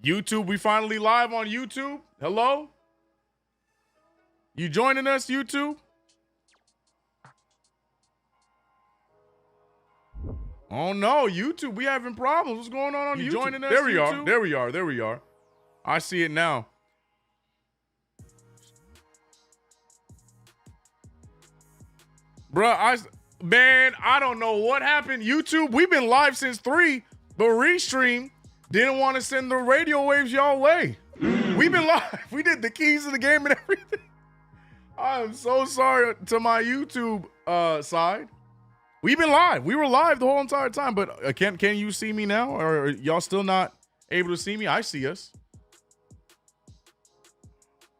YouTube, we finally live on YouTube. Hello? You joining us, YouTube? Oh no, YouTube, we having problems. What's going on YouTube? Joining us? There we are. There we are. There we are. I see it now. Bruh, man, I don't know what happened. YouTube, we've been live since 3, but Restream didn't want to send the radio waves y'all way. We've been live. We did the keys of the game and everything. I am so sorry to my YouTube side. We've been live. We were live the whole entire time, but can you see me now? Or are y'all still not able to see me? I see us.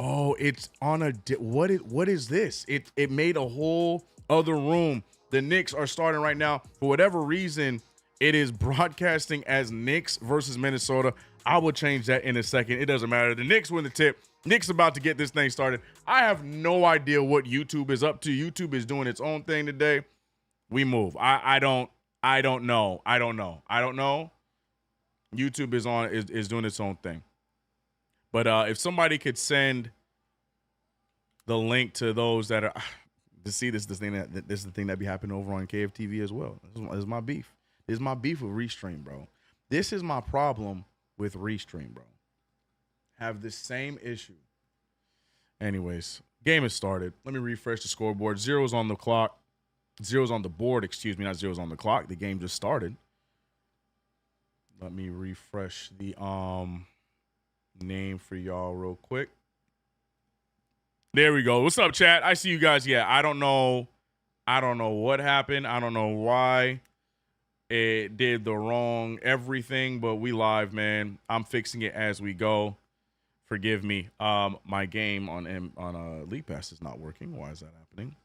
Oh, it's on a what is this? It made a whole other room. The Knicks are starting right now. For whatever reason, it is broadcasting as Knicks versus Minnesota. I will change that in a second. It doesn't matter. The Knicks win the tip. Knicks about to get this thing started. I have no idea what YouTube is up to. YouTube is doing its own thing today. We move. I don't know. YouTube is doing its own thing. But if somebody could send the link to those that are to see this is the thing that be happening over on KFTV as well. This is my beef. This is my beef with Restream, bro. This is my problem with Restream, bro. Have the same issue. Anyways, game has started. Let me refresh the scoreboard. 0's on the clock. 0's on the board, excuse me, not 0's on the clock. The game just started. Let me refresh the name for y'all real quick. There we go. What's up, chat? I see you guys. Yeah, I don't know what happened. I don't know why it did the wrong everything, but we live, man. I'm fixing it as we go. Forgive me. My game on League Pass is not working. Why is that happening?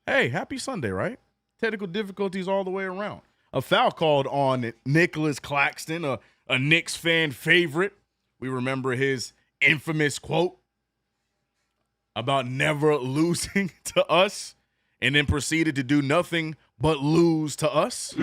Hey, happy Sunday, right? Technical difficulties all the way around. A foul called on Nicholas Claxton, a Knicks fan favorite. We remember his infamous quote about never losing to us and then proceeded to do nothing but lose to us.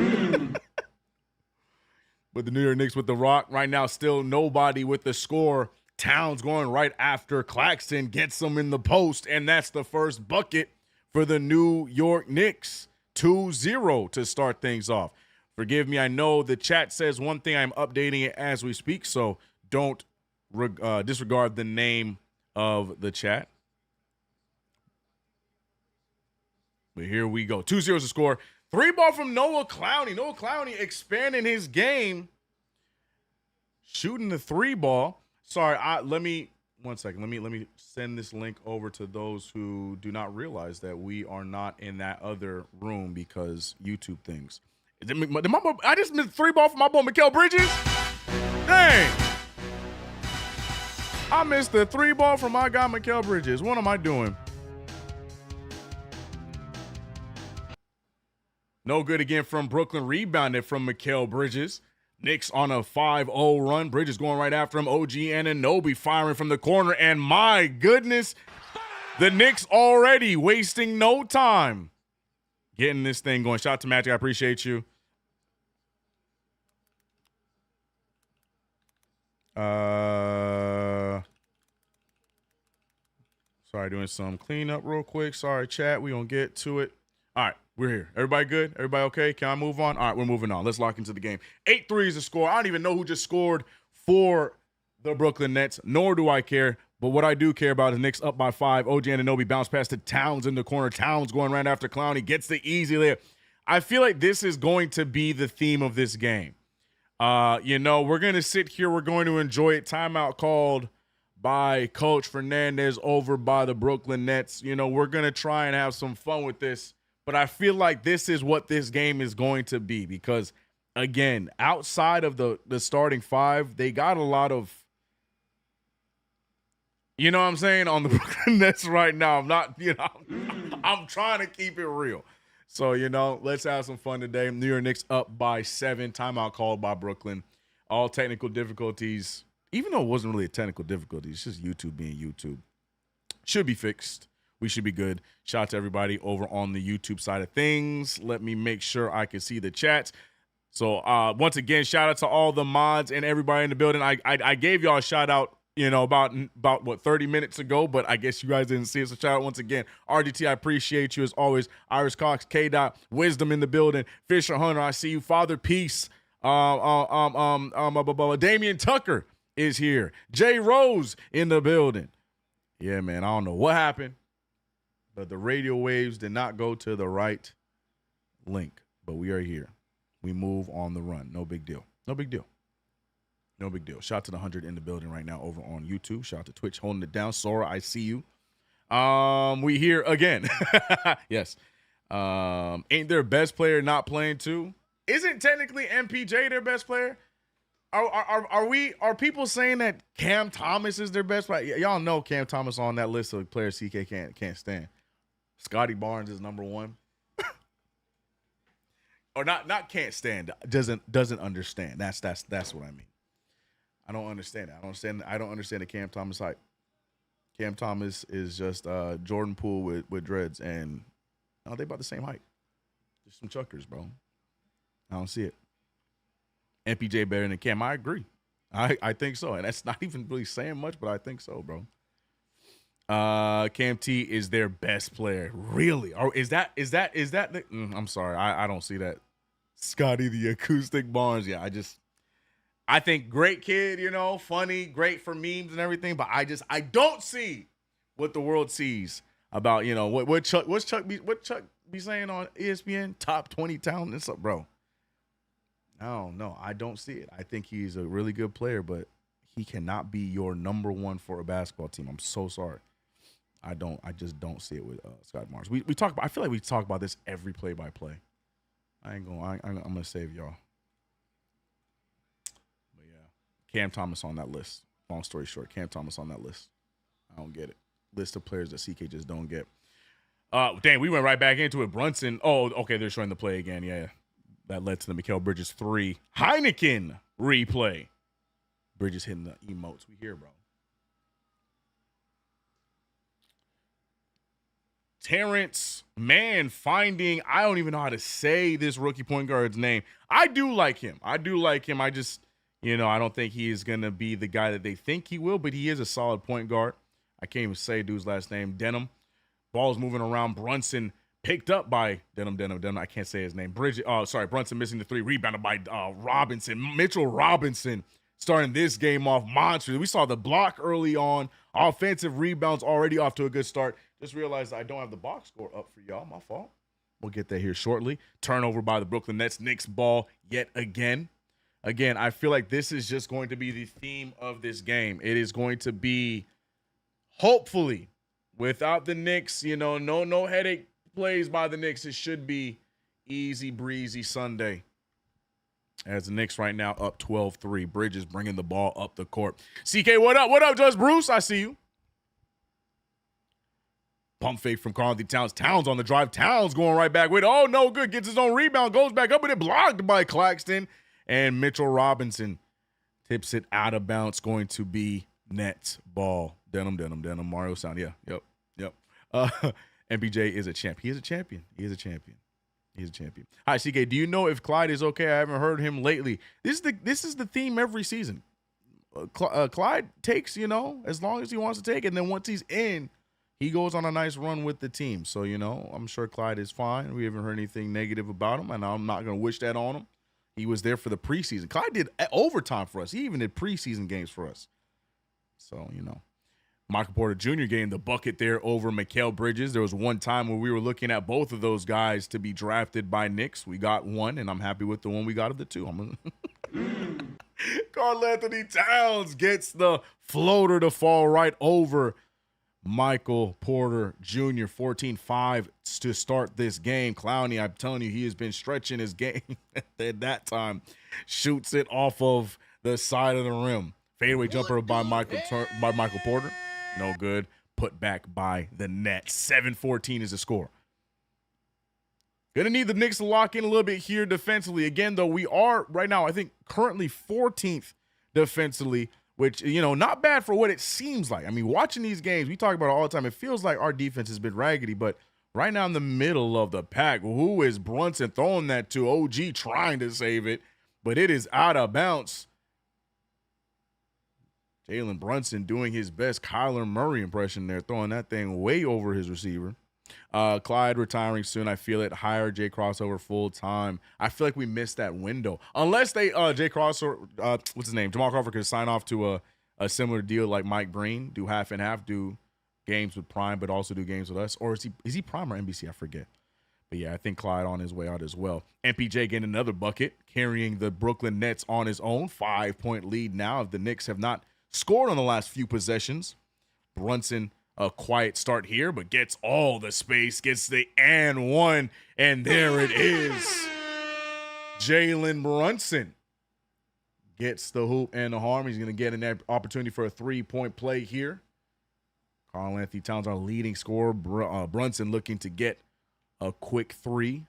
But the New York Knicks with the rock right now, still nobody with the score. Towns going right after Claxton, gets them in the post, and that's the first bucket for the New York Knicks. 2-0 to start things off. Forgive me, I know the chat says one thing. I'm updating it as we speak, so don't disregard the name of the chat. But here we go. 2-0 to score. 3-ball from Noah Clowney. Noah Clowney expanding his game. Shooting the 3-ball. Sorry, let me one second. Let me send this link over to those who do not realize that we are not in that other room because YouTube things. I just missed 3-ball from my boy Mikal Bridges. Dang. I missed the 3-ball from my guy Mikal Bridges. What am I doing? No good again from Brooklyn. Rebounded from Mikal Bridges. Knicks on a 5-0 run. Bridges going right after him. OG Anunoby firing from the corner. And my goodness, the Knicks already wasting no time getting this thing going. Shout out to Magic. I appreciate you. Sorry, doing some cleanup real quick. Sorry, chat. We gonna get to it. All right, we're here. Everybody good? Everybody okay? Can I move on? All right, we're moving on. Let's lock into the game. 8-3 is the score. I don't even know who just scored for the Brooklyn Nets, nor do I care. But what I do care about is Knicks up by 5. OG Anunoby bounced past to Towns in the corner. Towns going right after Clowney. Gets the easy layup. I feel like this is going to be the theme of this game. We're going to sit here. We're going to enjoy it. Timeout called by Coach Fernandez over by the Brooklyn Nets. We're going to try and have some fun with this. But I feel like this is what this game is going to be because, again, outside of the starting 5, they got a lot of, you know what I'm saying, on the Brooklyn Nets right now. I'm not, I'm trying to keep it real. So, let's have some fun today. New York Knicks up by 7. Timeout called by Brooklyn. All technical difficulties, even though it wasn't really a technical difficulty, it's just YouTube being YouTube. Should be fixed. We should be good. Shout out to everybody over on the YouTube side of things. Let me make sure I can see the chats. So once again, shout out to all the mods and everybody in the building. I gave y'all a shout out, about what 30 minutes ago, but I guess you guys didn't see it. So shout out once again, RDT. I appreciate you as always. Iris Cox, K. Dot, Wisdom in the building. Fisher Hunter, I see you. Father Peace. Damian Tucker is here. Jay Rose in the building. Yeah, man. I don't know what happened, but the radio waves did not go to the right link. But we are here. We move on the run. No big deal. No big deal. No big deal. Shout out to the 100 in the building right now over on YouTube. Shout out to Twitch holding it down. Sora, I see you. We here again. Yes. Ain't their best player not playing too? Isn't technically MPJ their best player? Are people saying that Cam Thomas is their best player? Y'all know Cam Thomas on that list of players CK can't stand. Scotty Barnes is number one. Or not can't stand, doesn't understand. That's what I mean. I don't understand it. I don't understand the Cam Thomas hype. Cam Thomas is just Jordan Poole with dreads, and they about the same height. Just some chuckers, bro. I don't see it. MPJ better than Cam. I agree. I think so, and that's not even really saying much, but I think so, bro. Cam T is their best player, really? Or is that the? I'm sorry, I don't see that. Scotty the Acoustic Barnes, yeah. I think great kid, funny, great for memes and everything, but I don't see what the world sees about, what Chuck be saying on ESPN, top 20 talent and stuff, bro. I don't know. I don't see it. I think he's a really good player, but he cannot be your number one for a basketball team. I'm so sorry. I just don't see it with Scott Barnes. We talk about, I feel like we talk about this every play-by-play. I'm gonna save y'all. But yeah, Cam Thomas on that list. Long story short, Cam Thomas on that list. I don't get it. List of players that CK just don't get. Dang, we went right back into it. Brunson. Oh, okay, they're showing the play again. Yeah, that led to the Mikal Bridges 3 Heineken replay. Bridges hitting the emotes. We here, bro. Terrence Mann finding, I don't even know how to say this rookie point guard's name. I do like him. I just, I don't think he is going to be the guy that they think he will, but he is a solid point guard. I can't even say dude's last name. Denham. Ball's moving around. Brunson picked up by Denham. I can't say his name. Brunson missing the 3. Rebounded by Robinson. Mitchell Robinson starting this game off monster. We saw the block early on. Offensive rebounds already off to a good start. Just realized I don't have the box score up for y'all. My fault. We'll get that here shortly. Turnover by the Brooklyn Nets. Knicks ball yet again. Again, I feel like this is just going to be the theme of this game. It is going to be, hopefully, without the Knicks, no headache plays by the Knicks. It should be easy breezy Sunday. As the Knicks right now up 12-3. Bridges bringing the ball up the court. CK, what up? What up, Judge Bruce? I see you. Pump fake from Karl-Anthony Towns. Towns on the drive. Towns going right back with it. Oh, no good. Gets his own rebound. Goes back up with it. Blocked by Claxton. And Mitchell Robinson tips it out of bounds. Going to be Nets ball. Denham. Mario Sound. Yeah. Yep. MPJ is a champ. He is a champion. He's a champion. Hi, CK. Do you know if Clyde is okay? I haven't heard him lately. This is the theme every season. Clyde takes, as long as he wants to take. And then once he's in, he goes on a nice run with the team. So, I'm sure Clyde is fine. We haven't heard anything negative about him, and I'm not going to wish that on him. He was there for the preseason. Clyde did overtime for us. He even did preseason games for us. So, Michael Porter Jr. getting the bucket there over Mikal Bridges. There was one time where we were looking at both of those guys to be drafted by Knicks. We got one, and I'm happy with the one we got of the two. Karl-Anthony Towns gets the floater to fall right over Michael Porter Jr. 14-5 to start this game. Clowney, I'm telling you, he has been stretching his game at that time. Shoots it off of the side of the rim. Fadeaway jumper by Michael Porter. No good. Put back by the Nets. 7-14 is the score. Gonna need the Knicks to lock in a little bit here defensively. Again, though, we are right now, I think, currently 14th defensively, which, not bad for what it seems like. I mean, watching these games, we talk about it all the time. It feels like our defense has been raggedy, but right now in the middle of the pack. Who is Brunson throwing that to? OG trying to save it, but it is out of bounds. Jalen Brunson doing his best Kyler Murray impression there, throwing that thing way over his receiver. Clyde retiring soon. I feel it. Hire Jay Crossover full time. I feel like we missed that window. Unless they Jay Crossover, what's his name? Jamal Crawford could sign off to a similar deal like Mike Breen, do half and half, do games with Prime, but also do games with us. Or is he Prime or NBC? I forget. But yeah, I think Clyde on his way out as well. MPJ getting another bucket, carrying the Brooklyn Nets on his own. 5-point lead now if the Knicks have not scored on the last few possessions. Brunson, a quiet start here, but gets all the space, gets the and one, and there it is. Jalen Brunson gets the hoop and the harm. He's going to get an opportunity for a 3-point play here. Karl Anthony Towns, our leading scorer. Brunson looking to get a quick 3.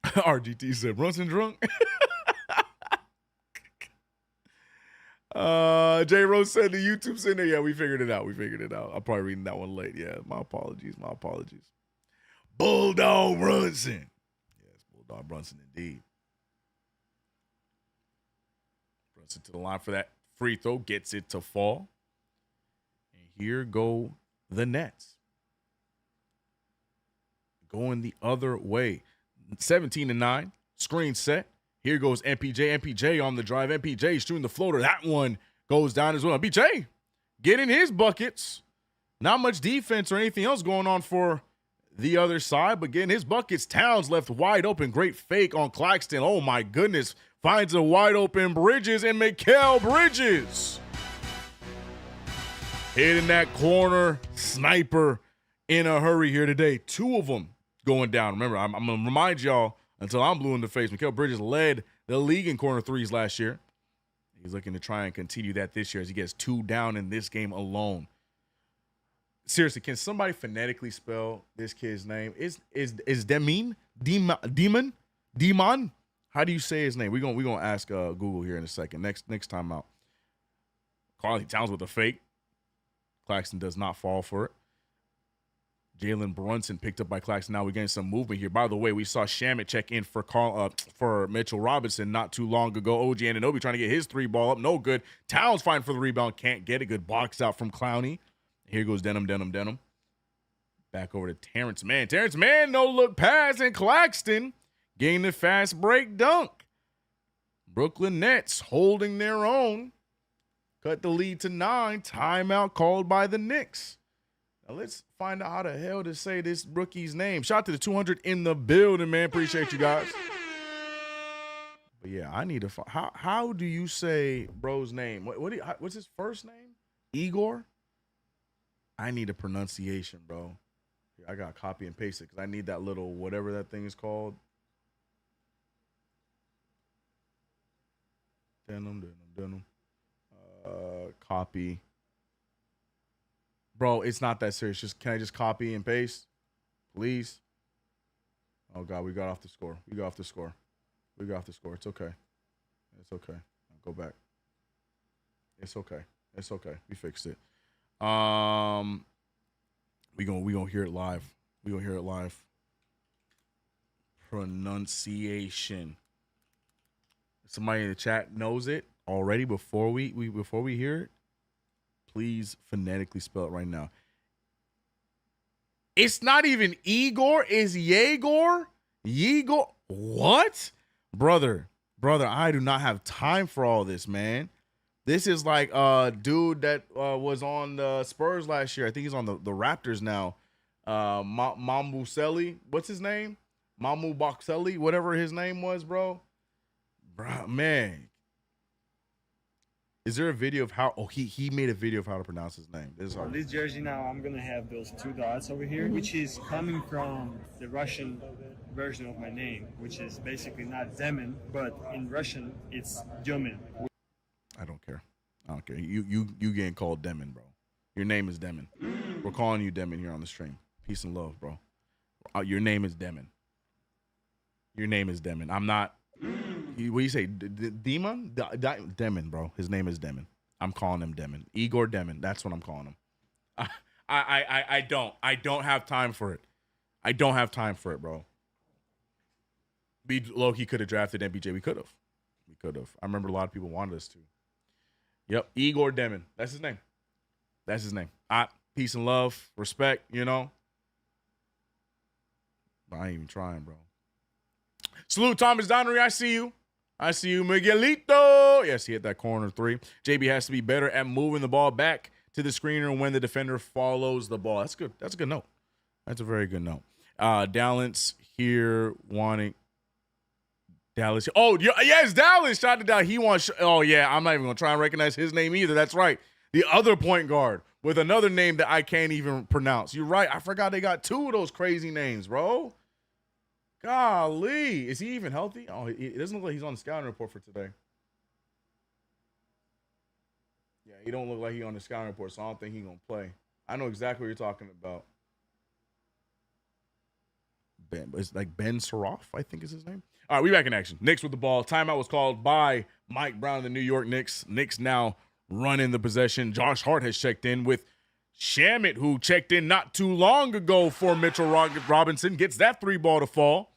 RGT said, Brunson drunk? J Rose said the YouTube center. Yeah, we figured it out. I'm probably reading that one late. Yeah, my apologies. Bulldog Brunson. Yes, Bulldog Brunson indeed. Brunson to the line for that free throw. Gets it to fall. And here go the Nets. Going the other way. 17-9. Screen set. Here goes MPJ. MPJ on the drive. MPJ shooting the floater. That one goes down as well. MPJ getting his buckets. Not much defense or anything else going on for the other side, but getting his buckets. Towns left wide open. Great fake on Claxton. Oh, my goodness. Finds a wide open Bridges, and Mikal Bridges hitting that corner sniper in a hurry here today. 2 of them going down. Remember, I'm going to remind y'all, until I'm blue in the face, Mikal Bridges led the league in corner threes last year. He's looking to try and continue that this year as he gets 2 down in this game alone. Seriously, can somebody phonetically spell this kid's name? Is Demon? Demon? How do you say his name? We're gonna ask Google here in a second. Next time out. Karl Towns with a fake. Claxton does not fall for it. Jalen Brunson picked up by Claxton. Now we're getting some movement here. By the way, we saw Shamit check in for Mitchell Robinson not too long ago. OG Anunoby trying to get his 3 ball up. No good. Towns fighting for the rebound. Can't get it. Good box out from Clowney. Here goes Denham. Back over to Terrence Mann. Terrence Mann, no look pass, and Claxton getting the fast break dunk. Brooklyn Nets holding their own. Cut the lead to 9. Timeout called by the Knicks. Now let's find out how the hell to say this rookie's name. Shout out to the 200 in the building, man. Appreciate you guys. But yeah, I need to find. How do you say bro's name? What's his first name? Igor? I need a pronunciation, bro. I got to copy and paste it because I need that little whatever that thing is called. Denim. Copy. Bro, it's not that serious. Can I just copy and paste? Please? Oh, God, we got off the score. It's okay. I'll go back. It's okay. We fixed it. We gonna hear it live. Pronunciation. Somebody in the chat knows it already before we hear it. Please phonetically spell it right now. It's not even Igor. It's Yegor. What? Brother, I do not have time for all this, man. This is like dude that was on the Spurs last year. I think he's on the Raptors now. Mambu what's his name? Mamu Boxelli, whatever his name was, bro. Bro, man. Is there a video of how? Oh, he made a video of how to pronounce his name. On this jersey now, I'm gonna have those 2 dots over here, which is coming from the Russian version of my name, which is basically not Demon, but in Russian it's Dyomin. I don't care. You getting called Demon, bro. Your name is Demon. We're calling you Demon here on the stream. Peace and love, bro. Your name is Demon. I'm not. What do you say? Demon? Demon, bro. His name is Demon. I'm calling him Demon. Igor Demon. That's what I'm calling him. I don't have time for it. I don't have time for it, bro. We low-key could have drafted MPJ. We could have. I remember a lot of people wanted us to. Yep, Igor Demon. That's his name. Peace and love, respect, you know. I ain't even trying, bro. Salute, Thomas Donnery. I see you, Miguelito. Yes, he hit that corner three. JB has to be better at moving the ball back to the screener when the defender follows the ball. That's good. That's a good note. That's a very good note. Dallas here wanting Dallas. Oh, yes, Dallas. Shout out to Dallas. He wants. Oh, yeah. I'm not even going to try and recognize his name either. That's right. The other point guard with another name that I can't even pronounce. You're right. I forgot they got two of those crazy names, bro. Golly. Is he even healthy? Oh, it doesn't look like he's on the scouting report for today. Yeah, he don't look like he's on the scouting report, so I don't think he's going to play. I know exactly what you're talking about. It's like Ben Saroff, I think is his name. All right, we back in action. Knicks with the ball. Timeout was called by Mike Brown of the New York Knicks. Knicks now running the possession. Josh Hart has checked in with Shamet, who checked in not too long ago for Mitchell Robinson. Gets that three ball to fall.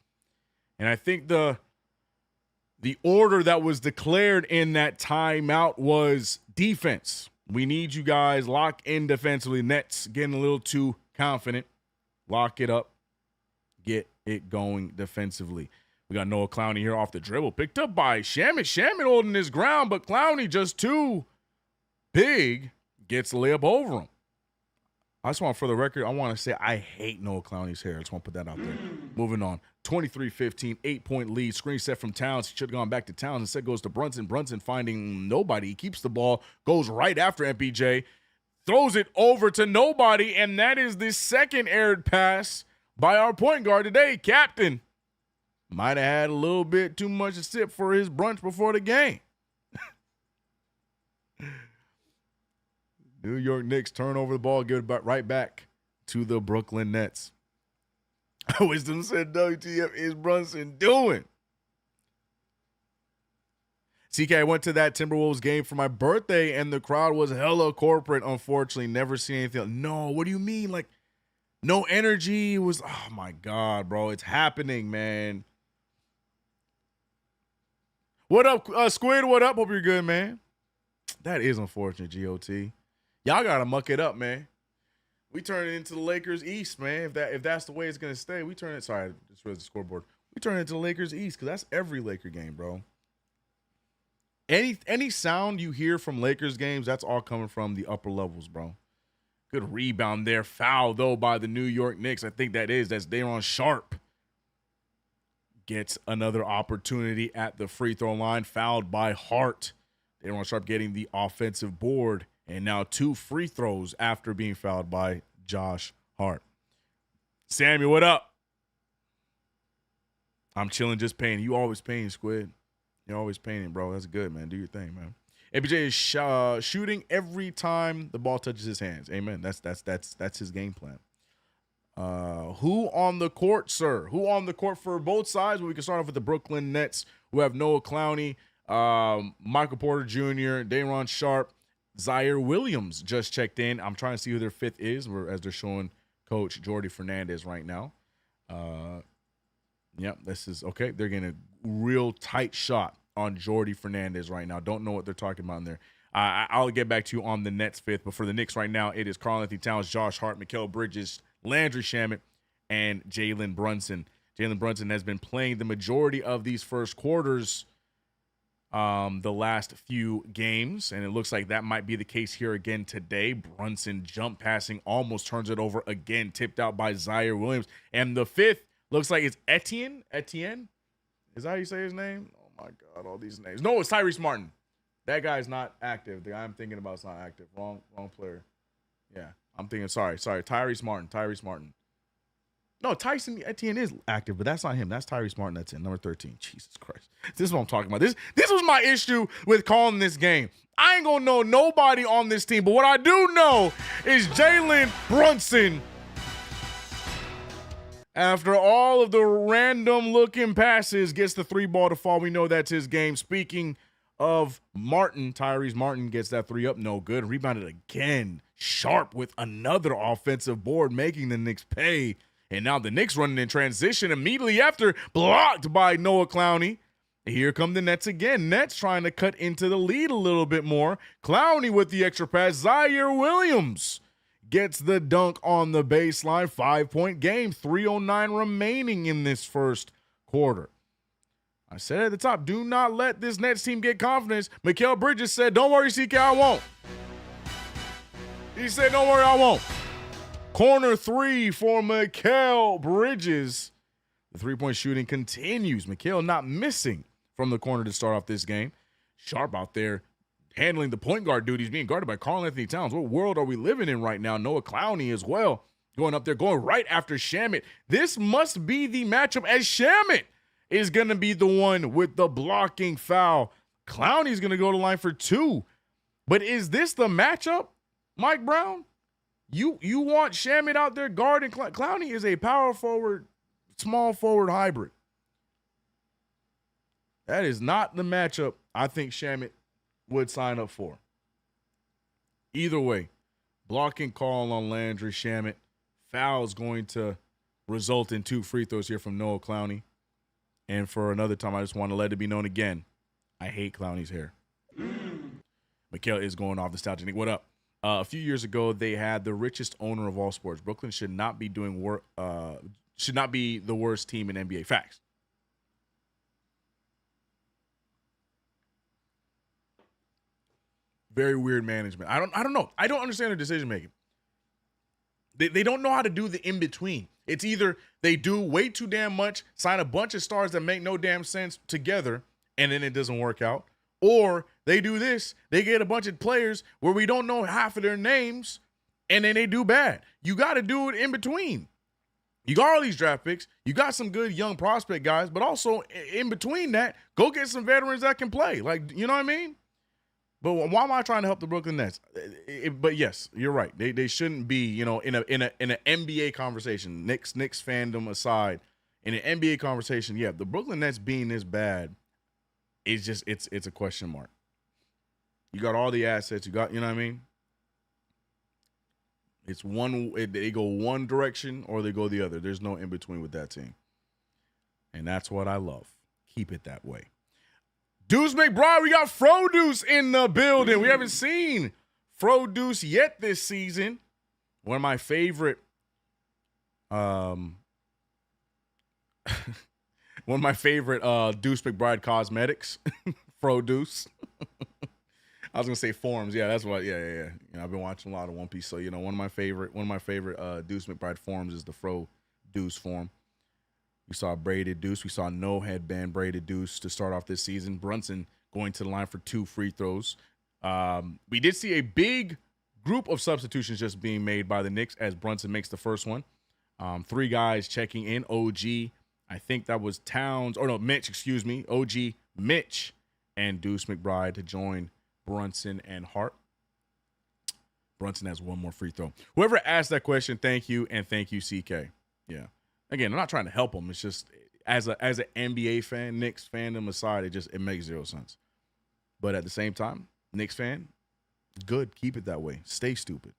And I think the order that was declared in that timeout was defense. We need you guys lock in defensively. Nets getting a little too confident. Lock it up. Get it going defensively. We got Noah Clowney here off the dribble. Picked up by Shamet. Shamet holding his ground, but Clowney just too big. Gets the layup over him. I just want, for the record, I want to say I hate Noah Clowney's hair. I just want to put that out there. Moving on. 23-15, 8-point lead. Screen set from Towns. He should have gone back to Towns. Instead goes to Brunson. Brunson finding nobody. He keeps the ball, goes right after MPJ, throws it over to nobody, and that is the second aired pass by our point guard today, Captain. Might have had a little bit too much to sip for his brunch before the game. New York Knicks turn over the ball, give it right back to the Brooklyn Nets. Wisdom said, WTF is Brunson doing? CK, I went to that Timberwolves game for my birthday, and the crowd was hella corporate, unfortunately. Never seen anything. No, what do you mean? Like, no energy. It was, oh, my God, bro. It's happening, man. What up, Squid? What up? Hope you're good, man. That is unfortunate, GOT. Y'all got to muck it up, man. We turn it into the Lakers East, man. If that's the way it's going to stay, we turn it. Sorry, I just read the scoreboard. We turn it into the Lakers East because that's every Laker game, bro. Any sound you hear from Lakers games, that's all coming from the upper levels, bro. Good rebound there. Foul, though, by the New York Knicks. I think that's Daron Sharp. Gets another opportunity at the free throw line. Fouled by Hart. Daron Sharp getting the offensive board. And now 2 free throws after being fouled by Josh Hart. Sammy, what up? I'm chilling, just painting. You always painting, Squid. You're always painting, bro. That's good, man. Do your thing, man. ABJ is shooting every time the ball touches his hands. Amen. That's his game plan. Who on the court, sir? Who on the court for both sides? Well, we can start off with the Brooklyn Nets, who have Noah Clowney, Michael Porter Jr., Daron Sharp, Zaire Williams just checked in. I'm trying to see who their fifth is, as they're showing Coach Jordy Fernandez right now. Yep, this is okay. They're getting a real tight shot on Jordy Fernandez right now. Don't know what they're talking about in there. I'll get back to you on the Nets fifth, but for the Knicks right now, it is Karl-Anthony Towns, Josh Hart, Mikal Bridges, Landry Shamet, and Jalen Brunson. Jalen Brunson has been playing the majority of these first quarters the last few games, and it looks like that might be the case here again today. Brunson jump passing, almost turns it over again, tipped out by Zaire Williams. And the fifth looks like it's Etienne. Is that how you say his name? Oh my God, all these names. No, it's Tyrese Martin. That guy's not active. The guy I'm thinking about is not active. Wrong player. Yeah, I'm thinking, sorry. Tyrese Martin. No, Tyson Etienne is active, but that's not him. That's Tyrese Martin. That's in number 13. Jesus Christ. This is what I'm talking about. This was my issue with calling this game. I ain't going to know nobody on this team, but what I do know is Jalen Brunson, after all of the random looking passes, gets the 3 ball to fall. We know that's his game. Speaking of Martin, Tyrese Martin gets that 3 up. No good. Rebounded again. Sharp with another offensive board, making the Knicks pay. And now the Knicks running in transition immediately after, blocked by Noah Clowney. Here come the Nets again. Nets trying to cut into the lead a little bit more. Clowney with the extra pass. Zaire Williams gets the dunk on the baseline. 5-point game. 3:09 remaining in this first quarter. I said at the top, do not let this Nets team get confidence. Mikal Bridges said, don't worry, CK, I won't. He said, don't worry, I won't. Corner three for Mikal Bridges. The three-point shooting continues. Mikal not missing from the corner to start off this game. Sharp out there handling the point guard duties, being guarded by Karl-Anthony Towns. What world are we living in right now? Noah Clowney as well. Going up there, going right after Shamet. This must be the matchup as Shamet is going to be the one with the blocking foul. Clowney's going to go to line for 2. But is this the matchup, Mike Brown? You want Shamet out there guarding Clowney is a power forward, small forward hybrid. That is not the matchup I think Shamet would sign up for. Either way, blocking call on Landry Shamet. Foul is going to result in 2 free throws here from Noah Clowney. And for another time, I just want to let it be known again, I hate Clowney's hair. Mikal is going off nostalgia. What up? A few years ago, they had the richest owner of all sports. Brooklyn should not be doing work. Should not be the worst team in NBA. Facts. Very weird management. I don't know. I don't understand their decision making. They don't know how to do the in between. It's either they do way too damn much, sign a bunch of stars that make no damn sense together, and then it doesn't work out. Or they do this, they get a bunch of players where we don't know half of their names, and then they do bad. You got to do it in between. You got all these draft picks. You got some good young prospect guys, but also in between that, go get some veterans that can play. Like, you know what I mean? But why am I trying to help the Brooklyn Nets? But yes, you're right. They shouldn't be, in an NBA conversation. Knicks fandom aside, in an NBA conversation, yeah, the Brooklyn Nets being this bad is just it's a question mark. You got all the assets, you got, you know what I mean? It's they go one direction or they go the other. There's no in between with that team. And that's what I love. Keep it that way. Deuce McBride, we got Froduce in the building. We haven't seen Froduce yet this season. One of my favorite, Deuce McBride cosmetics, Froduce. I was gonna say forms, yeah, that's what, yeah. I've been watching a lot of One Piece, so one of my favorite Deuce McBride forms is the Froduce form. We saw braided Deuce. We saw no headband braided Deuce to start off this season. Brunson going to the line for 2 free throws. We did see a big group of substitutions just being made by the Knicks as Brunson makes the first one. 3 guys checking in. OG, I think that was Mitch, excuse me. OG, Mitch, and Deuce McBride to join Brunson and Hart. Brunson has 1 more free throw. Whoever asked that question, thank you, and thank you, CK. Yeah. Again, I'm not trying to help him. It's just as an NBA fan, Knicks fandom aside, it makes 0 sense. But at the same time, Knicks fan, good. Keep it that way. Stay stupid.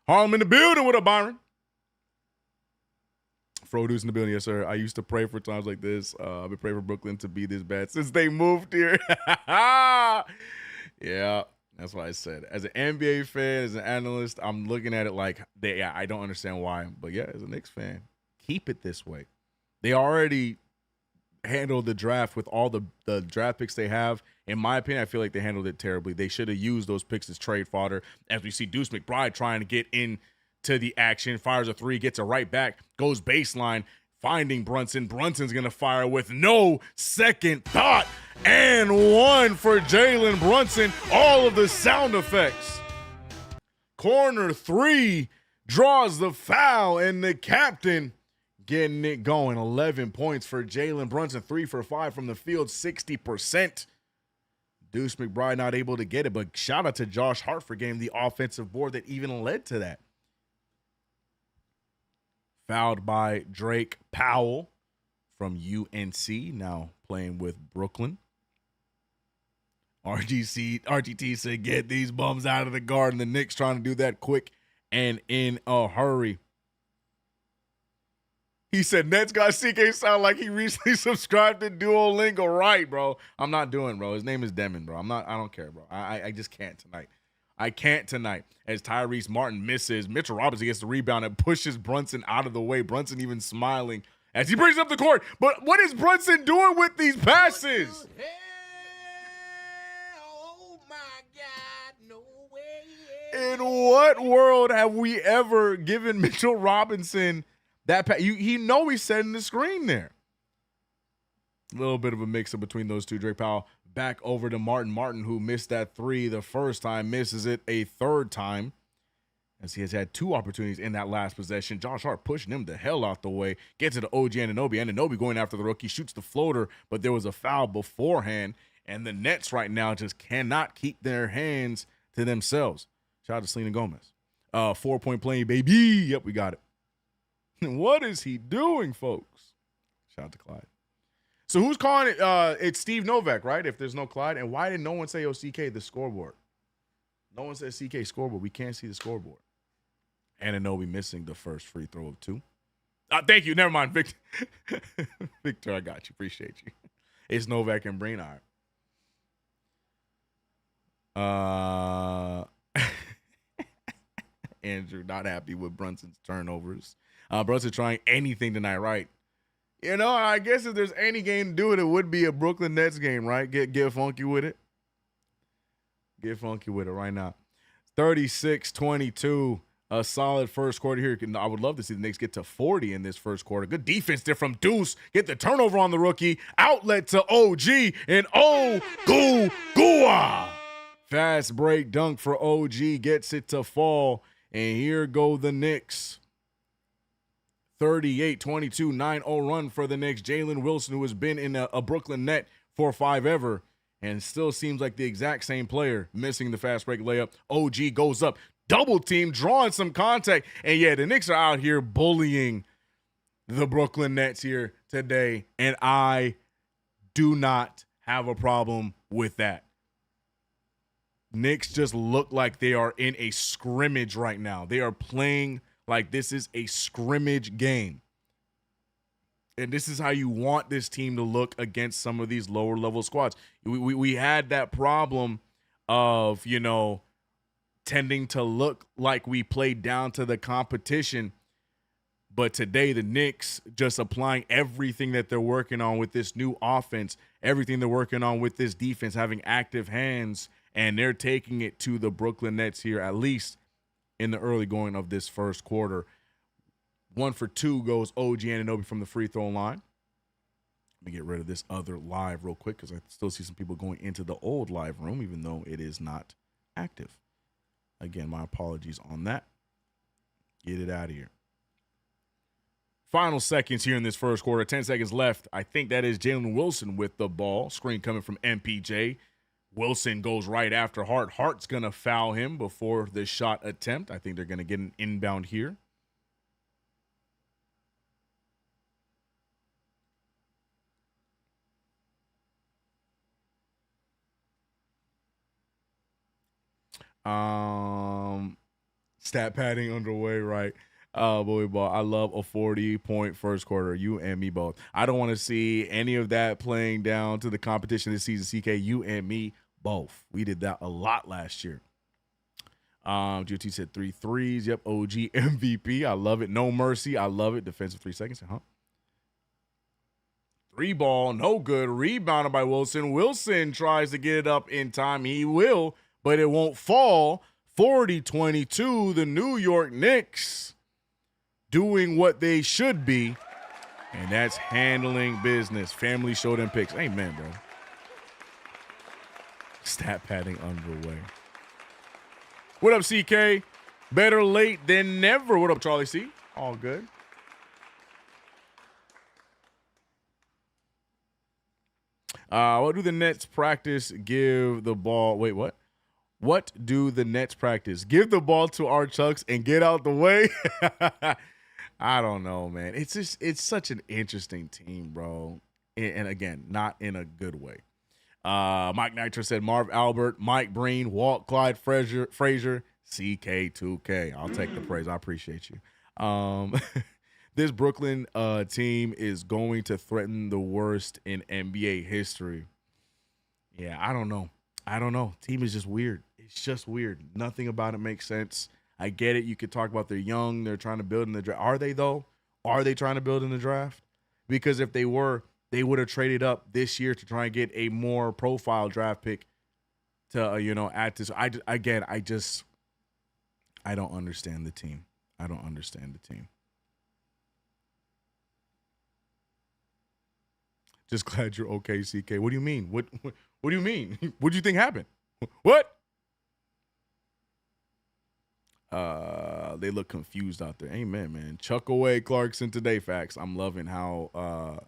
Harlem in the building. What up, Byron? Froduce in the building. Yes, sir. I used to pray for times like this. I've been praying for Brooklyn to be this bad since they moved here. Yeah, that's what I said. As an NBA fan, as an analyst, I'm looking at it like, I don't understand why. But yeah, as a Knicks fan, keep it this way. They already handled the draft with all the draft picks they have. In my opinion, I feel like they handled it terribly. They should have used those picks as trade fodder. As we see Deuce McBride trying to get into the action, fires a 3, gets it right back, goes baseline, finding Brunson. Brunson's going to fire with no second thought. And 1 for Jalen Brunson. All of the sound effects. Corner 3 draws the foul, and the captain getting it going. 11 points for Jalen Brunson. 3 for 5 from the field, 60%. Deuce McBride not able to get it, but shout out to Josh Hart for getting the offensive board that even led to that. Fouled by Drake Powell from UNC, now playing with Brooklyn. RGT said, get these bums out of the garden. The Knicks trying to do that quick and in a hurry. He said Nets got CK sound like he recently subscribed to Duolingo. Right, bro. I'm not doing, bro. His name is Demon, bro. I don't care, bro. I just can't tonight. I can't tonight. As Tyrese Martin misses, Mitchell Robinson gets the rebound and pushes Brunson out of the way. Brunson even smiling as he brings up the court. But what is Brunson doing with these passes? Oh my God, no way. In what world have we ever given Mitchell Robinson that pass? He's setting the screen there. A little bit of a mix-up between those two. Drake Powell back over to Martin. Martin, who missed that three the first time, misses it a third time, as he has had two opportunities in that last possession. Josh Hart pushing him the hell out the way. Gets it to OG Anunoby. Anunoby going after the rookie, shoots the floater, but there was a foul beforehand, and the Nets right now just cannot keep their hands to themselves. Shout out to Selena Gomez. 4-point playing, baby. Yep, we got it. What is he doing, folks? Shout out to Clyde. So who's calling it? It's Steve Novak, right? If there's no Clyde. And why did no one say, CK, the scoreboard? No one said CK scoreboard. We can't see the scoreboard. Anunoby missing the first free throw of 2. Thank you. Never mind, Victor. Victor, I got you. Appreciate you. It's Novak and Breen. All right. Andrew, not happy with Brunson's turnovers. Brunson trying anything tonight, right? You know, I guess if there's any game to do it, it would be a Brooklyn Nets game, right? Get funky with it. Get funky with it right now. 36-22, a solid first quarter here. I would love to see the Knicks get to 40 in this first quarter. Good defense there from Deuce. Get the turnover on the rookie. Outlet to OG, and Gua. Fast break dunk for OG. Gets it to fall, and here go the Knicks. 38-22, 9-0 run for the Knicks. Jalen Wilson, who has been in a Brooklyn Net for 5 ever, and still seems like the exact same player, missing the fast break layup. OG goes up, double team, drawing some contact. And yeah, the Knicks are out here bullying the Brooklyn Nets here today, and I do not have a problem with that. Knicks just look like they are in a scrimmage right now. They are playing like this is a scrimmage game. And this is how you want this team to look against some of these lower level squads. We had that problem of, tending to look like we played down to the competition. But today, the Knicks just applying everything that they're working on with this new offense, everything they're working on with this defense, having active hands, and they're taking it to the Brooklyn Nets here, at least in the early going of this first quarter. 1 for 2 goes OG Anunoby from the free throw line. Let me get rid of this other live real quick because I still see some people going into the old live room, even though it is not active. Again, my apologies on that. Get it out of here. Final seconds here in this first quarter. 10 seconds left. I think that is Jalen Wilson with the ball. Screen coming from MPJ. Wilson goes right after Hart. Hart's going to foul him before the shot attempt. I think they're going to get an inbound here. Stat padding underway, right? Boy, ball. I love a 40-point first quarter. You and me both. I don't want to see any of that playing down to the competition this season. CK, you and me both. We did that a lot last year. GT said 3 threes. Yep, OG MVP. I love it. No mercy. I love it. Defensive 3 seconds. 3 ball, no good. Rebounded by Wilson. Wilson tries to get it up in time. He will, but it won't fall. 40-22, the New York Knicks doing what they should be, and that's handling business. Family show them picks. Amen, bro. Stat padding underway. What up, CK? Better late than never. What up, Charlie C? All good. What do the Nets practice? Give the ball. Wait, what? What do the Nets practice? Give the ball to our Chucks and get out the way? I don't know, man. It's such an interesting team, bro. And again, not in a good way. Mike Nitro said Marv Albert, Mike Breen, Walt Clyde Frazier, CK2K. I'll take the praise. I appreciate you. The this Brooklyn team is going to threaten the worst in NBA history. Yeah, I don't know. Team is just weird. It's just weird. Nothing about it makes sense. I get it. You could talk about they're young. They're trying to build in the draft. Are they, though? Are they trying to build in the draft? Because if they were, they would have traded up this year to try and get a more profile draft pick to, add to. I don't understand the team. I don't understand the team. Just glad you're okay, CK. What do you mean? What do you mean? What do you think happened? What? They look confused out there. Amen, man. Chuck away Clarkson today, facts. I'm loving how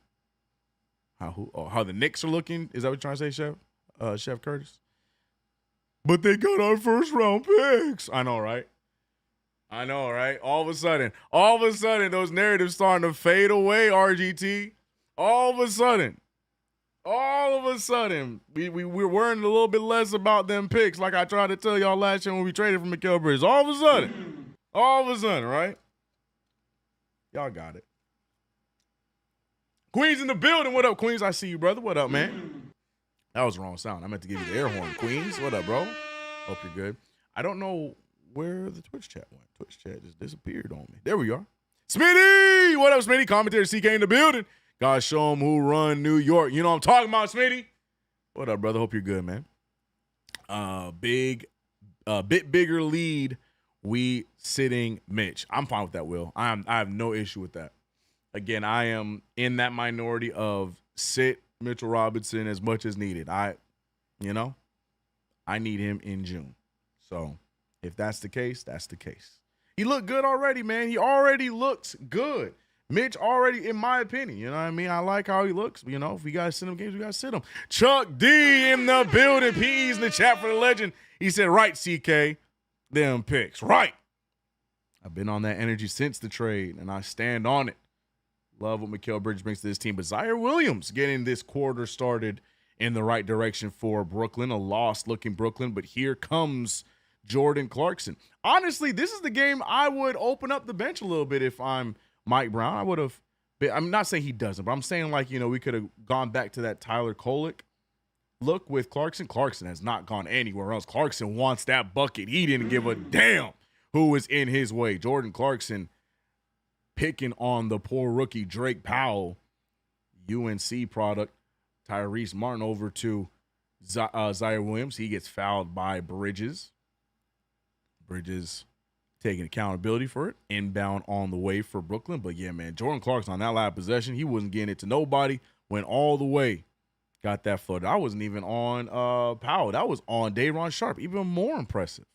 the Knicks are looking. Is that what you're trying to say, Chef Curtis? But they got our first round picks. I know, right? All of a sudden, those narratives starting to fade away, RGT. All of a sudden, we're worrying a little bit less about them picks, like I tried to tell y'all last year when we traded for Mikal Bridges. All of a sudden, right? Y'all got it. Queens in the building. What up, Queens? I see you, brother. What up, man? That was the wrong sound. I meant to give you the air horn. Queens, what up, bro? Hope you're good. I don't know where the Twitch chat went. Twitch chat just disappeared on me. There we are. Smitty! What up, Smitty? Commentator CK in the building. God, show them who run New York. You know what I'm talking about, Smitty? What up, brother? Hope you're good, man. Bit bigger lead. We sitting Mitch. I'm fine with that, Will. I have no issue with that. Again, I am in that minority of sit Mitchell Robinson as much as needed. I need him in June. So if that's the case, that's the case. He looked good already, man. He already looks good. Mitch already, in my opinion, you know what I mean? I like how he looks. If we got to sit him games, we got to sit him. Chuck D in the building. P's in the chat for the legend. He said, right, CK, them picks. Right. I've been on that energy since the trade, and I stand on it. Love what Mikal Bridges brings to this team. But Zaire Williams getting this quarter started in the right direction for Brooklyn. A lost-looking Brooklyn, but here comes Jordan Clarkson. Honestly, this is the game I would open up the bench a little bit if I'm Mike Brown. I would have been, I'm not saying he doesn't, but I'm saying we could have gone back to that Tyler Kolek look with Clarkson. Clarkson has not gone anywhere else. Clarkson wants that bucket. He didn't give a damn who was in his way. Jordan Clarkson picking on the poor rookie Drake Powell, UNC product. Tyrese Martin over to Zaire Williams. He gets fouled by Bridges. Bridges taking accountability for it. Inbound on the way for Brooklyn. But, yeah, man, Jordan Clarkson on that last possession, he wasn't getting it to nobody. Went all the way. Got that floated. I wasn't even on Powell. That was on Day'Ron Sharpe. Even more impressive.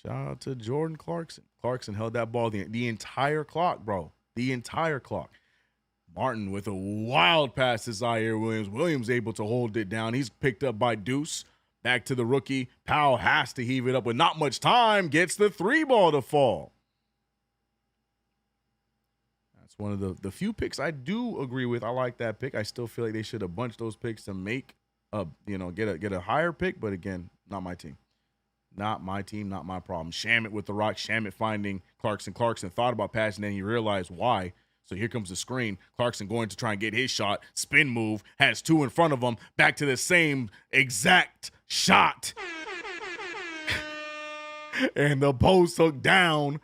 Shout out to Jordan Clarkson. Clarkson held that ball the entire clock, bro. The entire clock. Martin with a wild pass to Zaire Williams. Williams able to hold it down. He's picked up by Deuce. Back to the rookie. Powell has to heave it up with not much time. Gets the three ball to fall. That's one of the few picks I do agree with. I like that pick. I still feel like they should have bunched those picks to make get a higher pick. But again, not my team. Not my team, not my problem. Shamet with the rock. Shamet finding Clarkson. Clarkson thought about passing, then he realized why. So here comes the screen. Clarkson going to try and get his shot. Spin move. Has two in front of him. Back to the same exact shot. And the post hook down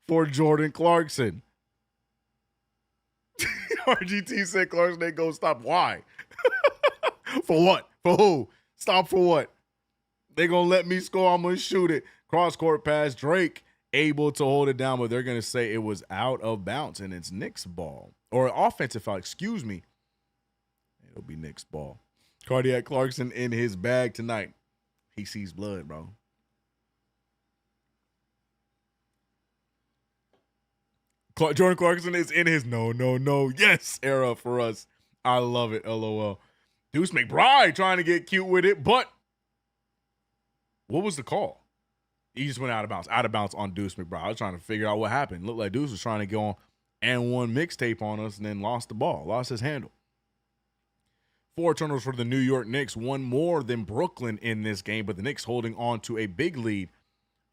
for Jordan Clarkson. RGT said Clarkson ain't go stop. Why? For what? For who? Stop for what? They gonna let me score. I'm gonna shoot it. Cross court pass. Drake able to hold it down, but they're gonna say it was out of bounds and it's Knicks ball or offensive foul. Excuse me. It'll be Knicks ball. Cardiac Clarkson in his bag tonight. He sees blood, bro. Jordan Clarkson is in his no yes era for us. I love it. LOL. Deuce McBride trying to get cute with it, but what was the call? He just went out of bounds. Out of bounds on Deuce McBride. I was trying to figure out what happened. Looked like Deuce was trying to go on and one mixtape on us and then lost the ball. Lost his handle. 4 turnovers for the New York Knicks. One more than Brooklyn in this game, but the Knicks holding on to a big lead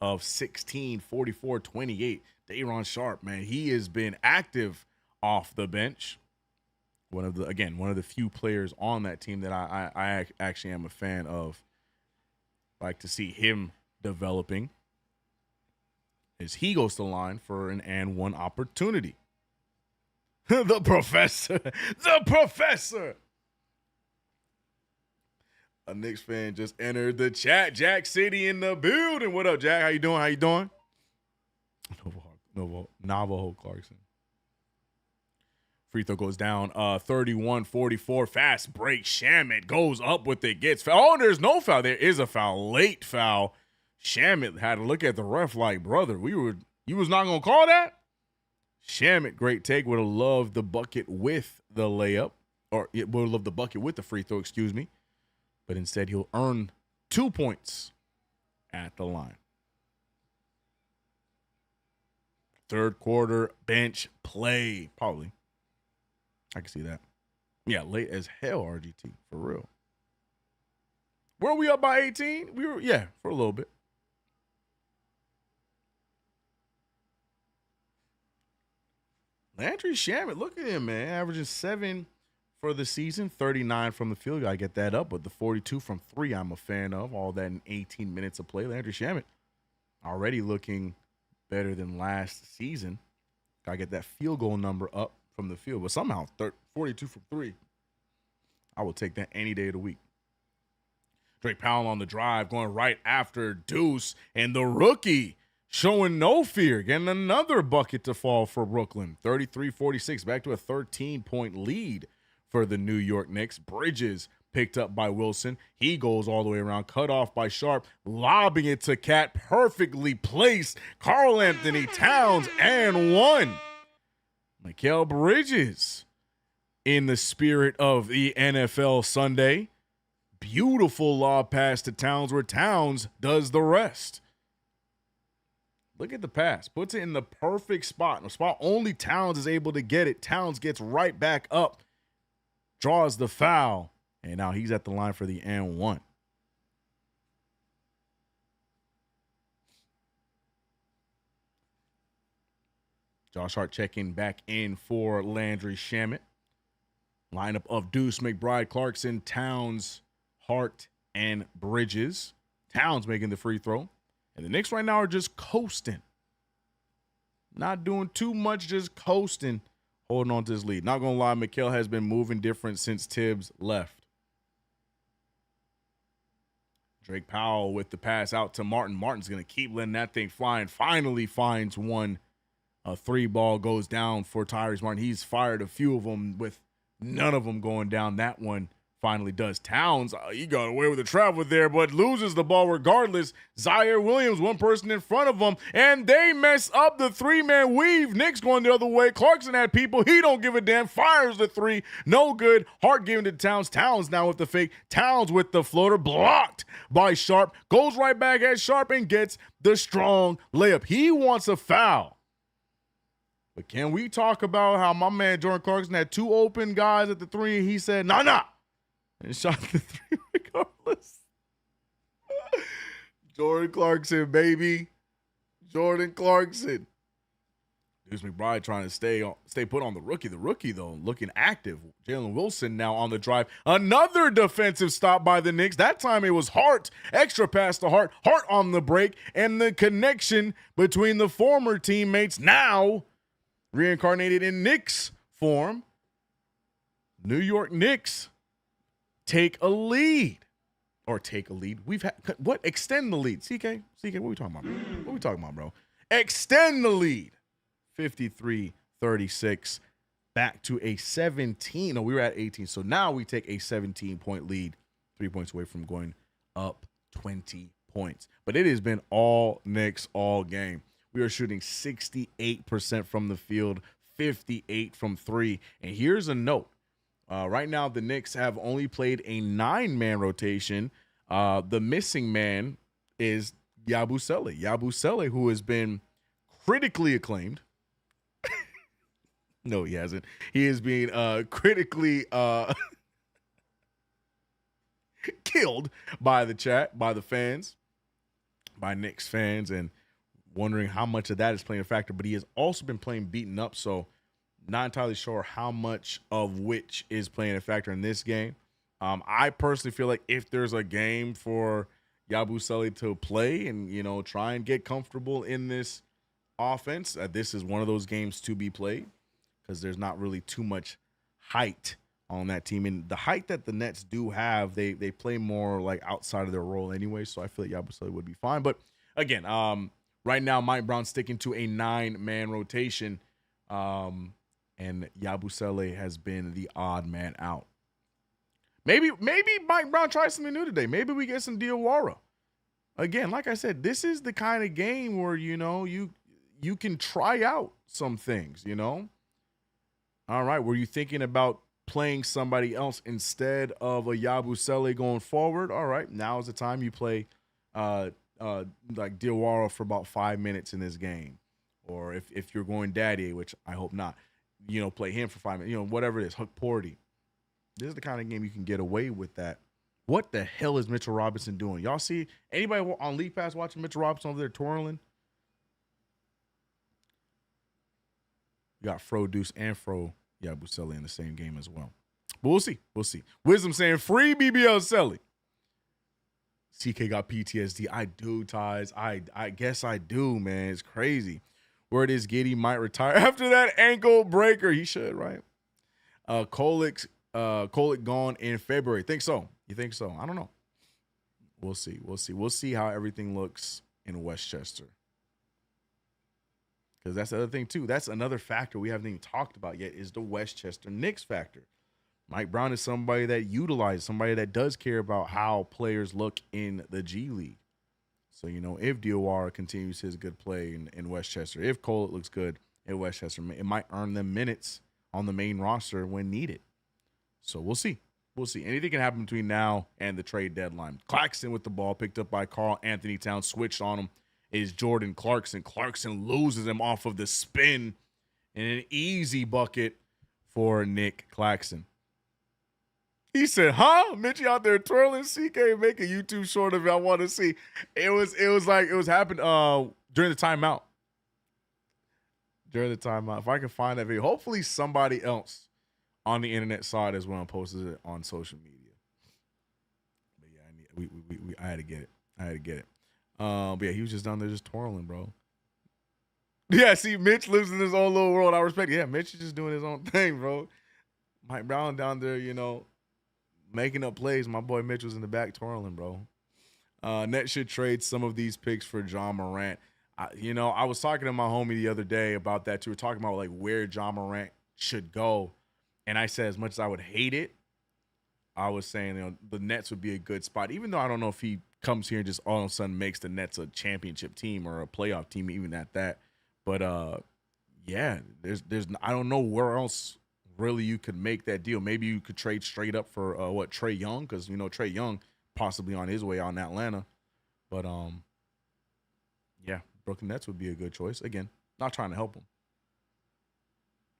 of 16, 44, 28. Day'Ron Sharpe, man, he has been active off the bench. One of the few players on that team that I actually am a fan of. Like to see him developing as he goes to the line for an and one opportunity. The professor. A Knicks fan just entered the chat. Jack City in the building. What up, Jack? How you doing? Navajo Clarkson. Free throw goes down 31-44. Fast break. Shamet goes up with it. Gets foul. Oh, there's no foul. There is a foul. Late foul. Shamet had to look at the ref like, brother, you was not going to call that? Shamet, great take. Would have loved the bucket with the layup. Or would have loved the bucket with the free throw, excuse me. But instead, he'll earn 2 points at the line. Third quarter bench play. Probably. I can see that. Yeah, late as hell, RGT, for real. Were we up by 18? We were, yeah, for a little bit. Landry Shamet, look at him, man. Averaging 7 for the season, 39 from the field. Gotta get that up, but the 42 from 3 I'm a fan of. All that in 18 minutes of play. Landry Shamet already looking better than last season. Gotta get that field goal number up from the field, but somehow 42 from 3. I will take that any day of the week. Drake Powell on the drive, going right after Deuce, and the rookie showing no fear, getting another bucket to fall for Brooklyn. 33-46, back to a 13-point lead for the New York Knicks. Bridges picked up by Wilson. He goes all the way around, cut off by Sharpe, lobbing it to Cat, perfectly placed. Karl Anthony Towns and one. Mikal Bridges, in the spirit of the NFL Sunday, beautiful lob pass to Towns where Towns does the rest. Look at the pass. Puts it in the perfect spot. A spot only Towns is able to get it. Towns gets right back up, draws the foul, and now he's at the line for the and one. Josh Hart checking back in for Landry Shamet. Lineup of Deuce, McBride, Clarkson, Towns, Hart, and Bridges. Towns making the free throw. And the Knicks right now are just coasting. Not doing too much, just coasting, holding on to this lead. Not going to lie, Mikal has been moving different since Tibbs left. Drake Powell with the pass out to Martin. Martin's going to keep letting that thing fly and finally finds one. A 3 ball goes down for Tyrese Martin. He's fired a few of them with none of them going down. That one finally does. Towns, he got away with the travel there, but loses the ball regardless. Zaire Williams, one person in front of him, and they mess up the 3-man weave. Knicks going the other way. Clarkson had people. He don't give a damn. Fires the 3. No good. Hart giving it to Towns. Towns now with the fake. Towns with the floater. Blocked by Sharpe. Goes right back at Sharpe and gets the strong layup. He wants a foul. But can we talk about how my man Jordan Clarkson had 2 open guys at the 3 and he said, nah, and shot the 3 regardless. Jordan Clarkson, baby. Jordan Clarkson. Deuce McBride trying to stay put on the rookie. The rookie, though, looking active. Jalen Wilson now on the drive. Another defensive stop by the Knicks. That time it was Hart. Extra pass to Hart. Hart on the break. And the connection between the former teammates now reincarnated in Knicks form. New York Knicks take a lead. Or take a lead. We've had what? Extend the lead. CK, what are we talking about, bro? What are we talking about, bro? Extend the lead. 53-36. Back to a 17. No, we were at 18. So now we take a 17-point lead. 3 points away from going up 20 points. But it has been all Knicks all game. We are shooting 68% from the field, 58 from 3. And here's a note. Right now, the Knicks have only played a 9-man rotation. The missing man is Yabusele. Yabusele, who has been critically acclaimed. No, he hasn't. He is being critically killed by the chat, by the fans. by Knicks fans and wondering how much of that is playing a factor. But he has also been playing beaten up, so not entirely sure how much of which is playing a factor in this game. I personally feel like if there's a game for Yabusele to play and, you know, try and get comfortable in this offense, this is one of those games to be played because there's not really too much height on that team. And the height that the Nets do have, they play more like outside of their role anyway, so I feel like Yabusele would be fine. But again, right now, Mike Brown sticking to a 9-man rotation, and Yabusele has been the odd man out. Maybe Mike Brown tries something new today. Maybe we get some Diawara. Again, like I said, this is the kind of game where, you know, you can try out some things, you know? All right, were you thinking about playing somebody else instead of a Yabusele going forward? All right, now is the time you play like Diawara for about 5 minutes in this game. Or if you're going daddy, which I hope not, you know, play him for 5 minutes, you know, whatever it is, Huck Porty. This is the kind of game you can get away with that. What the hell is Mitchell Robinson doing? Y'all see anybody on League Pass watching Mitchell Robinson over there twirling? You got Fro Deuce and Fro Yabusele in the same game as well. But we'll see. We'll see. Wisdom saying free BBL Selly. CK got PTSD. I do, Ties. I guess I do, man. It's crazy. Word is Giddy might retire after that ankle breaker. He should, right? Kolick gone in February. Think so? You think so? I don't know. We'll see. We'll see. We'll see how everything looks in Westchester. Because that's the other thing, too. That's another factor we haven't even talked about yet is the Westchester Knicks factor. Mike Brown is somebody that utilizes, somebody that does care about how players look in the G League. So, you know, if Diawara continues his good play in Westchester, if Cole looks good in Westchester, it might earn them minutes on the main roster when needed. So we'll see. We'll see. Anything can happen between now and the trade deadline. Claxton with the ball picked up by Karl Anthony Towns, switched on him is Jordan Clarkson. Clarkson loses him off of the spin and an easy bucket for Nick Claxton. He said, huh? Mitchie out there twirling. CK, make a YouTube short of it. I want to see. It was happening during the timeout. During the timeout. If I can find that video, hopefully somebody else on the internet saw it as well and posted it on social media. But yeah, I had to get it. But yeah, he was just down there just twirling, bro. Yeah, see, Mitch lives in his own little world. I respect it. Yeah, Mitch is just doing his own thing, bro. Mike Brown down there, you know, making up plays. My boy Mitch was in the back twirling, bro. Net should trade some of these picks for John Morant. I was talking to my homie the other day about that too. We were talking about like where John Morant should go. And I said, as much as I would hate it, I was saying, you know, the Nets would be a good spot, even though I don't know if he comes here and just all of a sudden makes the Nets a championship team or a playoff team, even at that. But yeah, there's I don't know where else really you could make that deal. Maybe you could trade straight up for Trae Young, because you know Trae Young possibly on his way out in Atlanta. But yeah, Brooklyn Nets would be a good choice. Again, not trying to help him,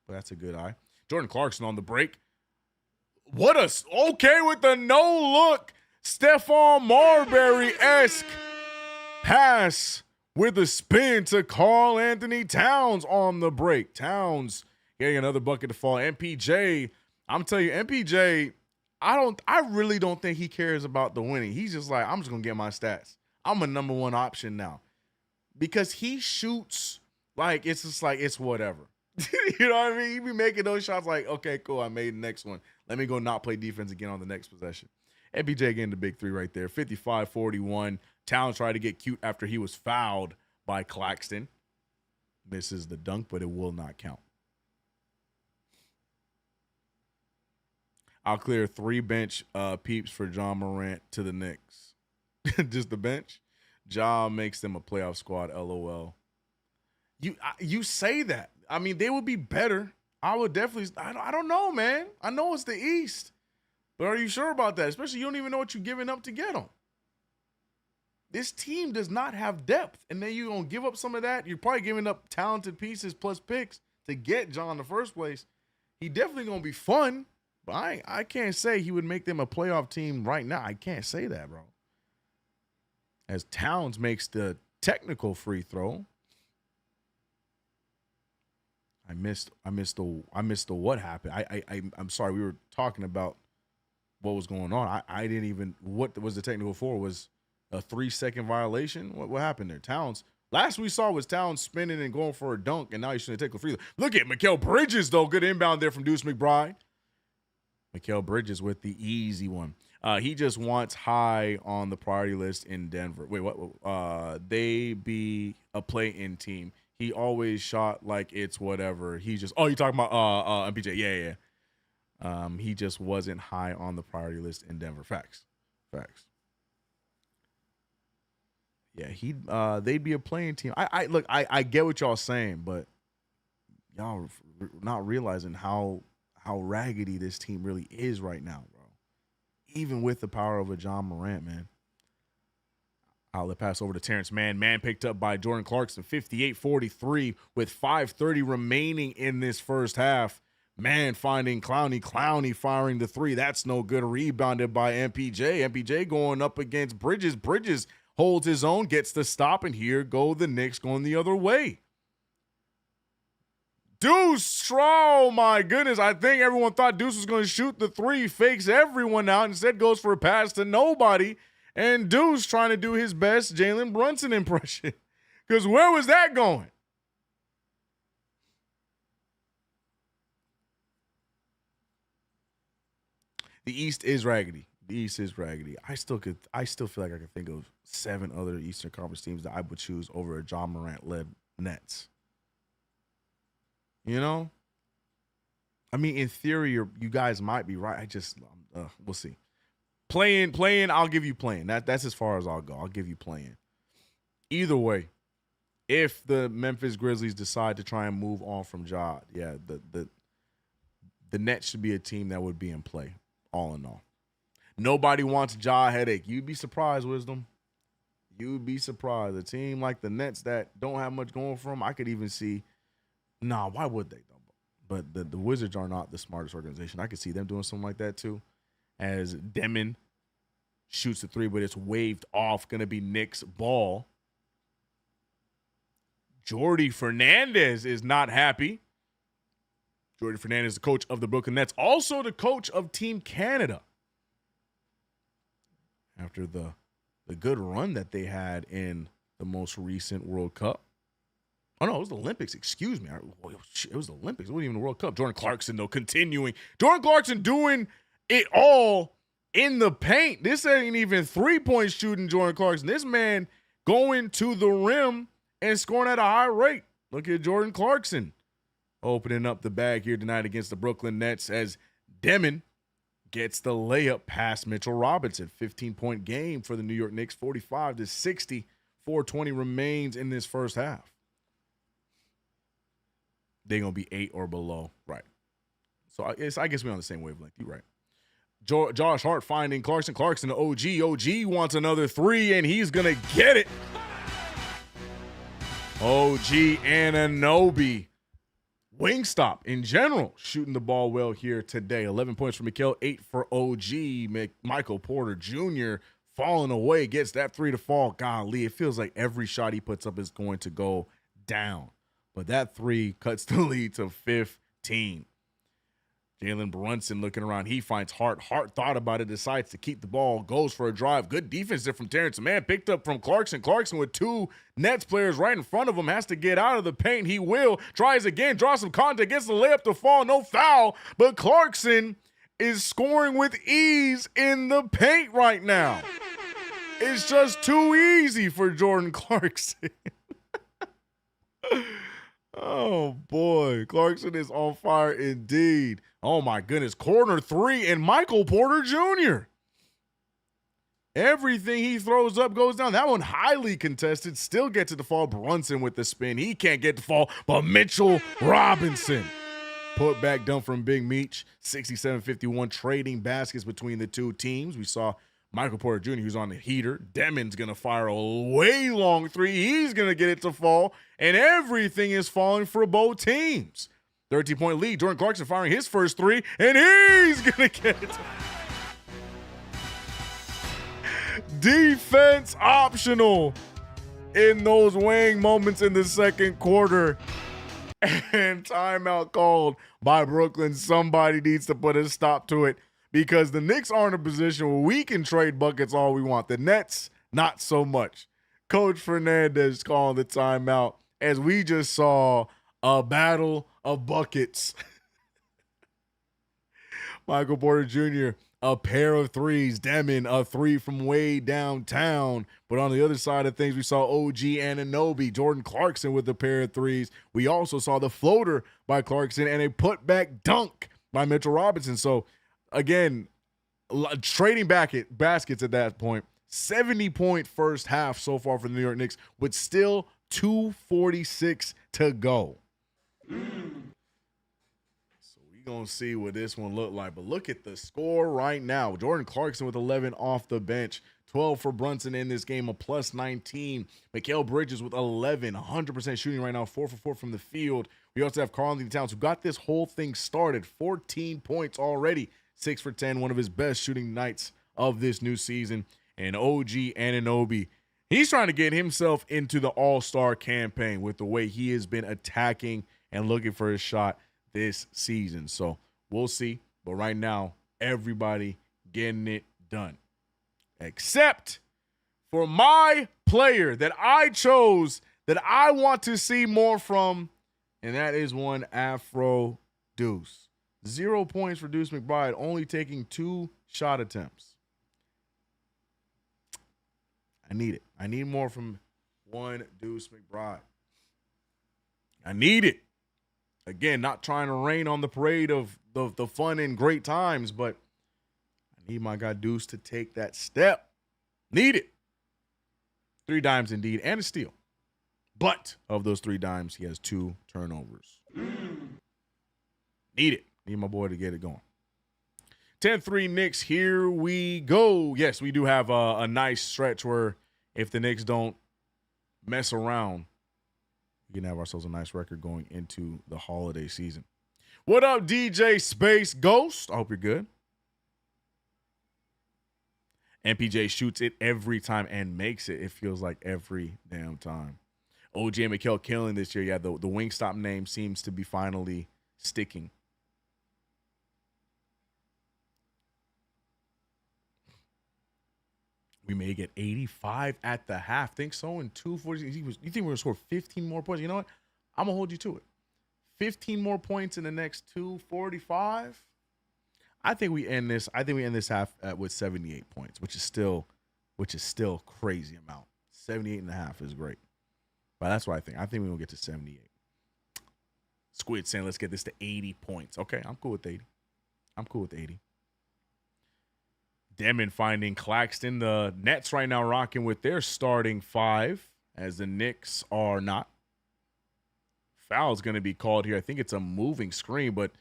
but that's a good eye. Jordan Clarkson on the break. Okay with the no-look Stephon Marbury-esque pass with a spin to Karl Anthony Towns on the break. Towns getting another bucket to fall. MPJ, I'm telling you, MPJ, I really don't think he cares about the winning. He's just like, I'm just going to get my stats. I'm a number one option now. Because he shoots like it's just like it's whatever. You know what I mean? He be making those shots like, okay, cool, I made the next one. Let me go not play defense again on the next possession. MPJ getting the big three right there. 55-41. Towns tried to get cute after he was fouled by Claxton. Misses the dunk, but it will not count. I'll clear 3 bench peeps for John Morant to the Knicks. Just the bench. Ja makes them a playoff squad, LOL. You say that. I mean, they would be better. I would definitely. I don't know, man. I know it's the East, but are you sure about that? Especially you don't even know what you're giving up to get them. This team does not have depth, and then you're gonna give up some of that. You're probably giving up talented pieces plus picks to get John in the first place. He definitely gonna be fun, but I can't say he would make them a playoff team right now. I can't say that, bro. as Towns makes the technical free throw. I missed the what happened. I'm sorry. We were talking about what was going on. I didn't even, what was the technical for? Was a 3-second violation? What happened there? Towns. Last we saw was Towns spinning and going for a dunk, and now he's trying to take a free throw. Look at Mikal Bridges, though. Good inbound there from Deuce McBride. Mikal Bridges with the easy one. He just wants high on the priority list in Denver. Wait, what? They be a play-in team. He always shot like it's whatever. He just, you talking about MPJ? Yeah. He just wasn't high on the priority list in Denver. Facts. Yeah, they'd be a playing team. I get what y'all saying, but y'all not realizing how raggedy this team really is right now, bro. Even with the power of a John Morant, man. I'll pass over to Terrence Mann. Man picked up by Jordan Clarkson, 58-43 with 5:30 remaining in this first half. Man finding Clowney firing the three. That's no good. Rebounded by MPJ. MPJ going up against Bridges. Bridges holds his own, gets the stop, and here go the Knicks going the other way. Deuce, oh my goodness. I think everyone thought Deuce was going to shoot the three, fakes everyone out, instead goes for a pass to nobody. And Deuce trying to do his best Jalen Brunson impression. Because where was that going? The East is raggedy. I still feel like I could think of 7 other Eastern Conference teams that I would choose over a John Morant-led Nets. You know? I mean, in theory, you guys might be right. We'll see. Playing, I'll give you playing. That's as far as I'll go. I'll give you playing. Either way, if the Memphis Grizzlies decide to try and move on from Ja, yeah, the Nets should be a team that would be in play, all in all. Nobody wants Ja headache. You'd be surprised, Wisdom. You'd be surprised. A team like the Nets that don't have much going for them, I could even see, why would they, though? But the Wizards are not the smartest organization. I could see them doing something like that, too. As Demon shoots the three, but it's waved off. Going to be Knicks ball. Jordy Fernandez is not happy. Jordy Fernandez, the coach of the Brooklyn Nets, also the coach of Team Canada. After the good run that they had in the most recent World Cup. Oh, no, it was the Olympics. Excuse me. It was the Olympics. It wasn't even the World Cup. Jordan Clarkson, though, continuing. Jordan Clarkson doing it all in the paint. This ain't even three-point shooting Jordan Clarkson. This man going to the rim and scoring at a high rate. Look at Jordan Clarkson opening up the bag here tonight against the Brooklyn Nets as Demon gets the layup past Mitchell Robinson. 15-point game for the New York Knicks, 45-60. 4:20 remains in this first half. They're going to be 8 or below. Right. So I guess we're on the same wavelength. You're right. Josh Hart finding Clarkson. Clarkson to OG. OG wants another three, and he's going to get it. OG Anunoby. Wingstop in general shooting the ball well here today. 11 points for Mikal, 8 for OG. Michael Porter Jr. falling away, gets that three to fall. Golly, it feels like every shot he puts up is going to go down. But that three cuts the lead to 15. Jalen Brunson looking around. He finds Hart. Hart thought about it, decides to keep the ball, goes for a drive. Good defense there from Terrence Mann. Picked up from Clarkson. Clarkson with 2 Nets players right in front of him. Has to get out of the paint. He will. Tries again. Draws some contact. Gets the layup to fall. No foul. But Clarkson is scoring with ease in the paint right now. It's just too easy for Jordan Clarkson. Oh, boy. Clarkson is on fire indeed. Oh, my goodness. Corner three and Michael Porter Jr. Everything he throws up goes down. That one highly contested. Still gets it to fall. Brunson with the spin. He can't get to fall, but Mitchell Robinson. Put back done from Big Meech. 67-51 trading baskets between the two teams. We saw Michael Porter Jr., who's on the heater. Demon's going to fire a way long three. He's going to get it to fall, and everything is falling for both teams. 13-point lead. Jordan Clarkson firing his first three, and he's going to get it. Defense optional in those weighing moments in the second quarter. And timeout called by Brooklyn. Somebody needs to put a stop to it because the Knicks are in a position where we can trade buckets all we want. The Nets, not so much. Coach Fernandez calling the timeout as we just saw a battle of buckets. Michael Porter Jr., a pair of threes. Demon, a three from way downtown. But on the other side of things, we saw OG Anunoby, Jordan Clarkson with a pair of threes. We also saw the floater by Clarkson and a putback dunk by Mitchell Robinson. So, again, trading baskets at that point. 70-point first half so far for the New York Knicks, with still 2:46 to go. Gonna see what this one look like, but look at the score right now. Jordan Clarkson with 11 off the bench, 12 for Brunson in this game, a plus 19. Mikal Bridges with 11, 100% shooting right now, 4 for 4 from the field. We also have Karl-Anthony Towns, who got this whole thing started, 14 points already, 6 for 10, one of his best shooting nights of this new season. And OG Anunoby, he's trying to get himself into the All-Star campaign with the way he has been attacking and looking for his shot this season. So we'll see. But right now, everybody getting it done. Except for my player that I chose that I want to see more from, and that is one Afro Deuce. 0 points for Deuce McBride, only taking 2 shot attempts. I need it. I need more from one Deuce McBride. I need it. Again, not trying to rain on the parade of the fun and great times, but I need my guy Deuce to take that step. Need it. 3 dimes indeed, and a steal. But of those 3 dimes, he has 2 turnovers. Need it. Need my boy to get it going. 10-3 Knicks, here we go. Yes, we do have a nice stretch where if the Knicks don't mess around, we can have ourselves a nice record going into the holiday season. What up, DJ Space Ghost? I hope you're good. MPJ shoots it every time and makes it. It feels like every damn time. OG and Mikal killing this year. Yeah, the Wingstop name seems to be finally sticking. We may get 85 at the half. Think so in 2:40. You think we're going to score 15 more points? You know what? I'm going to hold you to it. 15 more points in the next 2:45. I think we end this half with 78 points, which is still crazy amount. 78 and a half is great. But that's what I think. I think we will get to 78. Squid saying, let's get this to 80 points. Okay, I'm cool with 80. Demon finding Claxton. The Nets right now rocking with their starting 5, as the Knicks are not. Foul's going to be called here. I think it's a moving screen, but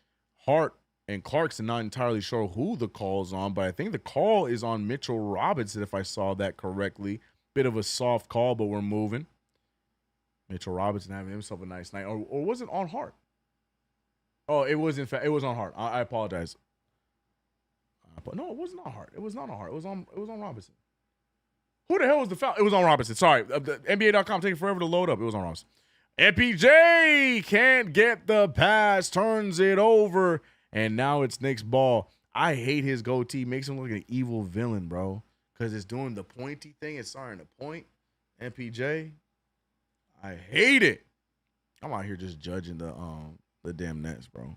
Hart and Clarkson not entirely sure who the call's on, but I think the call is on Mitchell Robinson, if I saw that correctly. Bit of a soft call, but we're moving. Mitchell Robinson having himself a nice night. Or was it on Hart? Oh, it was in fact. It was on Hart. I apologize. No, it wasn't on Hart. It was not on Hart. It was on Robinson. Who the hell was the foul? It was on Robinson. Sorry. The NBA.com taking forever to load up. It was on Robinson. MPJ can't get the pass. Turns it over. And now it's Knicks ball. I hate his goatee. Makes him look like an evil villain, bro. Because it's doing the pointy thing. It's starting to point. MPJ. I hate it. I'm out here just judging the damn Nets, bro.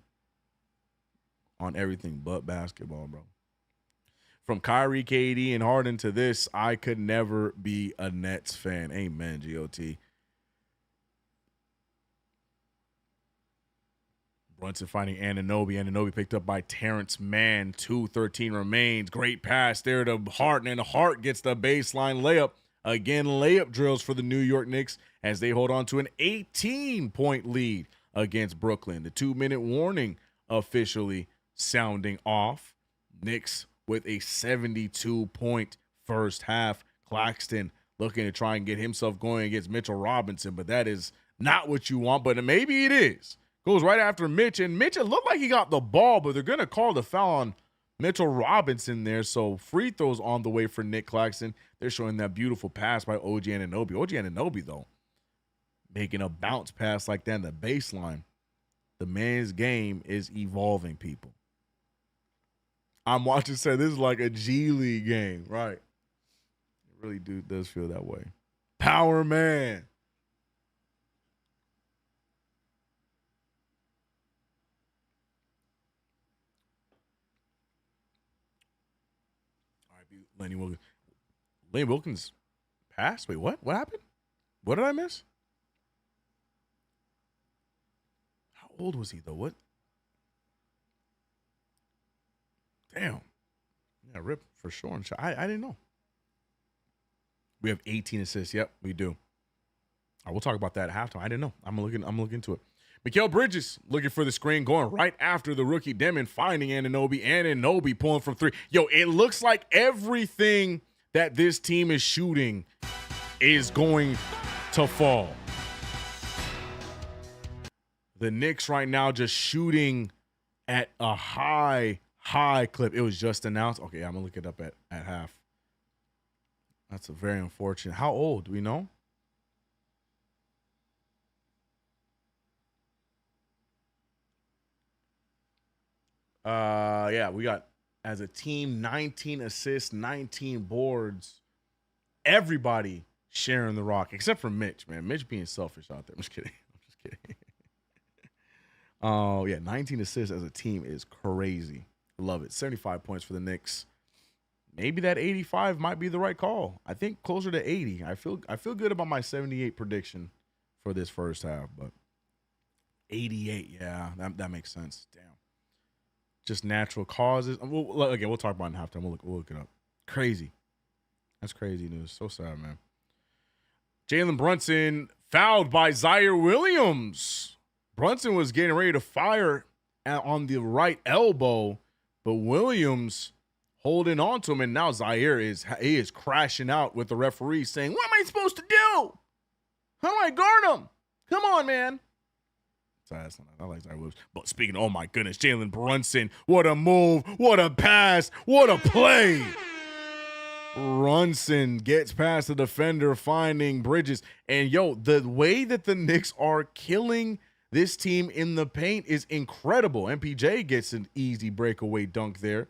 On everything but basketball, bro. From Kyrie, KD, and Harden to this, I could never be a Nets fan. Amen, GOT. Brunson finding Anunoby. Anunoby picked up by Terrence Mann. 2:13 remains. Great pass there to Hart, and Hart gets the baseline layup. Again, layup drills for the New York Knicks as they hold on to an 18-point lead against Brooklyn. The 2-minute warning officially sounding off. Knicks with a 72-point first half. Claxton looking to try and get himself going against Mitchell Robinson, but that is not what you want, but maybe it is. Goes right after Mitch, and Mitch, it looked like he got the ball, but they're going to call the foul on Mitchell Robinson there. So free throws on the way for Nick Claxton. They're showing that beautiful pass by OG Anunoby. OG Anunoby, though, making a bounce pass like that in the baseline. The man's game is evolving, people. I'm watching, say this is like a G League game, right? It really does feel that way. Power man. All right, Lenny Wilkins. Lenny Wilkins passed? Wait, what? What happened? What did I miss? How old was he, though? What? Damn. Yeah, rip for sure. I didn't know. We have 18 assists. Yep, we do. All right, we'll talk about that at halftime. I didn't know. I'm looking into it. Mikal Bridges looking for the screen, going right after the rookie Demon, finding Anunoby. Anunoby pulling from three. Yo, it looks like everything that this team is shooting is going to fall. The Knicks right now just shooting at a high clip. It was just announced. Okay, I'm going to look it up at half. That's a very unfortunate. How old? Do we know? Yeah, we got, as a team, 19 assists, 19 boards. Everybody sharing the rock, except for Mitch, man. Mitch being selfish out there. I'm just kidding. Oh, yeah, 19 assists as a team is crazy. Love it. 75 points for the Knicks. Maybe that 85 might be the right call. I think closer to 80. I feel good about my 78 prediction for this first half, but 88, yeah, that makes sense. Damn. Just natural causes. We'll talk about it in halftime. We'll look it up. Crazy. That's crazy news. So sad, man. Jalen Brunson fouled by Zaire Williams. Brunson was getting ready to fire on the right elbow, but Williams holding on to him, and now Zaire is crashing out with the referee saying, "What am I supposed to do? How do I guard him? Come on, man." I like Zaire Williams. But speaking, oh my goodness, Jalen Brunson, what a move, what a pass, what a play. Brunson gets past the defender, finding Bridges. And yo, the way that the Knicks are killing this team in the paint is incredible. MPJ gets an easy breakaway dunk there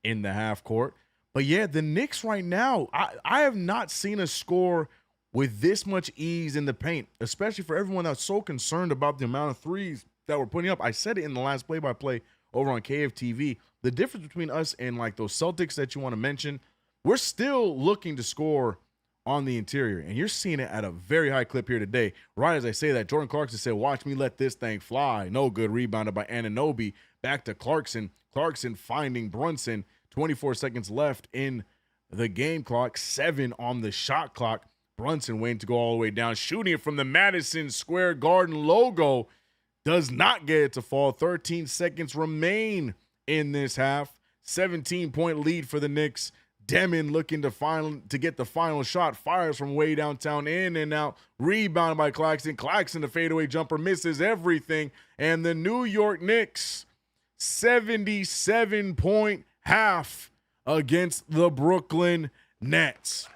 in the half court. But yeah, the Knicks right now, I have not seen a score with this much ease in the paint, especially for everyone that's so concerned about the amount of threes that we're putting up. I said it in the last play-by-play over on KFTV. The difference between us and like those Celtics that you want to mention, we're still looking to score on the interior, and you're seeing it at a very high clip here today. Right as I say that, Jordan Clarkson said, "Watch me let this thing fly." No good, rebounded by Anunoby. Back to Clarkson. Clarkson finding Brunson. 24 seconds left in the game clock. 7 on the shot clock. Brunson waiting to go all the way down, shooting it from the Madison Square Garden logo. Does not get it to fall. 13 seconds remain in this half. 17-point lead for the Knicks. Demon looking to get the final shot. Fires from way downtown, in and out. Rebounded by Claxton. Claxton, the fadeaway jumper, misses everything. And the New York Knicks, 77-point half against the Brooklyn Nets.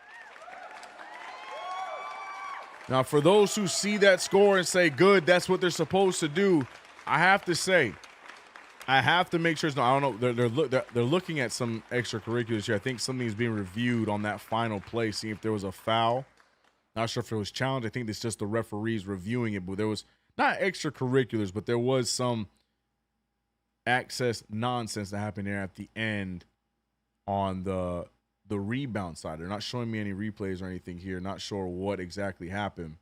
Now, for those who see that score and say, good, that's what they're supposed to do, I have to say, I have to make sure. No, I don't know. They're looking at some extracurriculars here. I think something's being reviewed on that final play, seeing if there was a foul. Not sure if it was challenged. I think it's just the referees reviewing it. But there was not extracurriculars, but there was some access nonsense that happened there at the end on the rebound side. They're not showing me any replays or anything here. Not sure what exactly happened.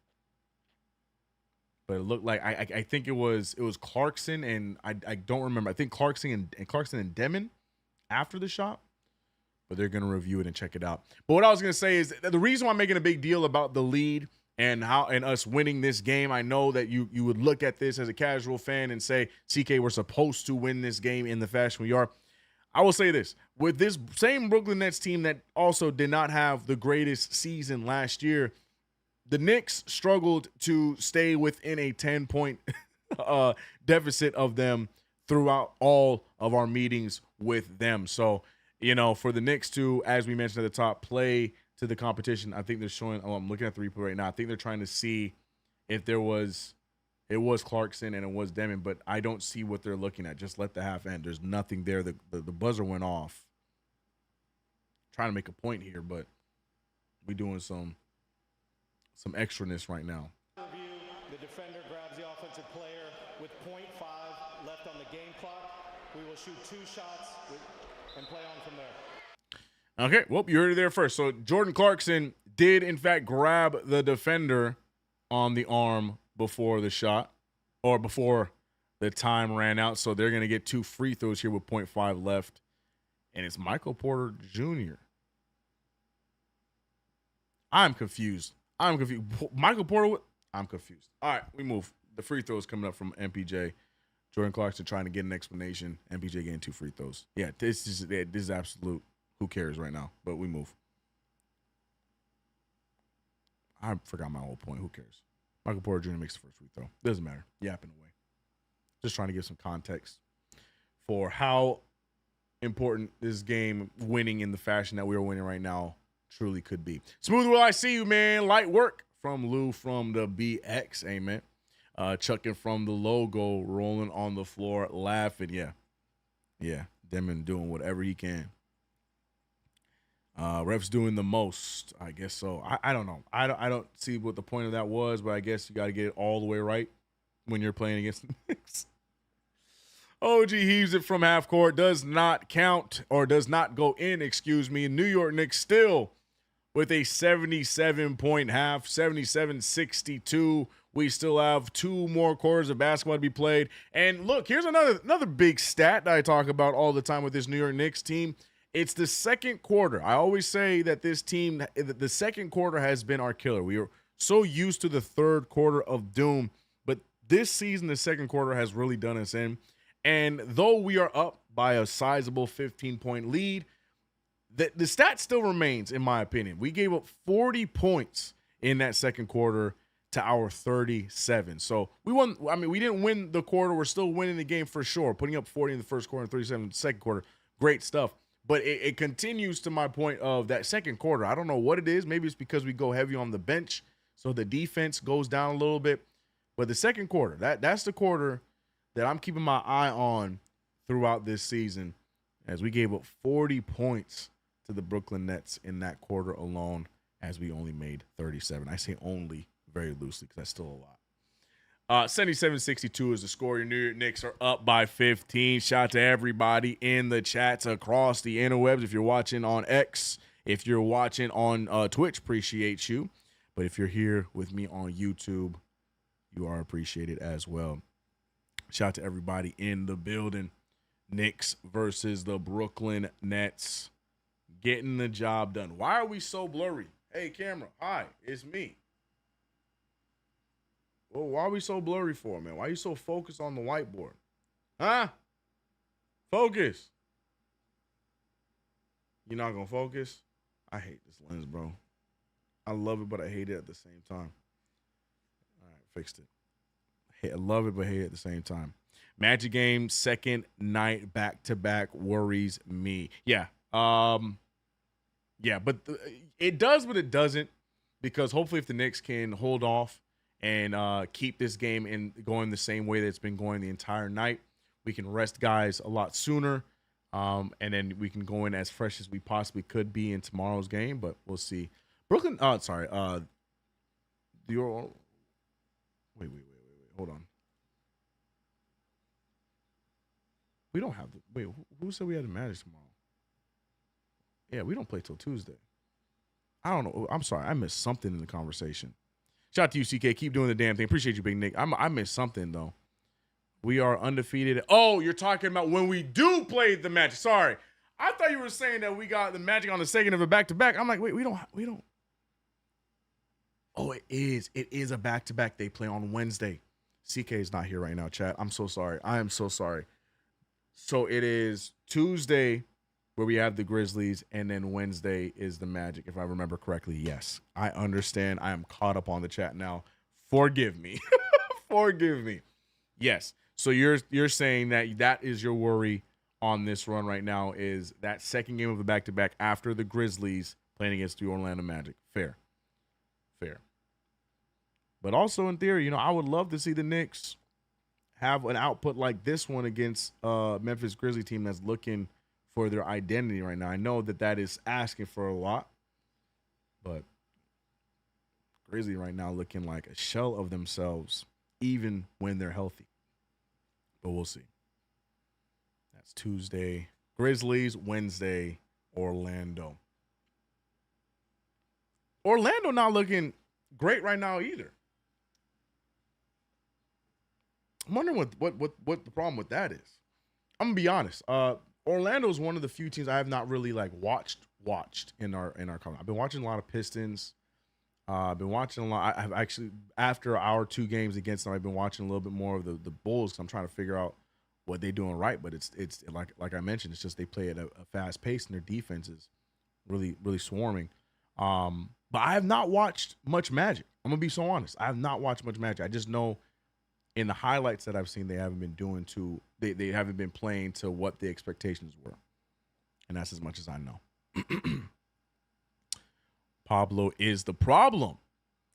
But it looked like I think it was Clarkson, and I don't remember. I think Clarkson and Demon after the shot. But they're gonna review it and check it out. But what I was gonna say is the reason why I'm making a big deal about the lead and us winning this game. I know that you would look at this as a casual fan and say, CK, we're supposed to win this game in the fashion we are. I will say this, with this same Brooklyn Nets team that also did not have the greatest season last year, the Knicks struggled to stay within a 10-point deficit of them throughout all of our meetings with them. So, for the Knicks to, as we mentioned at the top, play to the competition, I think they're showing, I'm looking at the replay right now. I think they're trying to see if it was Clarkson and it was Demon, but I don't see what they're looking at. Just let the half end. There's nothing there. The buzzer went off. Trying to make a point here, but we doing some extraness right now. The defender grabs the offensive player with .5 left on the game clock. We will shoot 2 shots and play on from there. Okay, well, you heard it there first. So Jordan Clarkson did, in fact, grab the defender on the arm before the shot, or before the time ran out. So they're going to get 2 free throws here with .5 left. And it's Michael Porter Jr. I'm confused. Michael Porter, I'm confused. All right, we move. The free throws coming up from MPJ. Jordan Clarkson trying to get an explanation. MPJ getting 2 free throws. Yeah, this is absolute. Who cares right now? But we move. I forgot my whole point. Who cares? Michael Porter Jr. makes the first free throw. Doesn't matter. Yapping away. Just trying to give some context for how important this game, winning in the fashion that we are winning right now, truly could be. Smooth, will I see you, man? Light work from Lou from the BX. Amen. Chucking from the logo, rolling on the floor, laughing. Yeah. Demon doing whatever he can. Ref's doing the most, I guess so. I don't know. I don't see what the point of that was, but I guess you got to get it all the way right when you're playing against the Knicks. OG heaves it from half court. Does not count, or does not go in, excuse me. New York Knicks still with a 77-point half, 77-62. We still have 2 more quarters of basketball to be played. And look, here's another big stat that I talk about all the time with this New York Knicks team. It's the second quarter. I always say that this team, the second quarter has been our killer. We are so used to the third quarter of doom, but this season, the second quarter has really done us in. And though we are up by a sizable 15-point lead, the stat still remains, in my opinion. We gave up 40 points in that second quarter to our 37. So we won. I mean, we didn't win the quarter. We're still winning the game for sure. Putting up 40 in the first quarter and 37 in the second quarter. Great stuff. But it continues to my point of that second quarter. I don't know what it is. Maybe it's because we go heavy on the bench, so the defense goes down a little bit. But the second quarter, that's the quarter that I'm keeping my eye on throughout this season, as we gave up 40 points to the Brooklyn Nets in that quarter alone, as we only made 37. I say only very loosely because that's still a lot. 77-62 is the score. Your New York Knicks are up by 15. Shout out to everybody in the chats across the interwebs. If you're watching on X, if you're watching on Twitch, appreciate you. But if you're here with me on YouTube, you are appreciated as well. Shout out to everybody in the building. Knicks versus the Brooklyn Nets. Getting the job done. Why are we so blurry? Hey, camera. Hi, it's me. Well, why are we so blurry for, man? Why are you so focused on the whiteboard? Huh? Focus. You're not going to focus? I hate this lens, bro. I love it, but I hate it at the same time. All right, fixed it. I love it, but hate it at the same time. Magic game, second night back-to-back worries me. Yeah. Yeah, but it does, but it doesn't, because hopefully if the Knicks can hold off and keep this game going the same way that it's been going the entire night, we can rest guys a lot sooner, and then we can go in as fresh as we possibly could be in tomorrow's game, but we'll see. Brooklyn, sorry. Wait, hold on. We don't have wait, who said we had a match tomorrow? Yeah, we don't play till Tuesday. I don't know. I'm sorry. I missed something in the conversation. Shout out to you, CK. Keep doing the damn thing. Appreciate you, Big Nick. I missed something, though. We are undefeated. Oh, you're talking about when we do play the Magic. Sorry. I thought you were saying that we got the Magic on the second of a back-to-back. I'm like, wait, we don't. Oh, it is. It is a back-to-back. They play on Wednesday. CK is not here right now, chat. I'm so sorry. I am so sorry. So it is Tuesday where we have the Grizzlies, and then Wednesday is the Magic, if I remember correctly. Yes, I understand. I am caught up on the chat now. Forgive me. Forgive me. Yes. So you're saying that is your worry on this run right now is that second game of the back-to-back after the Grizzlies playing against the Orlando Magic. Fair. But also in theory, I would love to see the Knicks have an output like this one against Memphis Grizzly team that's looking for their identity right now. I know that is asking for a lot, but Grizzly right now looking like a shell of themselves even when they're healthy. But we'll see. That's Tuesday. Grizzlies, Wednesday, Orlando. Orlando not looking great right now either. I'm wondering what the problem with that is. I'm gonna be honest. Orlando is one of the few teams I have not really like watched in our college. I've been watching a lot of Pistons. I've been watching a lot. I've actually, after our 2 games against them, I've been watching a little bit more of the Bulls because I'm trying to figure out what they're doing right. But it's like I mentioned, it's just they play at a fast pace and their defense is really swarming. But I have not watched much Magic. I'm gonna be so honest. I have not watched much Magic. I just know in the highlights that I've seen, they haven't been doing they haven't been playing to what the expectations were, and that's as much as I know. Pablo is the problem.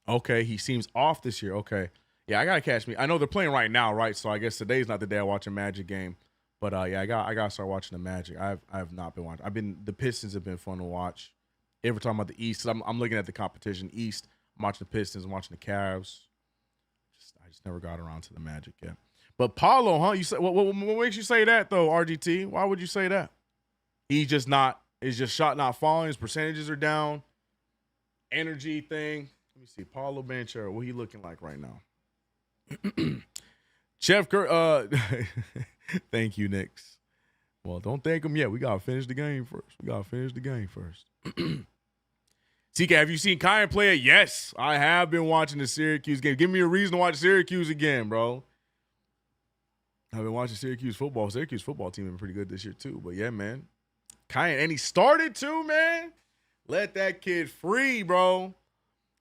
Okay, he seems off this year. Okay, yeah, I gotta catch me. I know they're playing right now, right? So I guess today's not the day I watch a Magic game, but yeah, I gotta start watching the Magic. I have not been watching. The Pistons have been fun to watch. Every time about the East, I'm looking at the competition. East, I'm watching the Pistons, I'm watching the Cavs. I just never got around to the Magic yet. But Paulo, huh? You say what makes you say that though, RGT? Why would you say that? He's just shot not falling. His percentages are down. Energy thing. Let me see. Paulo Banchero, what he looking like right now? Chef Kerr, thank you, Knicks. Well, don't thank him yet. We gotta finish the game first. CK, have you seen Kyan play it? Yes, I have been watching the Syracuse game. Give me a reason to watch Syracuse again, bro. I've been watching Syracuse football. Syracuse football team been pretty good this year too. But yeah, man. Kyan, and he started too, man. Let that kid free, bro.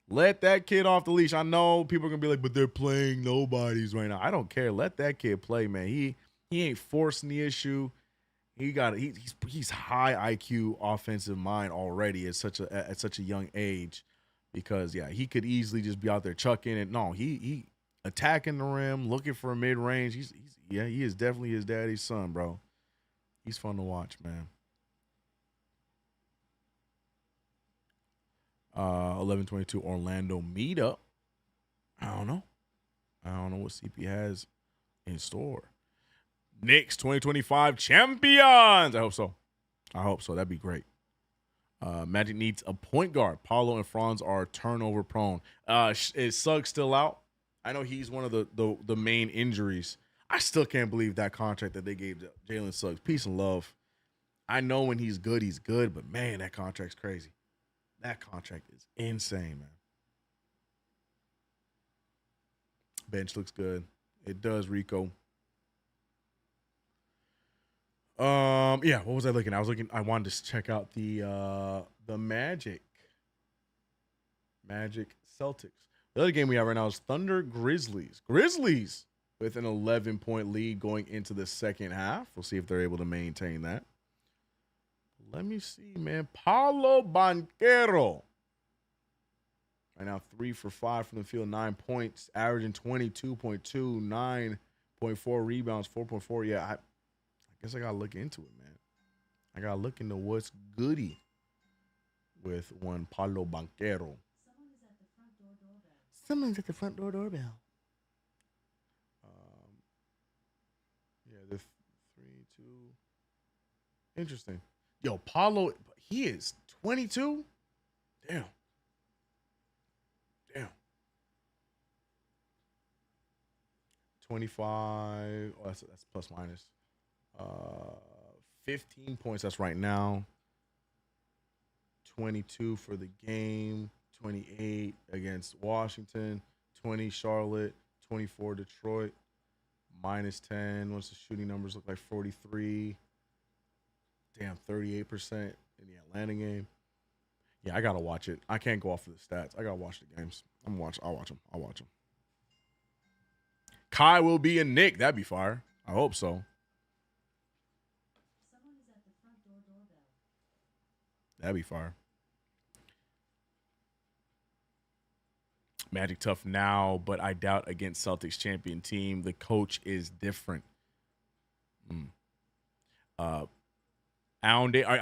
Let that kid off the leash. I know people are gonna be like, but they're playing nobodies right now. I don't care. Let that kid play, man. He ain't forcing the issue. He's high IQ offensive mind already at such a young age, because yeah, he could easily just be out there chucking it. No, he attacking the rim, looking for a mid range. He is definitely his daddy's son, bro. He's fun to watch, man. 11:22 Orlando meetup. I don't know what CP has in store. Knicks 2025 champions. I hope so. That'd be great. Magic needs a point guard. Paulo and Franz are turnover prone. Is Suggs still out? I know he's one of the main injuries. I still can't believe that contract that they gave Jalen Suggs. Peace and love. I know when he's good, but man, that contract's crazy. That contract is insane, man. Bench looks good. It does, Rico. Yeah, what was I looking at? I wanted to check out the Magic Celtics. The other game we have right now is Thunder Grizzlies. Grizzlies with an 11-point lead going into the second half. We'll see if they're able to maintain that. Let me see, man. Paolo Banchero. Right now, 3 for 5 from the field, 9 points, averaging 22.2, 9.4 rebounds, 4.4. Yeah, I guess I got to look into it, man. I got to look into what's goody with one Paolo Banchero. Someone's at the front door doorbell. Yeah, the 3-2. Interesting. Yo, Paulo, he is 22? Damn. 25. Oh, that's plus minus. 15 points. That's right now. 22 for the game. 28 against Washington. 20 Charlotte. 24 Detroit. Minus 10. What's the shooting numbers look like? 43. Damn, 38% in the Atlanta game. Yeah, I gotta watch it. I can't go off of the stats. I gotta watch the games. I'll watch them. Kai will be a Knick. That'd be fire. I hope so. That'd be fire. Magic tough now, but I doubt against Celtics champion team. The coach is different. I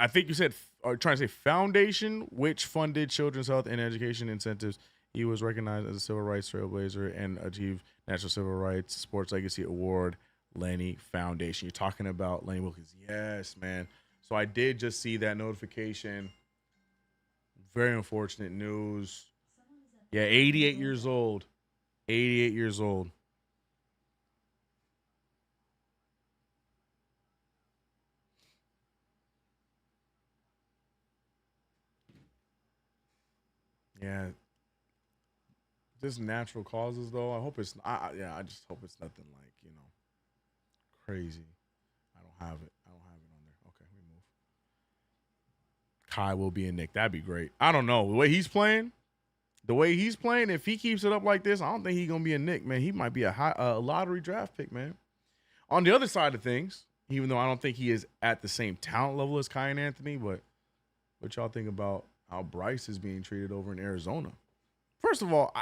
think you said, or trying to say foundation, which funded children's health and education incentives. He was recognized as a civil rights trailblazer and achieved National Civil Rights Sports Legacy Award, Lenny Foundation. You're talking about Lenny Wilkins. Yes, man. So I did just see that notification. Very unfortunate news. Yeah, 88 years old. 88 years old. Yeah. Just natural causes, though. I hope it's. I just hope it's nothing like, crazy. I don't have it. On there. Okay, we move. Kai will be a Knick. That'd be great. I don't know the way he's playing. If he keeps it up like this, I don't think he's gonna be a Knick, man. He might be a lottery draft pick, man. On the other side of things, even though I don't think he is at the same talent level as Kai and Anthony, but what y'all think about how Bryce is being treated over in Arizona? First of all,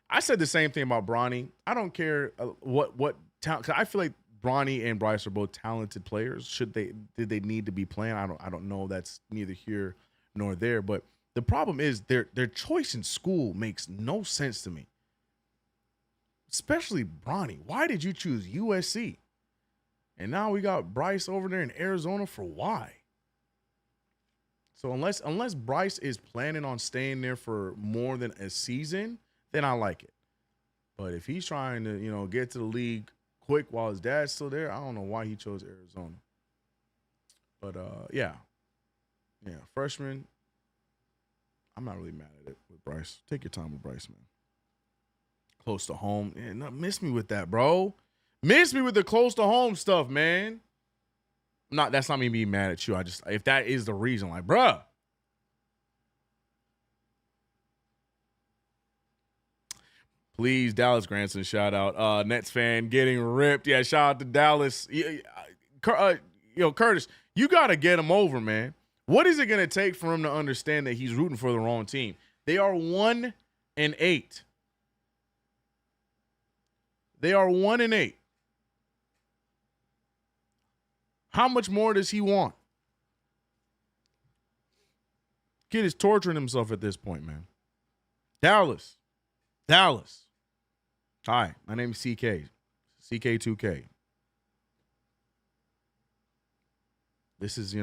I said the same thing about Bronny. I don't care what talent. 'Cause I feel like Bronny and Bryce are both talented players. Did they need to be playing? I don't know. That's neither here nor there. But the problem is their choice in school makes no sense to me. Especially Bronny. Why did you choose USC? And now we got Bryce over there in Arizona for why? So unless Bryce is planning on staying there for more than a season, then I like it. But if he's trying to, get to the league quick while his dad's still there, I don't know why he chose Arizona. But yeah, freshman. I'm not really mad at it with Bryce. Take your time with Bryce, man. Close to home. Yeah, miss me with that, bro. Miss me with the close to home stuff, man. That's not me being mad at you. If that is the reason, like, bruh. Please, Dallas Granson, shout out. Nets fan getting ripped. Yeah, shout out to Dallas. Curtis, you got to get him over, man. What is it going to take for him to understand that he's rooting for the wrong team? They are 1-8. They are 1-8. How much more does he want? Kid is torturing himself at this point, man. Dallas. Hi, my name is CK. CK2K. This is,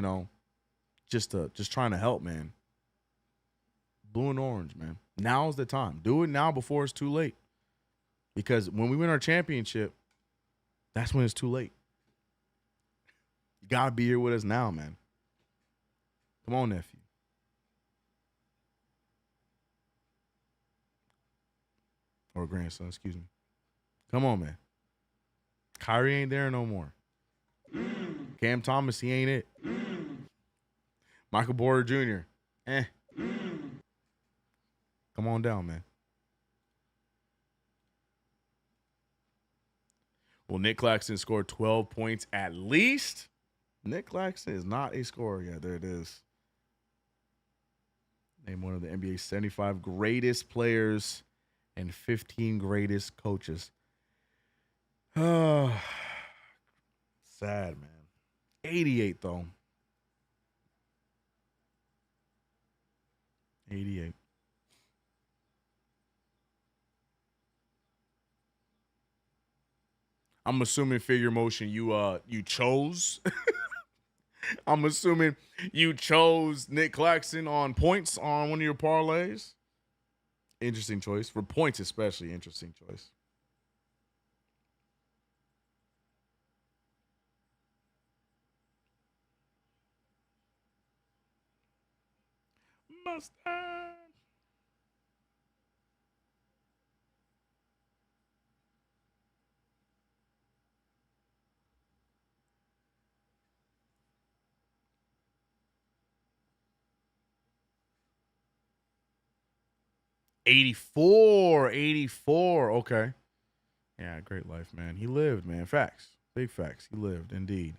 just trying to help, man. Blue and orange, man. Now's the time. Do it now before it's too late. Because when we win our championship, that's when it's too late. You got to be here with us now, man. Come on, nephew. Or grandson, excuse me. Come on, man. Kyrie ain't there no more. Cam Thomas, he ain't it. Michael Porter Jr., Come on down, man. Will Nick Claxton score 12 points at least? Nick Claxton is not a scorer. Yeah, there it is. Name one of the NBA's 75 greatest players and 15 greatest coaches. Oh, sad, man. 88, though. 88. I'm assuming figure motion you chose. I'm assuming you chose Nick Claxton on points on one of your parlays. Interesting choice. For points especially, interesting choice. Mustache. '84. Okay. Yeah, great life, man. He lived, man. Facts. Big facts. He lived. Indeed.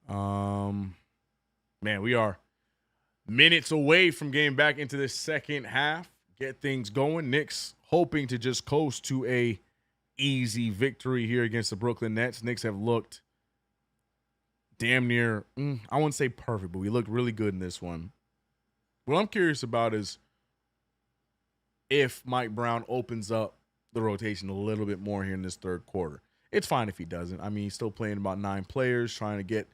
Man, we are minutes away from getting back into the second half. Get things going. Knicks hoping to just coast to a easy victory here against the Brooklyn Nets. Knicks have looked damn near, I wouldn't say perfect, but we looked really good in this one. What I'm curious about is if Mike Brown opens up the rotation a little bit more here in this third quarter. It's fine if he doesn't. I mean, he's still playing about 9 players, trying to get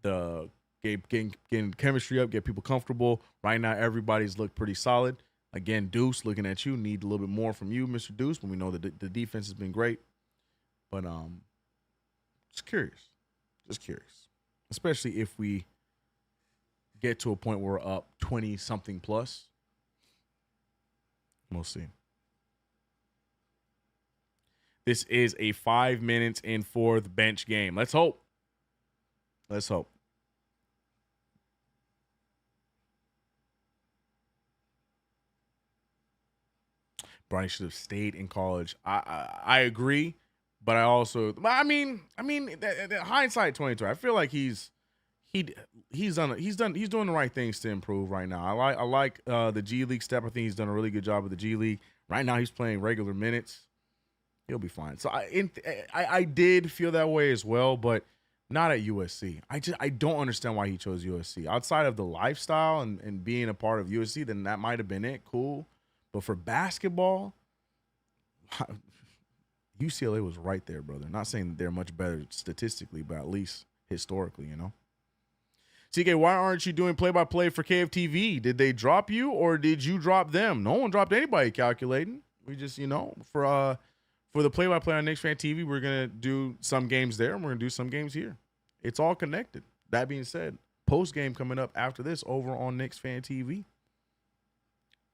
the getting chemistry up, get people comfortable. Right now, everybody's looked pretty solid. Again, Deuce, looking at you, need a little bit more from you, Mr. Deuce, but we know that the defense has been great. But just curious. Just curious. Especially if we get to a point where we're up 20-something plus. We'll see. This is a 5 minutes and 4th bench game. Let's hope. Let's hope. Bronny should have stayed in college. I agree, but I mean, hindsight 2020. I feel like he's doing the right things to improve right now. I like the G League step. I think he's done a really good job with the G League. Right now, he's playing regular minutes. He'll be fine. So I did feel that way as well, but not at USC. I don't understand why he chose USC. Outside of the lifestyle and being a part of USC, then that might have been it. Cool. But for basketball, UCLA was right there, brother. Not saying that they're much better statistically, but at least historically, you know. CK, why aren't you doing play-by-play for KFTV? Did they drop you or did you drop them? No one dropped anybody calculating. We just, for the play-by-play on Knicks Fan TV, we're going to do some games there and we're going to do some games here. It's all connected. That being said, post-game coming up after this over on Knicks Fan TV.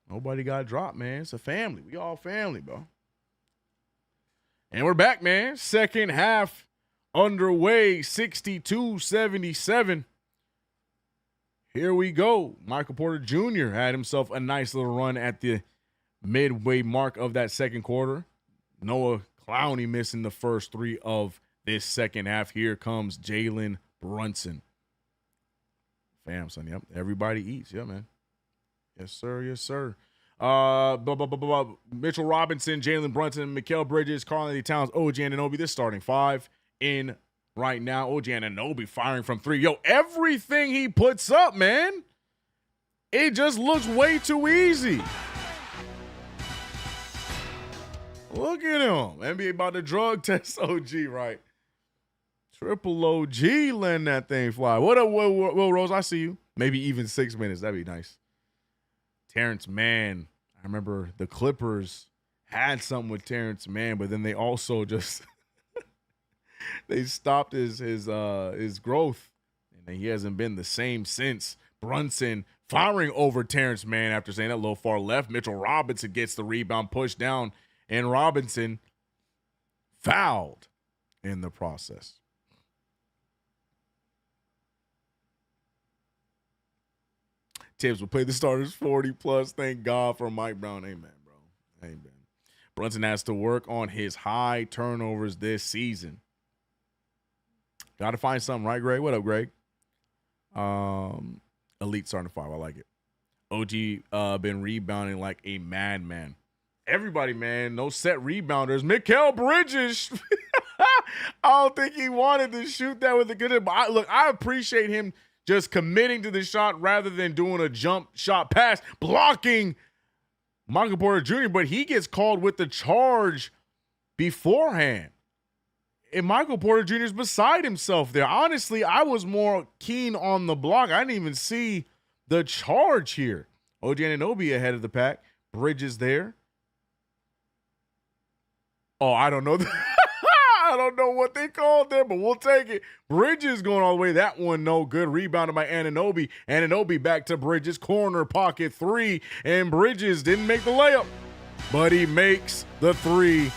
Nobody got dropped, man. It's a family. We all family, bro. And we're back, man. Second half underway, 62-77. Here we go. Michael Porter Jr. had himself a nice little run at the midway mark of that second quarter. Noah Clowney missing the first 3 of this second half. Here comes Jalen Brunson. Fam, son. Yep. Everybody eats. Yeah, man. Yes, sir. Yes, sir. Mitchell Robinson, Jalen Brunson, Mikal Bridges, Karl-Anthony Towns, OG Anunoby. This starting 5 in right now. OG Anunoby firing from 3. Yo, everything he puts up, man, it just looks way too easy. Look at him. NBA about to drug test OG, right? Triple OG letting that thing fly. What up, Will Rose? I see you. Maybe even 6 minutes. That'd be nice. Terrence Mann. I remember the Clippers had something with Terrence Mann, but then they also just they stopped his growth, and he hasn't been the same since. Brunson firing over Terrence Mann after saying that low far left. Mitchell Robinson gets the rebound, pushed down, and Robinson fouled in the process. Tibbs will play the starters 40+. Thank God for Mike Brown. Amen, bro. Amen. Brunson has to work on his high turnovers this season. Got to find something, right, Greg? What up, Greg? Elite starting 5. I like it. OG been rebounding like a madman. Everybody, man. No set rebounders. Mikal Bridges. I don't think he wanted to shoot that with a good. But I appreciate him just committing to the shot rather than doing a jump shot pass, blocking Michael Porter Jr., but he gets called with the charge beforehand. And Michael Porter Jr. is beside himself there. Honestly, I was more keen on the block. I didn't even see the charge here. OG Anunoby ahead of the pack. Bridges there. Oh, I don't know. I don't know what they called there, but we'll take it. Bridges going all the way. That one no good. Rebounded by Anunoby. Anunoby back to Bridges. Corner pocket 3. And Bridges didn't make the layup, but he makes the 3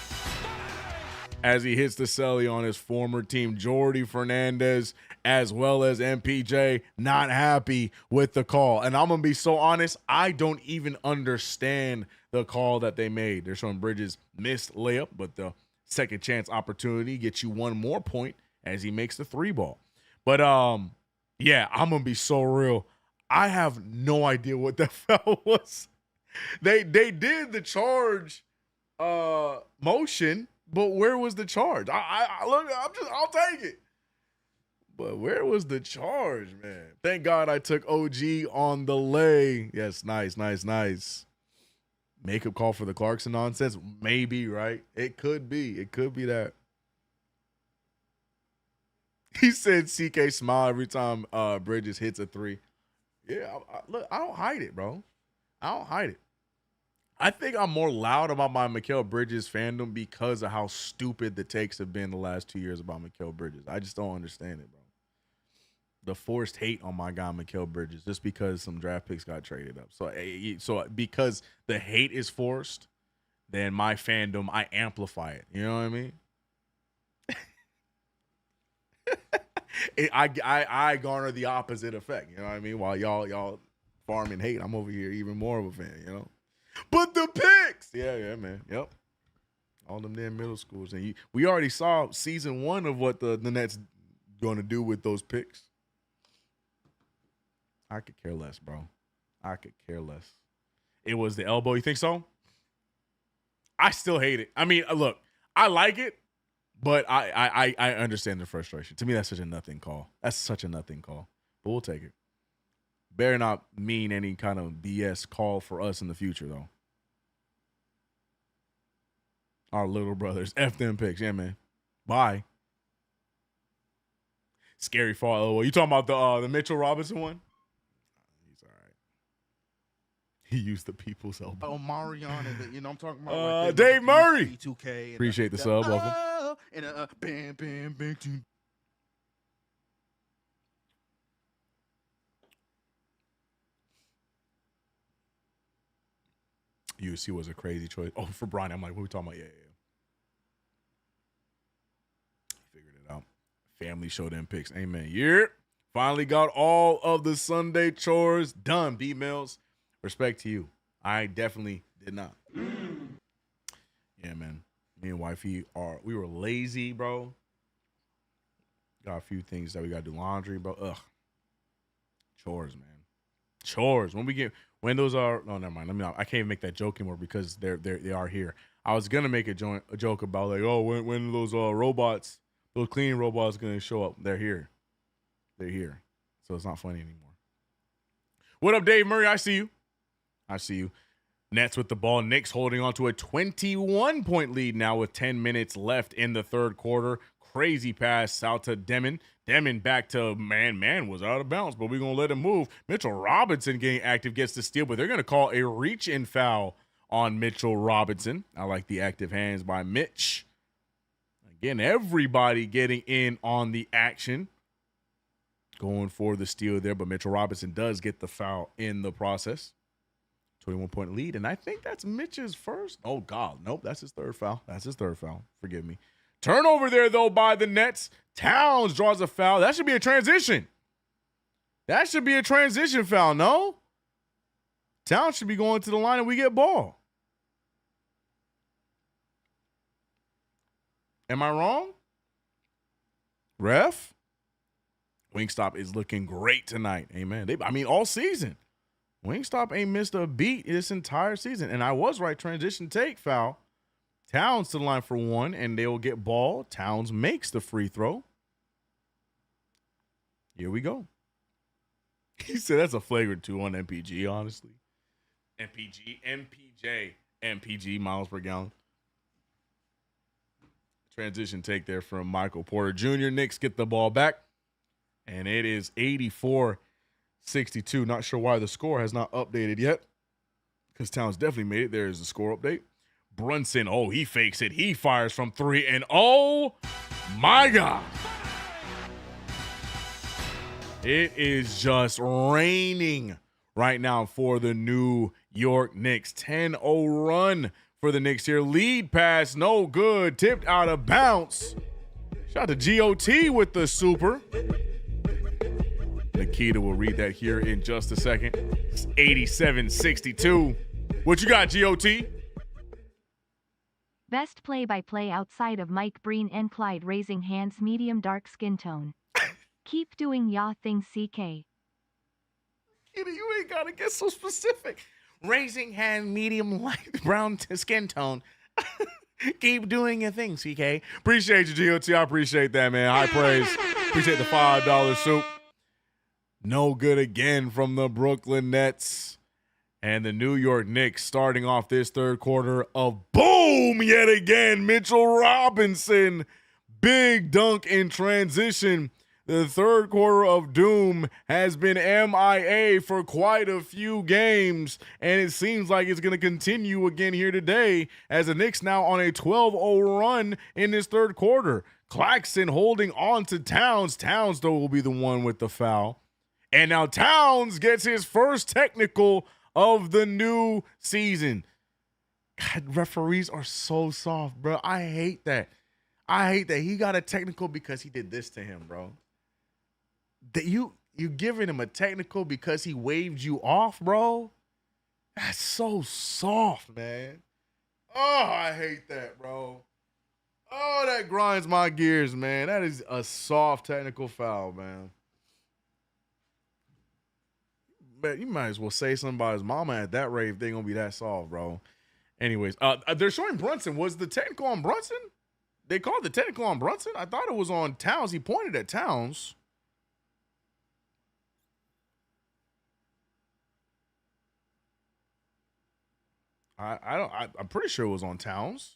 as he hits the celly on his former team. Jordy Fernandez as well as MPJ not happy with the call. And I'm going to be so honest, I don't even understand the call that they made. They're showing Bridges missed layup, but the second chance opportunity gets you one more point as he makes the 3 ball. But Yeah, I'm gonna be so real. I have no idea what that foul was. They did the charge motion, but where was the charge? I look, I'll take it. But where was the charge, man? Thank God I took OG on the lay. Yes, nice. Makeup call for the Clarkson nonsense? Maybe, right? It could be. It could be that. He said CK smile every time Bridges hits a three. Yeah, look, I don't hide it, bro. I don't hide it. I think I'm more loud about my Mikal Bridges fandom because of how stupid the takes have been the last 2 years about Mikal Bridges. I just don't understand it, bro. The forced hate on my guy Mikal Bridges just because some draft picks got traded up. So because the hate is forced, then my fandom, I amplify it. You know what I mean? I garner the opposite effect. You know what I mean? While y'all farming hate, I'm over here even more of a fan. You know. But the picks, yeah, man, yep. All them damn middle schools, and we already saw season 1 of what the Nets going to do with those picks. I could care less, bro. I could care less. It was the elbow. You think so? I still hate it. I mean, look, I like it, but I understand the frustration. To me, that's such a nothing call. That's such a nothing call. But we'll take it. Better not mean any kind of BS call for us in the future, though. Our little brothers. F them picks. Yeah, man. Bye. Scary fall. Oh, you talking about the Mitchell Robinson one? He's all right. He used the people's elbow. Oh, Marion, and I'm talking about right Dave Murray. CK2K. Appreciate the sub. Welcome. And bam, bam, bam. USC was a crazy choice. Oh, for Brian, I'm like, what are we talking about? Yeah. He figured it out. Family showed them picks. Amen. Yeah. Finally got all of the Sunday chores done. B Mills, respect to you. I definitely did not. Yeah, man. Me and wifey we were lazy, bro. Got a few things that we got to do. Laundry, bro. Ugh. Chores, man. Chores. When those are, no, never mind. I can't even make that joke anymore because they are here. I was gonna make a joke about like, oh, when those robots, those cleaning robots, gonna show up? They're here. They're here. So it's not funny anymore. What up, Dave Murray? I see you. Nets with the ball. Knicks holding on to a 21-point lead now with 10 minutes left in the third quarter. Crazy pass out to Demon. Demon back to man was out of bounds, but we're going to let him move. Mitchell Robinson getting active, gets the steal, but they're going to call a reach-in foul on Mitchell Robinson. I like the active hands by Mitch. Again, everybody getting in on the action. Going for the steal there, but Mitchell Robinson does get the foul in the process. 21-point lead, and I think that's Mitch's first. Oh, God. Nope, that's his third foul. Forgive me. Turnover there, though, by the Nets. Towns draws a foul. That should be a transition. Foul, no? Towns should be going to the line and we get ball. Am I wrong? Ref? Wingstop is looking great tonight. Amen. All season. Wingstop ain't missed a beat this entire season. And I was right. Transition take foul. Towns to the line for one, and they will get ball. Towns makes the free throw. Here we go. He said that's a flagrant 2 on MPG, honestly. MPG, miles per gallon. Transition take there from Michael Porter Jr. Knicks get the ball back, and it is 84-62. Not sure why the score has not updated yet, because Towns definitely made it. There is the score update. Brunson, he fakes it. He fires from 3, and oh my God. It is just raining right now for the New York Knicks. 10-0 run for the Knicks here. Lead pass, no good. Tipped out of bounds. Shout out to GOT with the super. Nikita will read that here in just a second. It's 87-62. What you got, GOT? Best play-by-play outside of Mike Breen and Clyde raising hands medium dark skin tone. Keep doing ya thing, CK. You ain't gotta get so specific. Raising hand, medium, light brown skin tone. Keep doing your thing, CK. Appreciate you, GOT. I appreciate that, man. High praise. Appreciate the $5 soup. No good again from the Brooklyn Nets. And the New York Knicks starting off this third quarter of boom yet again. Mitchell Robinson. Big dunk in transition. The third quarter of doom has been MIA for quite a few games, and it seems like it's going to continue again here today as the Knicks now on a 12-0 run in this third quarter. Claxton holding on to Towns. Towns, though, will be the one with the foul. And now Towns gets his first technical of the new season. God, referees are so soft, bro. I hate that. He got a technical because he did this to him, bro. That you giving him a technical because he waved you off, bro? That's so soft, man. Oh, I hate that, bro. Oh, that grinds my gears, man. That is a soft technical foul, man. But you might as well say something about his mama at that rate if they're going to be that soft, bro. Anyways, they're showing Brunson. Was the technical on Brunson? They called the technical on Brunson? I thought it was on Towns. He pointed at Towns. I'm pretty sure it was on Towns.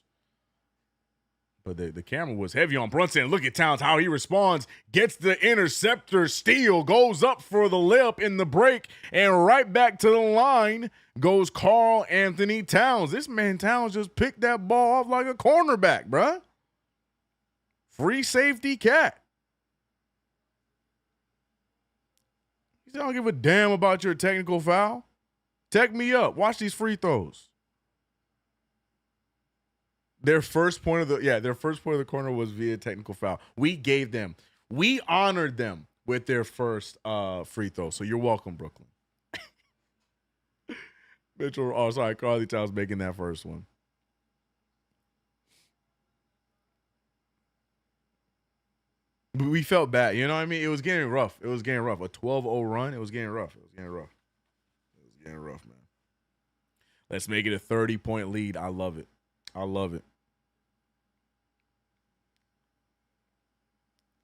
But the camera was heavy on Brunson. Look at Towns, how he responds. Gets the interceptor steal. Goes up for the layup in the break. And right back to the line goes Karl Anthony Towns. This man Towns just picked that ball off like a cornerback, bruh. Free safety cat. He said, I don't give a damn about your technical foul. Tech me up. Watch these free throws. Their first point of the corner was via technical foul. We honored them with their first free throw. So you're welcome, Brooklyn. Karl Towns making that first one. But we felt bad, you know what I mean? It was getting rough. A 12-0 run. It was getting rough, man. Let's make it a 30-point lead. I love it.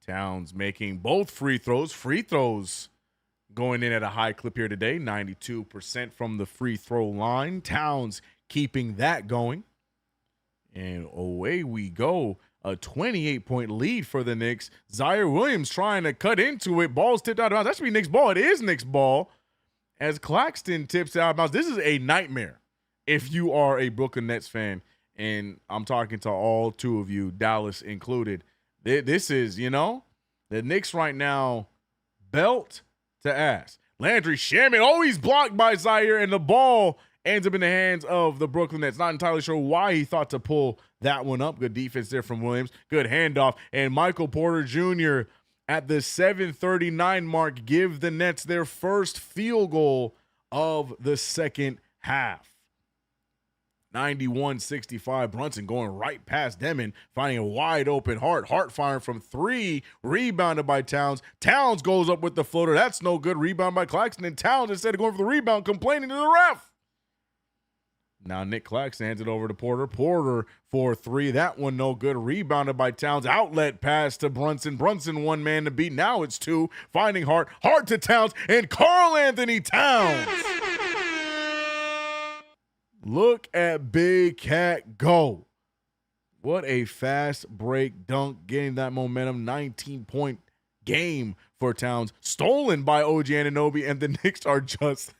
Towns making both free throws going in at a high clip here today, 92% from the free throw line. Towns keeping that going. And away we go. A 28-point lead for the Knicks. Zaire Williams trying to cut into it. Ball's tipped out of bounds. That should be Knicks ball. It is Knicks ball. As Claxton tips out of bounds. This is a nightmare if you are a Brooklyn Nets fan. And I'm talking to all two of you, Dallas included. This is, the Knicks right now, belt to ass. Landry Shamet, always blocked by Zaire, and the ball ends up in the hands of the Brooklyn Nets. Not entirely sure why he thought to pull that one up. Good defense there from Williams. Good handoff. And Michael Porter Jr. at the 7:39 mark give the Nets their first field goal of the second half. 91-65. Brunson going right past Demon, finding a wide open Hart. Hart firing from three, rebounded by Towns. Towns goes up with the floater. That's no good. Rebound by Claxton. And Towns, instead of going for the rebound, complaining to the ref. Now Nick Claxton hands it over to Porter. Porter for three. That one no good. Rebounded by Towns. Outlet pass to Brunson. Brunson one man to beat. Now it's two. Finding Hart. Hart to Towns. And Karl Anthony Towns. Look at Big Cat go. What a fast break dunk. Getting that momentum. 19-point game for Towns. Stolen by OG Anunoby. And the Knicks are just...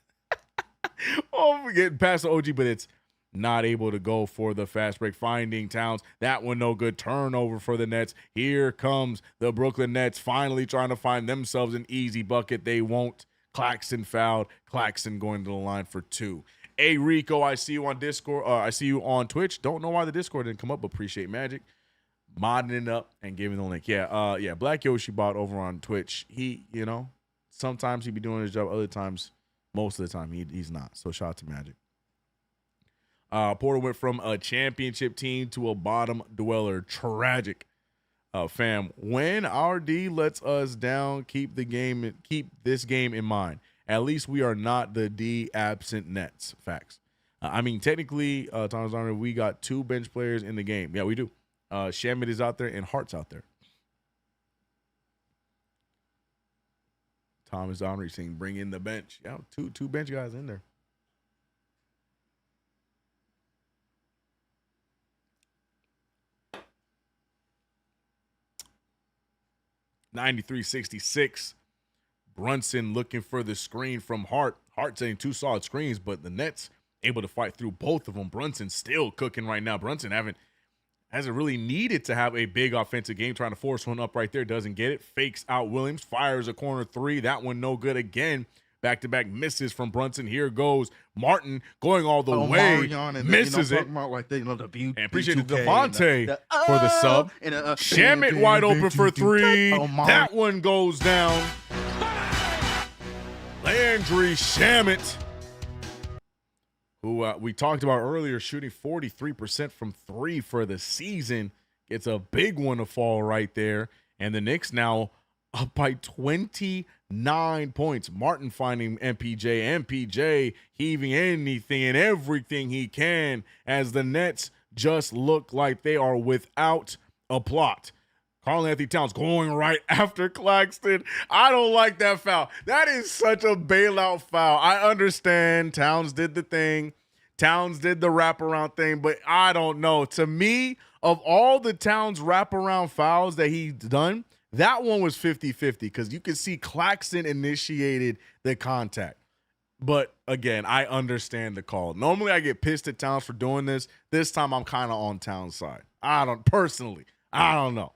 we're getting past the OG, but it's not able to go for the fast break. Finding Towns. That one no good. Turnover for the Nets. Here comes the Brooklyn Nets finally trying to find themselves an easy bucket. They won't. Claxton fouled. Claxton going to the line for two. Hey, Rico, I see you on Discord. I see you on Twitch. Don't know why the Discord didn't come up, but appreciate Magic modding it up and giving the link. Yeah, Black Yoshi bot over on Twitch. He, sometimes he be doing his job. Other times, most of the time, he's not. So shout out to Magic. Porter went from a championship team to a bottom dweller. Tragic. Fam, when our D lets us down, keep this game in mind. At least we are not the D absent Nets. Facts. I mean, technically, Thomas Arnold, we got 2 bench players in the game. Yeah, we do. Shamit is out there and Hart's out there. Thomas Arnold saying bring in the bench. Yeah, two bench guys in there. $93-66. Brunson looking for the screen from Hart. Hart saying 2 solid screens, but the Nets able to fight through both of them. Brunson still cooking right now. Brunson hasn't really needed to have a big offensive game, trying to force one up right there. Doesn't get it. Fakes out Williams. Fires a corner 3. That one no good again. Back-to-back misses from Brunson. Here goes Martin going all the way. Misses it. Like they love the beauty. And appreciate Devontae for the sub. Shamit wide open for 3. That one goes down. Landry Shamit, who we talked about earlier, shooting 43% from 3 for the season, gets a big one to fall right there. And the Knicks now up by 29 points. Martin finding MPJ. MPJ heaving anything and everything he can as the Nets just look like they are without a plot. Karl-Anthony Towns going right after Claxton. I don't like that foul. That is such a bailout foul. I understand Towns did the thing. Towns did the wraparound thing, but I don't know. To me, of all the Towns wraparound fouls that he's done, that one was 50-50 because you can see Claxton initiated the contact. But again, I understand the call. Normally I get pissed at Towns for doing this. This time I'm kind of on Towns' side. I don't know.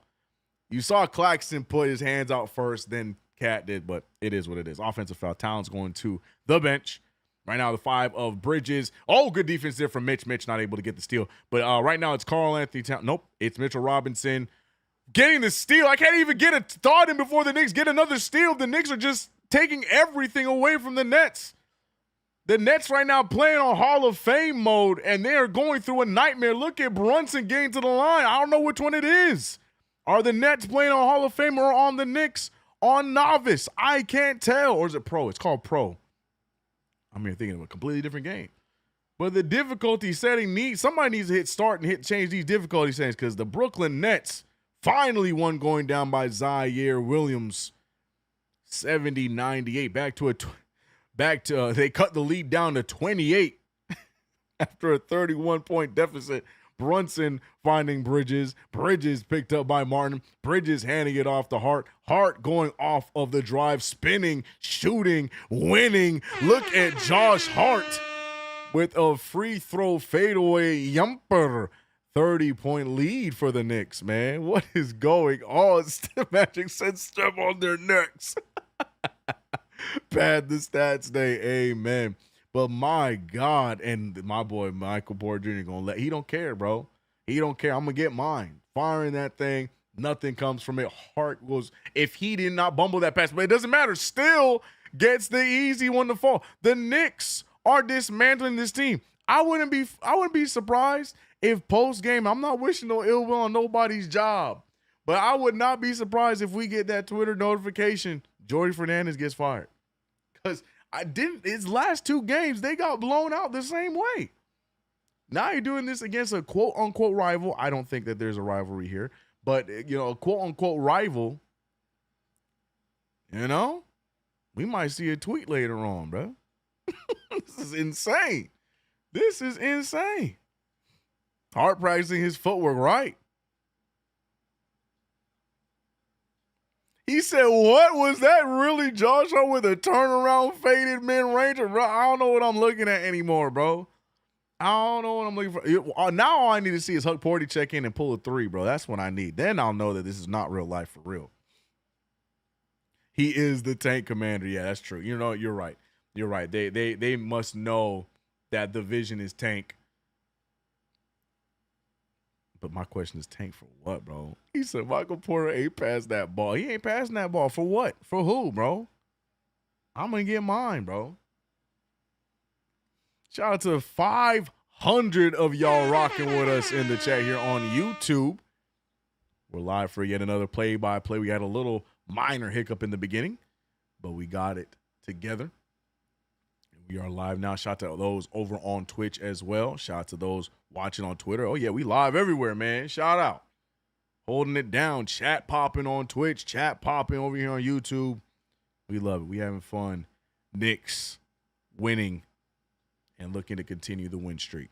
You saw Claxton put his hands out first, then Cat did, but it is what it is. Offensive foul. Towns going to the bench. Right now, the 5 of Bridges. Oh, good defense there from Mitch. Mitch not able to get the steal. But right now, it's Karl-Anthony Towns. Nope, it's Mitchell Robinson getting the steal. I can't even get a thought in before the Knicks get another steal. The Knicks are just taking everything away from the Nets. The Nets right now playing on Hall of Fame mode, and they are going through a nightmare. Look at Brunson getting to the line. I don't know which one it is. Are the Nets playing on Hall of Fame or on the Knicks on novice? I can't tell. Or is it pro? It's called pro. I'm here thinking of a completely different game. But the difficulty setting somebody needs to hit start and change these difficulty settings because the Brooklyn Nets finally won going down by Zaire Williams 70-98. They cut the lead down to 28 after a 31-point deficit. Brunson finding Bridges. Bridges picked up by Martin. Bridges handing it off to Hart. Hart going off of the drive, spinning, shooting, winning. Look at Josh Hart with a free throw fadeaway yumper. 30-point lead for the Knicks, man. What is going on? Magic said step on their necks. Pad the stats day. Amen. But my God, and my boy Michael Porter Jr. he don't care, bro. He don't care. I'm going to get mine. Firing that thing, nothing comes from it. Hart was, if he did not bumble that pass, but it doesn't matter, still gets the easy one to fall. The Knicks are dismantling this team. I wouldn't be surprised if post-game, I'm not wishing no ill will on nobody's job, but I would not be surprised if we get that Twitter notification, Jordy Fernandez gets fired. Because his last 2 games, they got blown out the same way. Now you're doing this against a quote-unquote rival. I don't think that there's a rivalry here. But, a quote-unquote rival, we might see a tweet later on, bro. This is insane. Hart practicing his footwork right. He said, what was that really, Joshua, with a turnaround faded mid-ranger? Bro, I don't know what I'm looking at anymore, bro. I don't know what I'm looking for. Now all I need to see is Huck Porty check in and pull a 3, bro. That's what I need. Then I'll know that this is not real life for real. He is the tank commander. Yeah, that's true. You're right. You're right. They must know that the vision is tank. But my question is tank for what, bro? He said Michael Porter ain't passed that ball. He ain't passing that ball. For what? For who, bro? I'm going to get mine, bro. Shout out to 500 of y'all rocking with us in the chat here on YouTube. We're live for yet another play-by-play. We had a little minor hiccup in the beginning, but we got it together. We are live now. Shout out to those over on Twitch as well. Shout out to those watching on Twitter. Oh, yeah, we live everywhere, man. Shout out. Holding it down. Chat popping on Twitch. Chat popping over here on YouTube. We love it. We having fun. Knicks winning and looking to continue the win streak.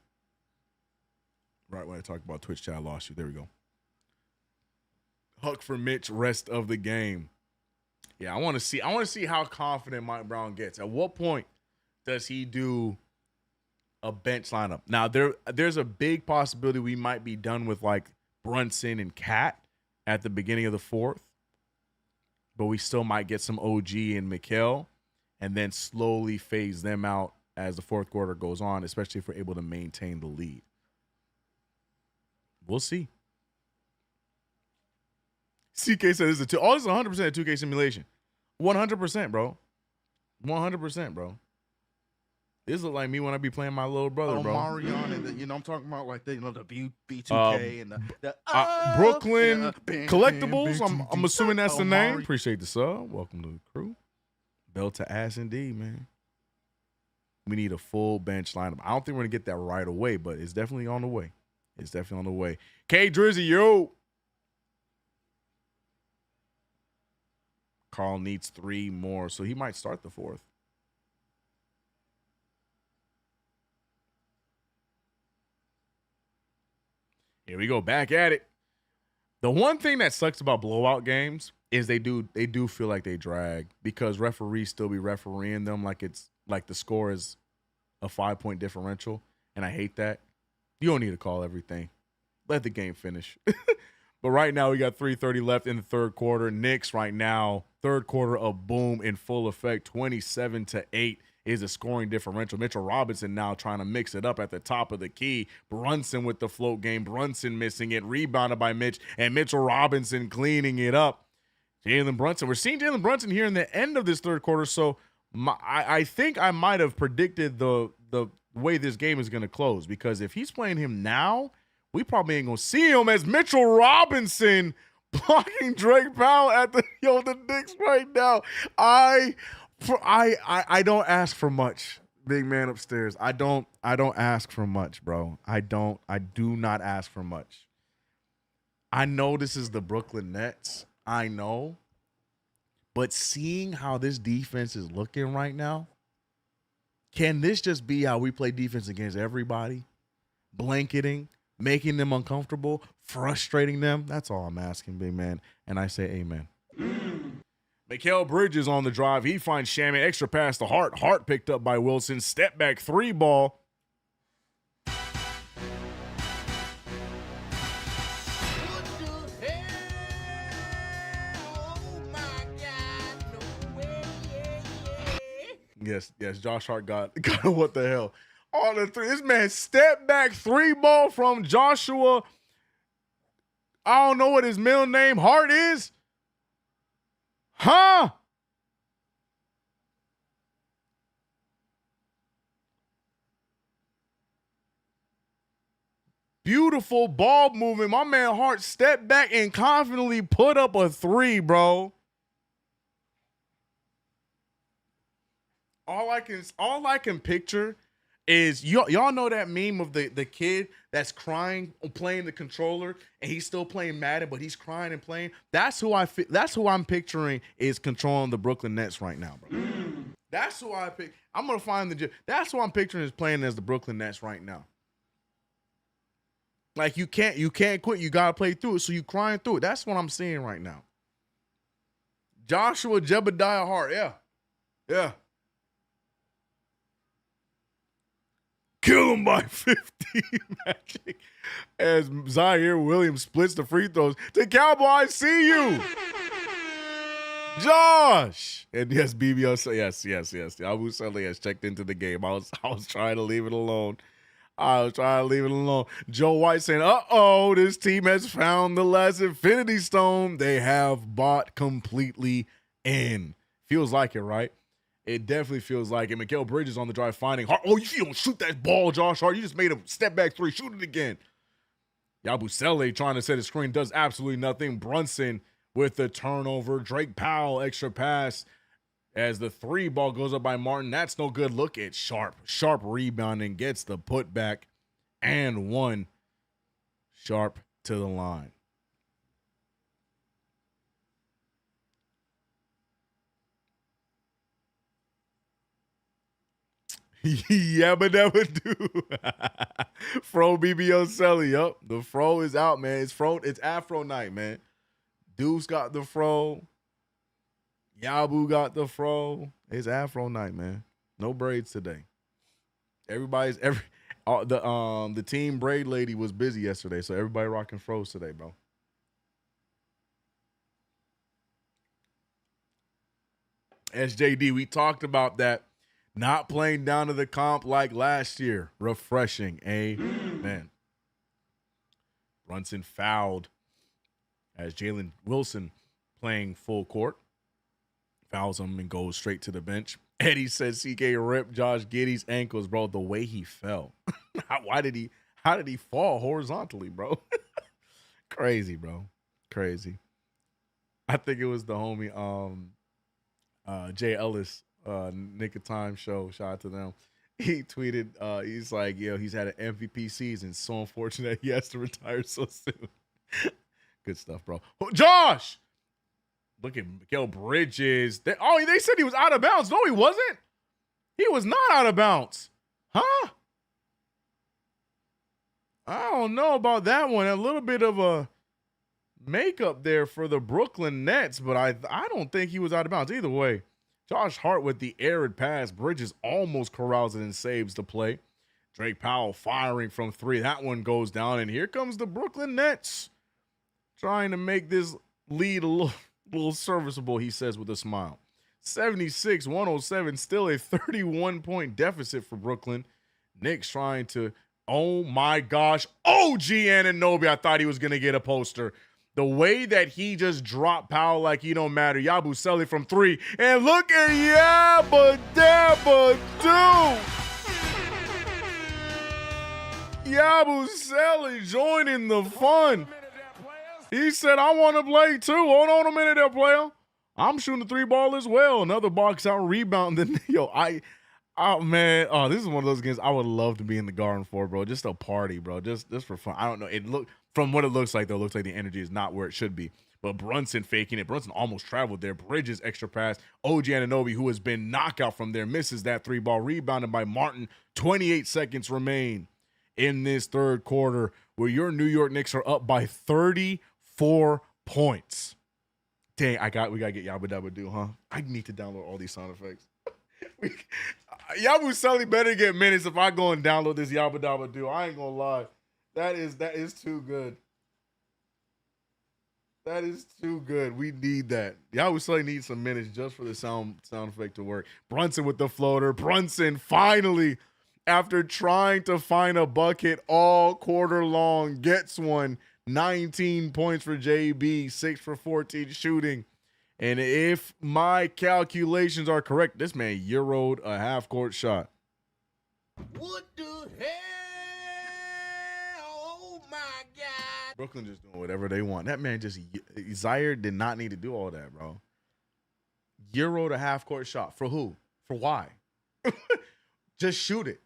Right when I talk about Twitch chat, I lost you. There we go. Huck for Mitch, rest of the game. Yeah, I want to see how confident Mike Brown gets. At what point does he do a bench lineup? Now, there's a big possibility we might be done with like Brunson and Cat at the beginning of the fourth, but we still might get some OG and Mikal and then slowly phase them out as the fourth quarter goes on, especially if we're able to maintain the lead. We'll see. CK said this is this is 100% a 2K simulation. 100%, bro. 100%, bro. This look like me when I be playing my little brother, bro. Marion and the, I'm talking about like the B2K and the Brooklyn bang, Collectibles. bang, bang, I'm assuming that's the Omari. name. Appreciate the sub. Welcome to the crew. Bell to ass indeed, man. We need a full bench lineup. I don't think we're gonna get that right away, but it's definitely on the way. It's definitely on the way. K Drizzy, yo. Carl needs 3 more, so he might start the fourth. Here we go, back at it. The one thing that sucks about blowout games is they do feel like they drag because referees still be refereeing them like it's like the score is a 5-point differential, and I hate that. You don't need to call everything. Let the game finish. But right now we got 3:30 left in the third quarter. Knicks right now, third quarter of boom in full effect. 27-8 is a scoring differential. Mitchell Robinson now trying to mix it up at the top of the key. Brunson with the float game. Brunson missing it. Rebounded by Mitch. And Mitchell Robinson cleaning it up. Jalen Brunson. We're seeing Jalen Brunson here in the end of this third quarter. So I think I might have predicted the way this game is going to close. Because if he's playing him now, we probably ain't going to see him as Mitchell Robinson blocking Drake Powell at the Knicks right now. I don't ask for much, big man upstairs. I don't ask for much, bro. I do not ask for much. I know this is the Brooklyn Nets. I know. But seeing how this defense is looking right now, can this just be how we play defense against everybody? Blanketing, making them uncomfortable, frustrating them. That's all I'm asking, big man. And I say amen. Mikal Bridges on the drive. He finds Shaman. Extra pass to Hart. Hart picked up by Wilson. Step back 3 ball. What the hell? Oh my God, no way. Yes. Josh Hart got what the hell. On the 3. This man step back 3 ball from Joshua. I don't know what his middle name Hart is. Huh? Beautiful ball movement. My man Hart stepped back and confidently put up a 3, bro. All I can picture is y'all know that meme of the kid that's crying playing the controller and he's still playing Madden, but he's crying and playing. That's who I'm picturing is controlling the Brooklyn Nets right now, bro. That's who I pick. I'm gonna find that's who I'm picturing is playing as the Brooklyn Nets right now. Like you can't quit. You gotta play through it. So you crying through it. That's what I'm seeing right now. Joshua Jebediah Hart, yeah. Kill him by 50, Magic. As Zaire Williams splits the free throws. The Cowboys see you. Josh. And yes, BBL, yes. Abu Saleh has checked into the game. I was trying to leave it alone. Joe White saying, uh-oh, this team has found the last Infinity Stone they have bought completely in. Feels like it, right? It definitely feels like it. Mikal Bridges on the drive finding Hart. Oh, you don't shoot that ball, Josh Hart. You just made a step back 3. Shoot it again. Yabusele trying to set a screen, does absolutely nothing. Brunson with the turnover. Drake Powell, extra pass as the 3 ball goes up by Martin. That's no good. Look at Sharp. Sharp rebounding, gets the putback and 1. Sharp to the line. Yabba dabba do. Fro BBO Selly. Yup. The fro is out, man. It's Afro night, man. Deuce got the fro. Yabu got the fro. It's Afro night, man. No braids today. The team braid lady was busy yesterday, so everybody rocking fros today, bro. SJD, we talked about that. Not playing down to the comp like last year. Refreshing. Amen. Brunson fouled as Jalen Wilson playing full court. Fouls him and goes straight to the bench. Eddie says CK ripped Josh Giddey's ankles, bro. The way he fell. How did he fall horizontally, bro? Crazy, bro. Crazy. I think it was the homie Jay Ellis. Nick of Time show. Shout out to them. He tweeted, he's like, yo, he's had an MVP season. So unfortunate he has to retire so soon. Good stuff, bro. Oh, Josh! Look at Mikael Bridges. They said he was out of bounds. No, he wasn't. He was not out of bounds. Huh? I don't know about that one. A little bit of a makeup there for the Brooklyn Nets, but I don't think he was out of bounds. Either way, Josh Hart with the arid pass. Bridges almost corrals it and saves the play. Drake Powell firing from 3. That one goes down, and here comes the Brooklyn Nets trying to make this lead a little serviceable, he says with a smile. 76-107, still a 31-point deficit for Brooklyn. Knicks trying to, oh my gosh, OG Anunoby. I thought he was going to get a poster. The way that he just dropped Powell like he don't matter. Yabusele from 3. And look at Yabba Dabba Do. Yabusele joining the fun. He said, I want to play too. Hold on a minute there, player. I'm shooting the 3 ball as well. Another box out rebound. Then, this is one of those games I would love to be in the Garden for, bro. Just a party, bro. Just for fun. I don't know. From what it looks like, though, it looks like the energy is not where it should be. But Brunson faking it. Brunson almost traveled there. Bridges extra pass. OG Anunoby, who has been knockout from there, misses that 3 ball. Rebounded by Martin. 28 seconds remain in this third quarter where your New York Knicks are up by 34 points. Dang, we got to get Yabba Dabba Do, huh? I need to download all these sound effects. Yabusele better get minutes if I go and download this Yabba Dabba Do. I ain't going to lie. That is too good. That is too good. We need that. Yabusele needs some minutes just for the sound effect to work. Brunson with the floater. Brunson finally, after trying to find a bucket all quarter long, gets one. 19 points for JB, 6 for 14 shooting. And if my calculations are correct, this man Euro'd a half-court shot. What the hell? Oh my God. Brooklyn just doing whatever they want. That man Zaire did not need to do all that, bro. Euro'd a half-court shot. For who? For why? Just shoot it.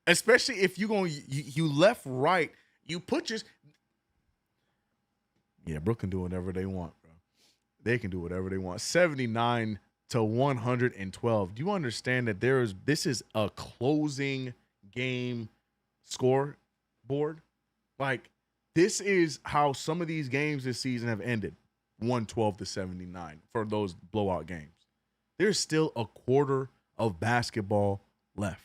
Especially if you left, right, you put your... Yeah, Brooklyn do whatever they want, bro. They can do whatever they want. 79-112. Do you understand that this is a closing game scoreboard? Like, this is how some of these games this season have ended. 112-79 for those blowout games. There's still a quarter of basketball left.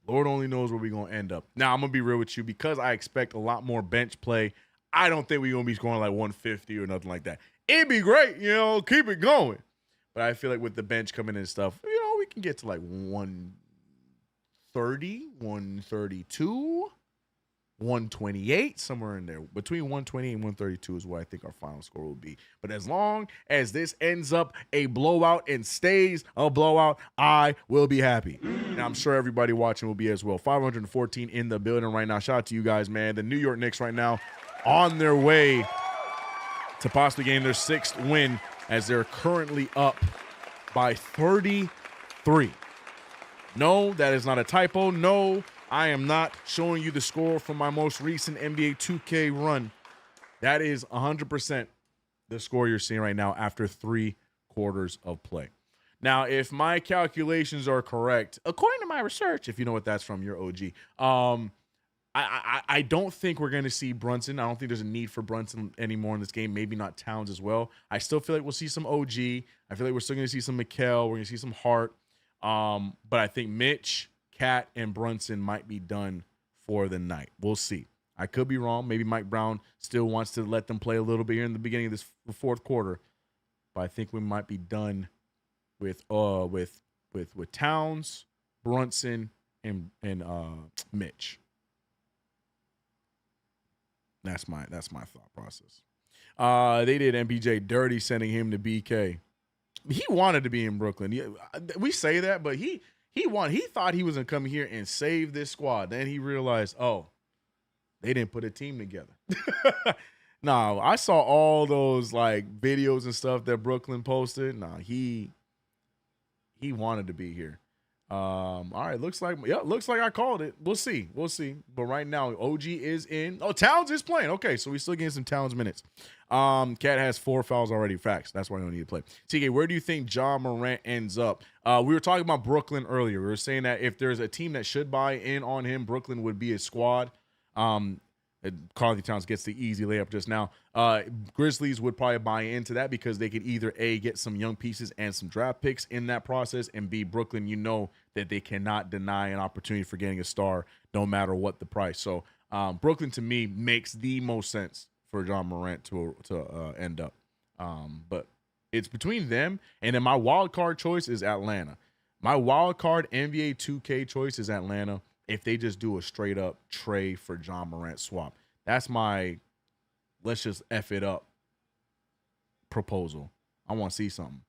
Lord only knows where we're going to end up. Now, I'm going to be real with you. Because I expect a lot more bench play, I don't think we're going to be scoring like 150 or nothing like that. It'd be great, keep it going. But I feel like with the bench coming in and stuff, we can get to like 130, 132. 128, somewhere in there. Between 128 and 132 is what I think our final score will be. But as long as this ends up a blowout and stays a blowout, I will be happy. And I'm sure everybody watching will be as well. 514 in the building right now. Shout out to you guys, man. The New York Knicks right now on their way to possibly gain their 6th win as they're currently up by 33. No, that is not a typo. No, I am not showing you the score from my most recent NBA 2K run. That is 100% the score you're seeing right now after 3 quarters of play. Now, if my calculations are correct, according to my research, if you know what that's from, you're OG. I don't think we're going to see Brunson. I don't think there's a need for Brunson anymore in this game. Maybe not Towns as well. I still feel like we'll see some OG. I feel like we're still going to see some Mikal. We're going to see some Hart. But I think Mitch, Cat, and Brunson might be done for the night. We'll see. I could be wrong. Maybe Mike Brown still wants to let them play a little bit here in the beginning of this 4th quarter. But I think we might be done with Towns, Brunson, and Mitch. That's my thought process. They did MPJ dirty sending him to BK. He wanted to be in Brooklyn. We say that, but he thought he was gonna come here and save this squad. Then he realized, oh, they didn't put a team together. No, I saw all those like videos and stuff that Brooklyn posted. Nah, he wanted to be here. All right, looks like I called it. We'll see. But right now, OG is in. Oh, Towns is playing. Okay, so we still getting some Towns minutes. Cat has 4 fouls already. Facts. That's why I don't need to play. CK, where do you think Ja Morant ends up? We were talking about Brooklyn earlier. We were saying that if there's a team that should buy in on him, Brooklyn would be a squad. Karl-Anthony Towns gets the easy layup just now. Grizzlies would probably buy into that because they could either A, get some young pieces and some draft picks in that process, and B, Brooklyn, you know that they cannot deny an opportunity for getting a star no matter what the price. So Brooklyn, to me, makes the most sense for Ja Morant to end up. But it's between them, and then my wild card choice is Atlanta. My wild card NBA 2K choice is Atlanta. If they just do a straight up Trey for Ja Morant swap. That's my let's just F it up proposal. I want to see something.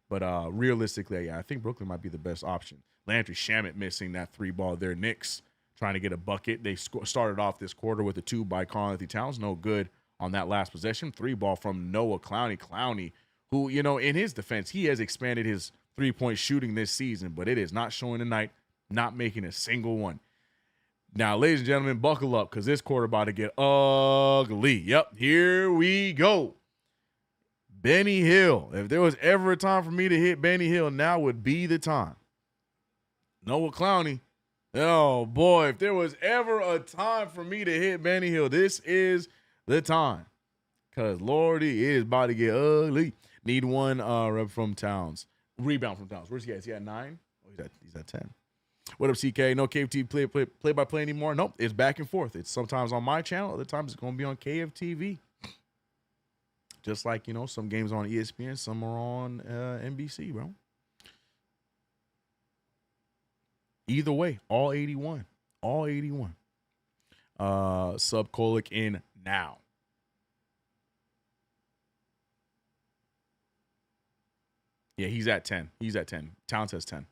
But realistically, yeah, I think Brooklyn might be the best option. Landry Shamet missing that 3 ball there. Knicks trying to get a bucket. They started off this quarter with a 2 by Karl-Anthony Towns. No good on that last possession. 3 ball from Noah Clowney. Clowney, who, you know, in his defense, he has expanded his 3-point shooting this season, but it is not showing tonight. Not making a single one. Now, ladies and gentlemen, buckle up because this quarter about to get ugly. Yep, here we go. Benny Hill. If there was ever a time for me to hit Benny Hill, now would be the time. Noah Clowney. Oh, boy, if there was ever a time for me to hit Benny Hill, this is the time. Because, Lordy, it is about to get ugly. Need one rep from Towns. Rebound from Towns. Where's he at? Is he at 9? Oh, he's at 10. What up, CK? No KFT play-by-play anymore? Nope, it's back and forth. It's sometimes on my channel. Other times it's going to be on KFTV. Just like, you know, some games are on ESPN, some are on NBC, bro. Either way, all 81. All 81. Subcolic in now. Yeah, he's at 10. He's at 10. Towns has 10.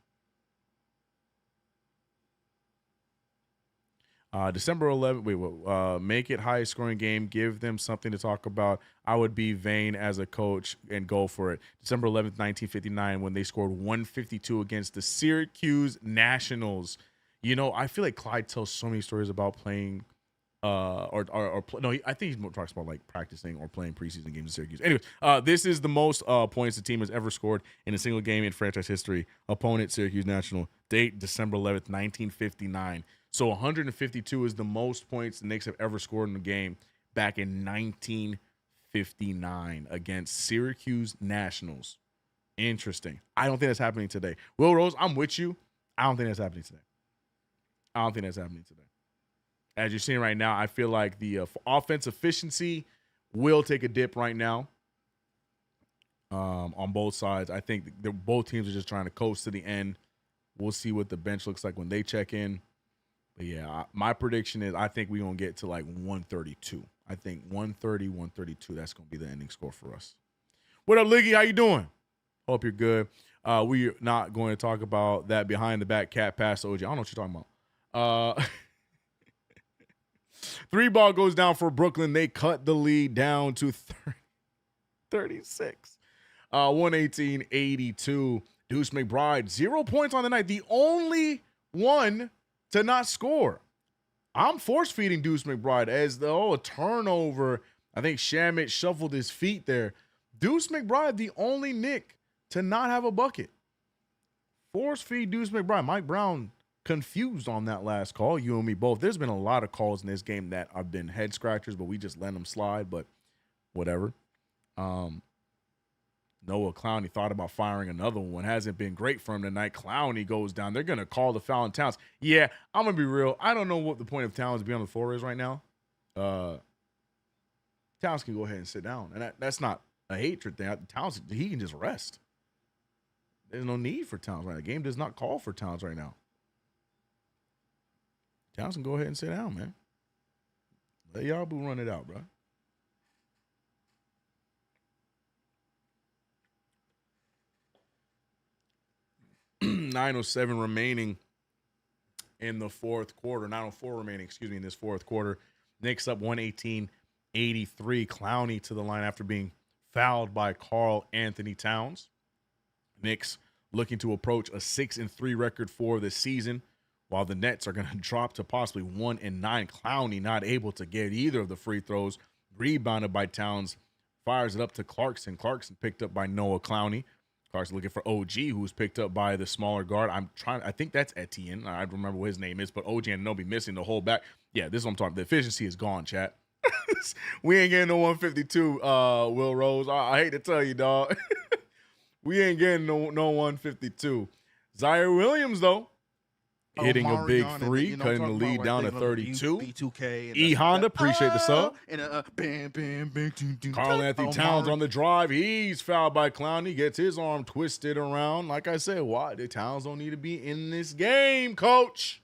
December 11th, make it highest scoring game. Give them something to talk about. I would be vain as a coach and go for it. December 11th, 1959, when they scored 152 against the Syracuse Nationals. You know, I feel like Clyde tells so many stories about playing, I think he talks about like practicing or playing preseason games in Syracuse. Anyway, this is the most points the team has ever scored in a single game in franchise history. Opponent, Syracuse National. Date, December 11th, 1959. So 152 is the most points the Knicks have ever scored in a game back in 1959 against Syracuse Nationals. Interesting. I don't think that's happening today. Will Rose, I'm with you. I don't think that's happening today. As you're seeing right now, I feel like the offense efficiency will take a dip right now on both sides. I think both teams are just trying to coast to the end. We'll see what the bench looks like when they check in. But yeah, my prediction is I think we're going to get to like 132. I think 130, 132. That's going to be the ending score for us. What up, Liggy? How you doing? Hope you're good. We're not going to talk about that behind the back cat pass to OG. I don't know what you're talking about. 3 ball goes down for Brooklyn. They cut the lead down to 36. 118-82. Deuce McBride, 0 points on the night. The only one to not score. I'm force-feeding Deuce McBride as a turnover. I think Shamit shuffled his feet there. Deuce McBride, the only Knick to not have a bucket. Force-feed Deuce McBride. Mike Brown confused on that last call. You and me both. There's been a lot of calls in this game that have been head-scratchers, but we just let them slide, but whatever. Noah Clowney thought about firing another one. Hasn't been great for him tonight. Clowney goes down. They're going to call the foul on Towns. Yeah, I'm going to be real. I don't know what the point of Towns being on the floor is right now. Towns can go ahead and sit down. And that's not a hatred thing. Towns, he can just rest. There's no need for Towns right now. The game does not call for Towns right now. Towns can go ahead and sit down, man. Let Yabu run it out, bro. .907 remaining in the fourth quarter. 9:04 remaining, in this fourth quarter. Knicks up 118-83. Clowney to the line after being fouled by Karl Anthony Towns. Knicks looking to approach a 6-3 record for the season, while the Nets are going to drop to possibly 1-9. Clowney not able to get either of the free throws. Rebounded by Towns. Fires it up to Clarkson. Clarkson picked up by Noah Clowney. Clarkson looking for OG, who's picked up by the smaller guard. I think that's Etienne. I don't remember what his name is, but OG and Nobi missing the whole back. Yeah, this is what I'm talking about. The efficiency is gone, chat. We ain't getting no 152, Will Rose. I hate to tell you, dog. We ain't getting no 152. Zaire Williams, though, hitting a big three, cutting the lead down to 32. B2K. E Honda, appreciate the sub. And bam, bam, bam, Karl Anthony Towns on the drive. He's fouled by Clowney. Gets his arm twisted around. Like I said, why? The Towns don't need to be in this game, coach.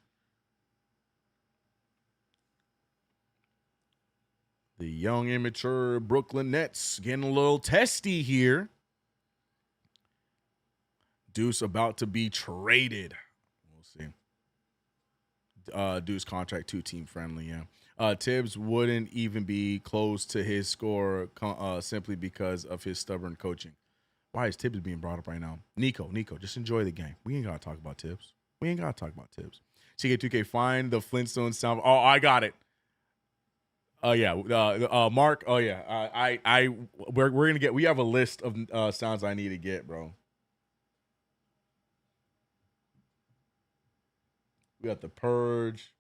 The young, immature Brooklyn Nets getting a little testy here. Deuce about to be traded. Deuce contract 2 team friendly, yeah. Tibbs wouldn't even be close to his score simply because of his stubborn coaching. Why is Tibbs being brought up right now? Nico, just enjoy the game. We ain't got to talk about Tibbs. CK2K, find the Flintstones sound. Oh, I got it. Yeah. Mark. Oh yeah. We're gonna get. We have a list of sounds I need to get, bro. We got the Purge.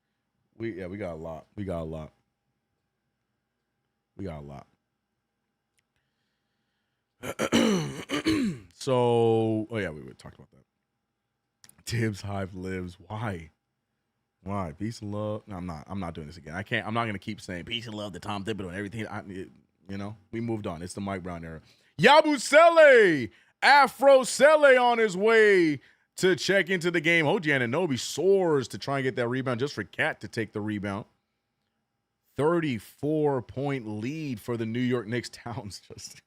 We got a lot. So, oh yeah, we talked about that. Tibbs Hive lives. Why? Peace and love. No, I'm not doing this again. I'm not gonna keep saying peace and love to Tom Thibodeau and everything. We moved on. It's the Mike Brown era. Yabusele, Afro Sele on his way to check into the game. OG Anunoby soars to try and get that rebound just for Cat to take the rebound. 34-point lead for the New York Knicks. Towns just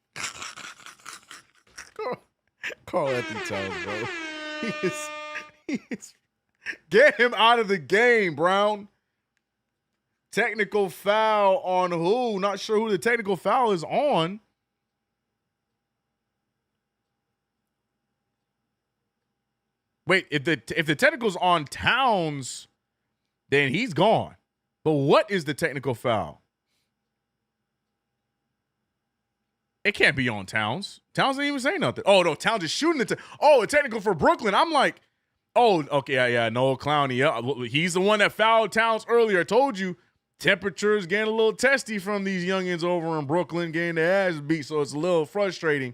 Karl Anthony Towns, bro. He is get him out of the game, Brown. Technical foul on who? Not sure who the technical foul is on. Wait, if the technical's on Towns, then he's gone. But what is the technical foul? It can't be on Towns. Towns didn't even say nothing. Oh, no, Towns is shooting it. A technical for Brooklyn. I'm like, oh, okay, yeah, Noah Clowney. Yeah, he's the one that fouled Towns earlier. I told you, temperatures getting a little testy from these youngins over in Brooklyn, getting their ass beat, so it's a little frustrating.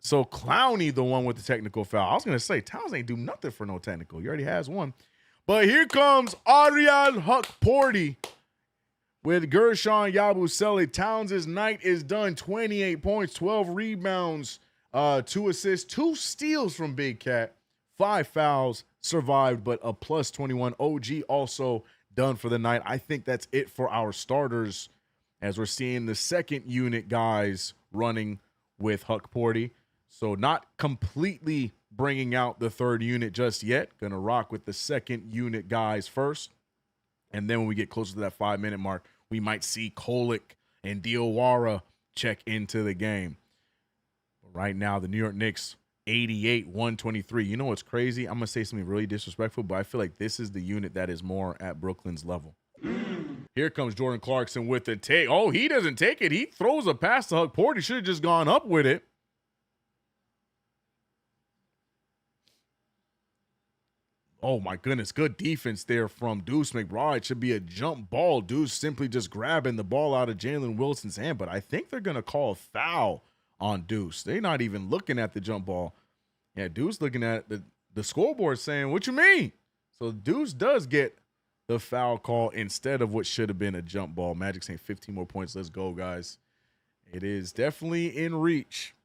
So Clowney, the one with the technical foul. I was going to say, Towns ain't do nothing for no technical. He already has one. But here comes Ariel Huck-Porty with Gershon Yabusele. Towns' night is done. 28 points, 12 rebounds, 2 assists, 2 steals from Big Cat. 5 fouls, survived, but a plus 21. OG also done for the night. I think that's it for our starters, as we're seeing the second unit guys running with Huck Porty. So not completely bringing out the third unit just yet. Going to rock with the second unit guys first. And then when we get closer to that 5-minute mark, we might see Kolick and Diawara check into the game. But right now, the New York Knicks, 88-123. You know what's crazy? I'm going to say something really disrespectful, but I feel like this is the unit that is more at Brooklyn's level. Here comes Jordan Clarkson with the take. Oh, he doesn't take it. He throws a pass to Huck Porty. He should have just gone up with it. Oh, my goodness. Good defense there from Deuce McBride. Should be a jump ball. Deuce simply just grabbing the ball out of Jalen Wilson's hand. But I think they're going to call a foul on Deuce. They're not even looking at the jump ball. Yeah, Deuce looking at the scoreboard saying, what you mean? So Deuce does get the foul call instead of what should have been a jump ball. Magic saying 15 more points. Let's go, guys. It is definitely in reach.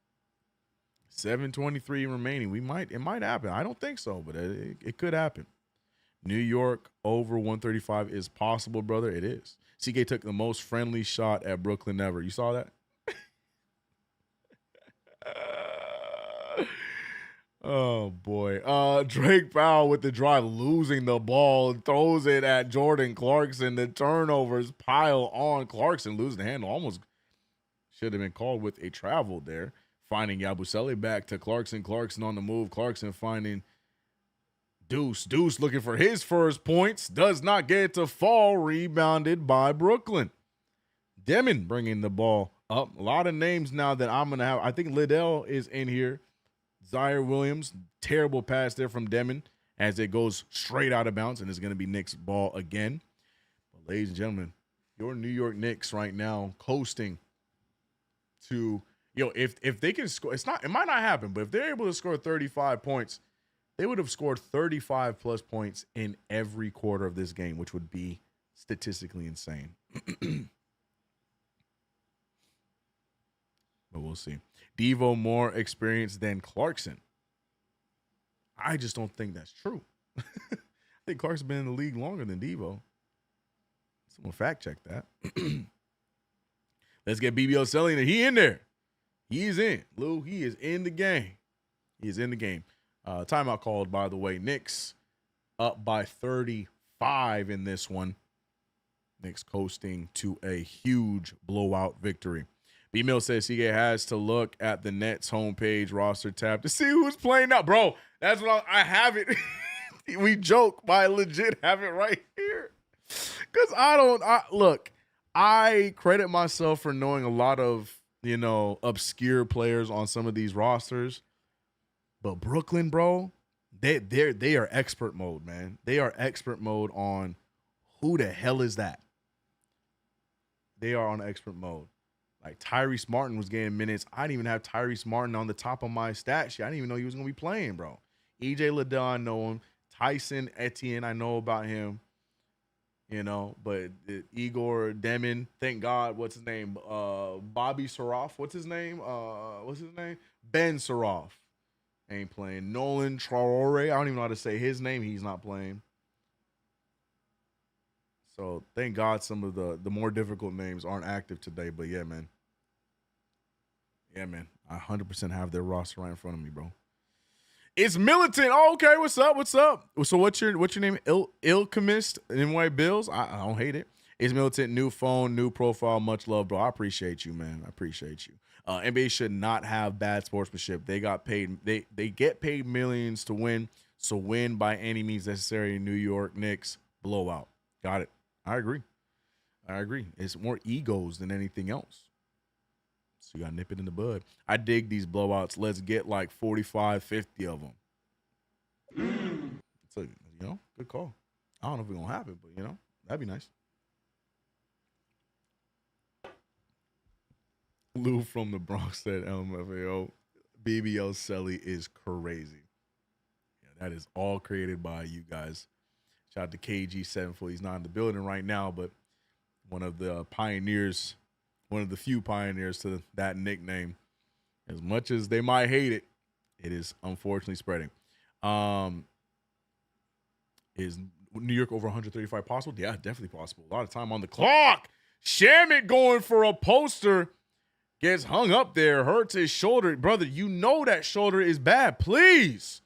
7:23 remaining. It might happen. I don't think so, but it could happen. New York over 135 is possible, brother. It is. CK took the most friendly shot at Brooklyn ever. You saw that? Oh boy. Drake Powell with the drive, losing the ball, throws it at Jordan Clarkson. The turnovers pile on. Clarkson losing the handle. Almost should have been called with a travel there. Finding Yabusele back to Clarkson. Clarkson on the move. Clarkson finding Deuce. Deuce looking for his first points. Does not get it to fall. Rebounded by Brooklyn. Demon bringing the ball up. A lot of names now that I'm going to have. I think Liddell is in here. Zaire Williams. Terrible pass there from Demon as it goes straight out of bounds, and it's going to be Knicks ball again. But ladies and gentlemen, your New York Knicks right now coasting to... if they can score, it might not happen, but if they're able to score 35 points, they would have scored 35 plus points in every quarter of this game, which would be statistically insane. But we'll see. Devo more experienced than Clarkson. I just don't think that's true. I think Clarkson's been in the league longer than Devo. Someone fact check that. Let's get BBL selling it. He in there. He's in. Lou, he is in the game. He is in the game. Timeout called, by the way. Knicks up by 35 in this one. Knicks coasting to a huge blowout victory. B-Mill says CK has to look at the Nets homepage roster tab to see who's playing now. Bro, that's what I have it. We joke, but I legit have it right here. Because I credit myself for knowing a lot of, obscure players on some of these rosters. But Brooklyn, bro, they are expert mode, man. They are expert mode on who the hell is that? They are on expert mode. Like Tyrese Martin was getting minutes. I didn't even have Tyrese Martin on the top of my stat sheet. I didn't even know he was going to be playing, bro. EJ Liddell, I know him. Tyson Etienne, I know about him. But Igor Demon, thank God, what's his name? Bobby Saroff, what's his name? Ben Saroff ain't playing. Nolan Traore, I don't even know how to say his name. He's not playing. So thank God some of the more difficult names aren't active today. But yeah, man. I 100% have their roster right in front of me, bro. It's Militant. Oh, okay. What's up? So what's your name? Ilchemist NY Bills. I don't hate it. It's Militant. New phone, new profile. Much love, bro. I appreciate you, man. I appreciate you. NBA should not have bad sportsmanship. They got paid. They get paid millions to win. So win by any means necessary. New York Knicks blowout. Got it. I agree. It's more egos than anything else. So you got to nip it in the bud. I dig these blowouts. Let's get like 45, 50 of them. So, good call. I don't know if it's going to happen, but, that'd be nice. Lou from the Bronx said LMFAO. BBL Selly is crazy. Yeah, that is all created by you guys. Shout out to KG7 He's not in the building right now, but one of the few pioneers to that nickname. As much as they might hate it, it is unfortunately spreading. Is New York over 135 possible? Yeah, definitely possible. A lot of time on the clock. Shamit going for a poster. Gets hung up there. Hurts his shoulder. Brother, you know that shoulder is bad. Please.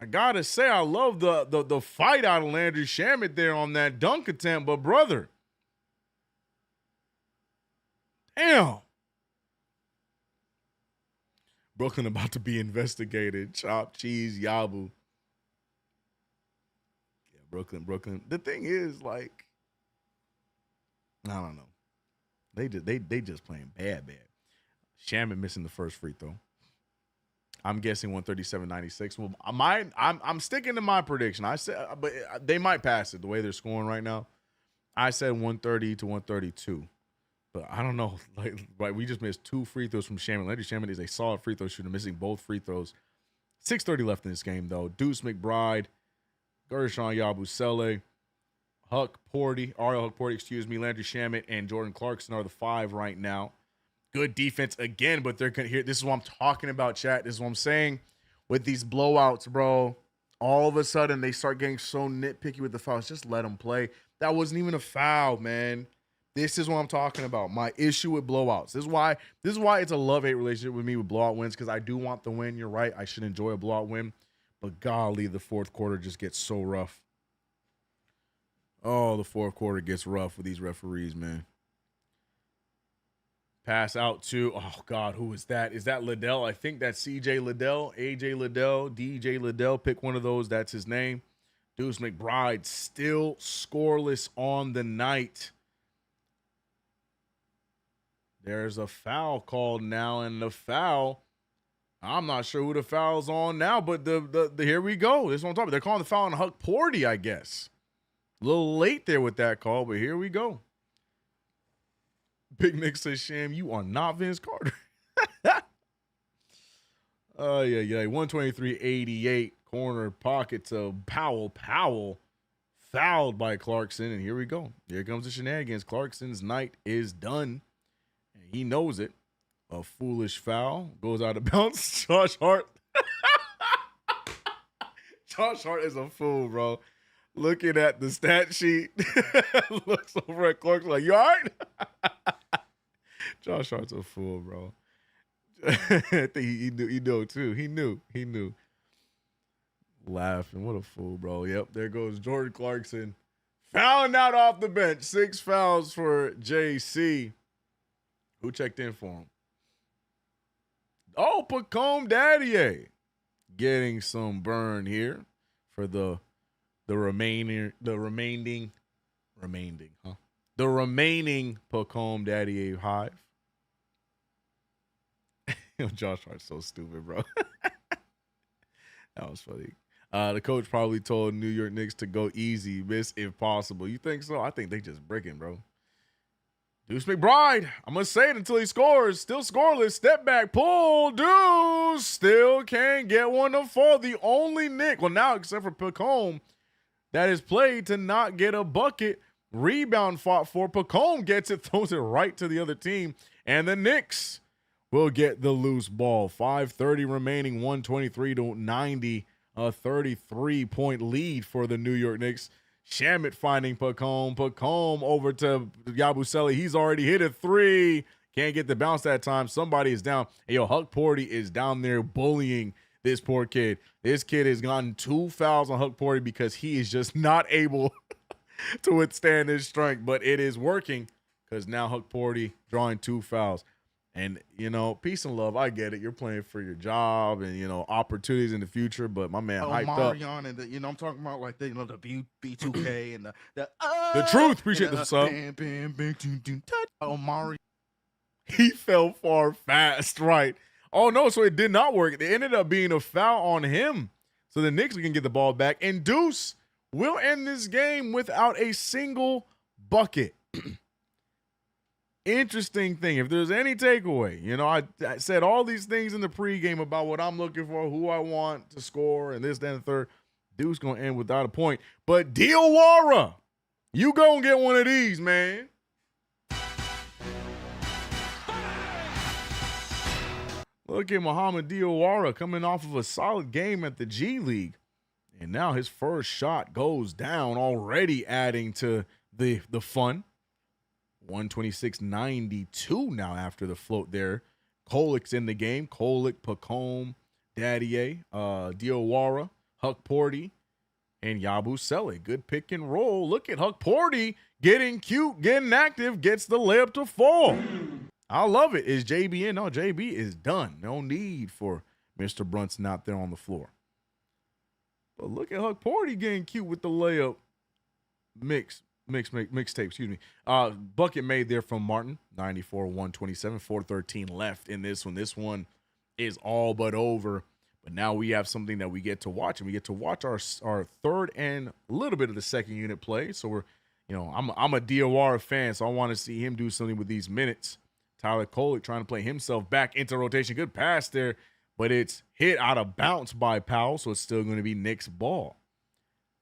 I gotta say, I love the fight out of Landry Shamit there on that dunk attempt, but brother. Damn. Brooklyn about to be investigated. Chop, cheese, Yabu. Yeah, Brooklyn. The thing is, like, I don't know. They just playing bad. Shamit missing the first free throw. I'm guessing 137-96. Well, I'm sticking to my prediction. I said, but they might pass it the way they're scoring right now. I said 130 to 132. But I don't know. Like we just missed 2 free throws from Shamit. Landry Shamit is a solid free throw shooter, missing both free throws. 6:30 left in this game, though. Deuce McBride, Gershon Yabusele, Ariel Huck Porty, Landry Shamit, and Jordan Clarkson are the 5 right now. Good defense again, but they're here. This is what I'm talking about, chat. This is what I'm saying with these blowouts, bro. All of a sudden, they start getting so nitpicky with the fouls. Just let them play. That wasn't even a foul, man. This is what I'm talking about. My issue with blowouts. This is why it's a love-hate relationship with me with blowout wins, because I do want the win. You're right. I should enjoy a blowout win. But golly, the fourth quarter just gets so rough. Oh, the fourth quarter gets rough with these referees, man. Pass out to, oh, God, who is that? Is that Liddell? I think that's CJ Liddell, AJ Liddell, DJ Liddell. Pick one of those. That's his name. Deuce McBride still scoreless on the night. There's a foul called now, and the foul, I'm not sure who the foul's on now, but the here we go. This is what I'm talking about. They're calling the foul on Huck Porty, I guess. A little late there with that call, but here we go. Big Nick says, Sham, you are not Vince Carter. Oh, yeah. 123-88. Corner pocket to Powell. Powell fouled by Clarkson, and here we go. Here comes the shenanigans. Clarkson's night is done, and he knows it. A foolish foul. Goes out of bounds. Josh Hart. Josh Hart is a fool, bro. Looking at the stat sheet, looks over at Clarkson like, you all right? Josh Hart's a fool, bro. I think he knew too. He knew. Laughing. What a fool, bro. Yep, there goes Jordan Clarkson. Fouling out off the bench. 6 fouls for JC. Who checked in for him? Oh, Pacome Daddier. Getting some burn here for the remaining Pacome Daddier hive. Josh Hart's so stupid, bro. That was funny. The coach probably told New York Knicks to go easy, miss if possible. You think so? I think they just bricking, bro. Deuce McBride, I'm going to say it until he scores. Still scoreless. Step back, pull. Deuce still can't get one to fall. The only Knick, well, now except for Pacome, that is played to not get a bucket. Rebound fought for. Pacome gets it, throws it right to the other team. And the Knicks will get the loose ball. 5:30 remaining, 123-90. A 33-point lead for the New York Knicks. Shamit finding Pacome. Pacome over to Yabusele. He's already hit a 3. Can't get the bounce that time. Somebody is down. Hey, yo, Huck Porty is down there bullying this poor kid. This kid has gotten 2 fouls on Huck Porty because he is just not able to withstand his strength. But it is working because now Huck Porty drawing 2 fouls. And, you know, peace and love. I get it. You're playing for your job and, you know, opportunities in the future. But my man hyped up. Marion and the, I'm talking about like the, the B2K and the truth. Appreciate the sub. Omari. He fell far fast, right? Oh, no, so it did not work. It ended up being a foul on him. So the Knicks can get the ball back. And Deuce will end this game without a single bucket. Interesting thing. If there's any takeaway, you know, I said all these things in the pregame about what I'm looking for, who I want to score, and this, that, and the third. Deuce going to end without a point. But Diawara, you going to get one of these, man. Look at Muhammad Diawara coming off of a solid game at the G League. And now his first shot goes down, already adding to the fun. 126.92 now after the float there. Kolik's in the game. Kolik, Pacome, Daddier, Diawara, Huck Porty, and Yabusele. Good pick and roll. Look at Huck Porty getting cute, getting active, gets the layup to fall. I love it. Is JB in? No, JB is done. No need for Mr. Brunson out there on the floor. But look at Huck Porty getting cute with the layup. Mixtape, excuse me. Bucket made there from Martin. 94-127, 4:13 left in this one. This one is all but over. But now we have something that we get to watch, and we get to watch our third and a little bit of the second unit play. So we're, I'm a Diawara fan, so I want to see him do something with these minutes. Tyler Kolik trying to play himself back into rotation. Good pass there, but it's hit out of bounds by Powell, so it's still going to be Knicks ball.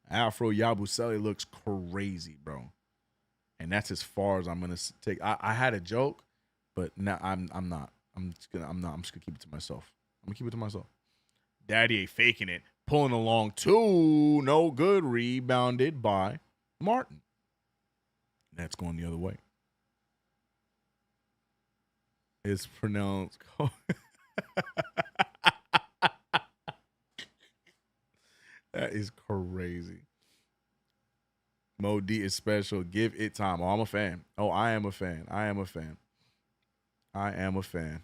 Afro Yabusele looks crazy, bro. And that's as far as I'm going to take. I had a joke, but now I'm not. I'm just going to keep it to myself. I'm going to keep it to myself. Daddy faking it, pulling along two, no good, rebounded by Martin. That's going the other way. It's pronounced. That is crazy. Mo D is special. Give it time. Oh, I'm a fan. Oh, I am a fan. I am a fan. I am a fan.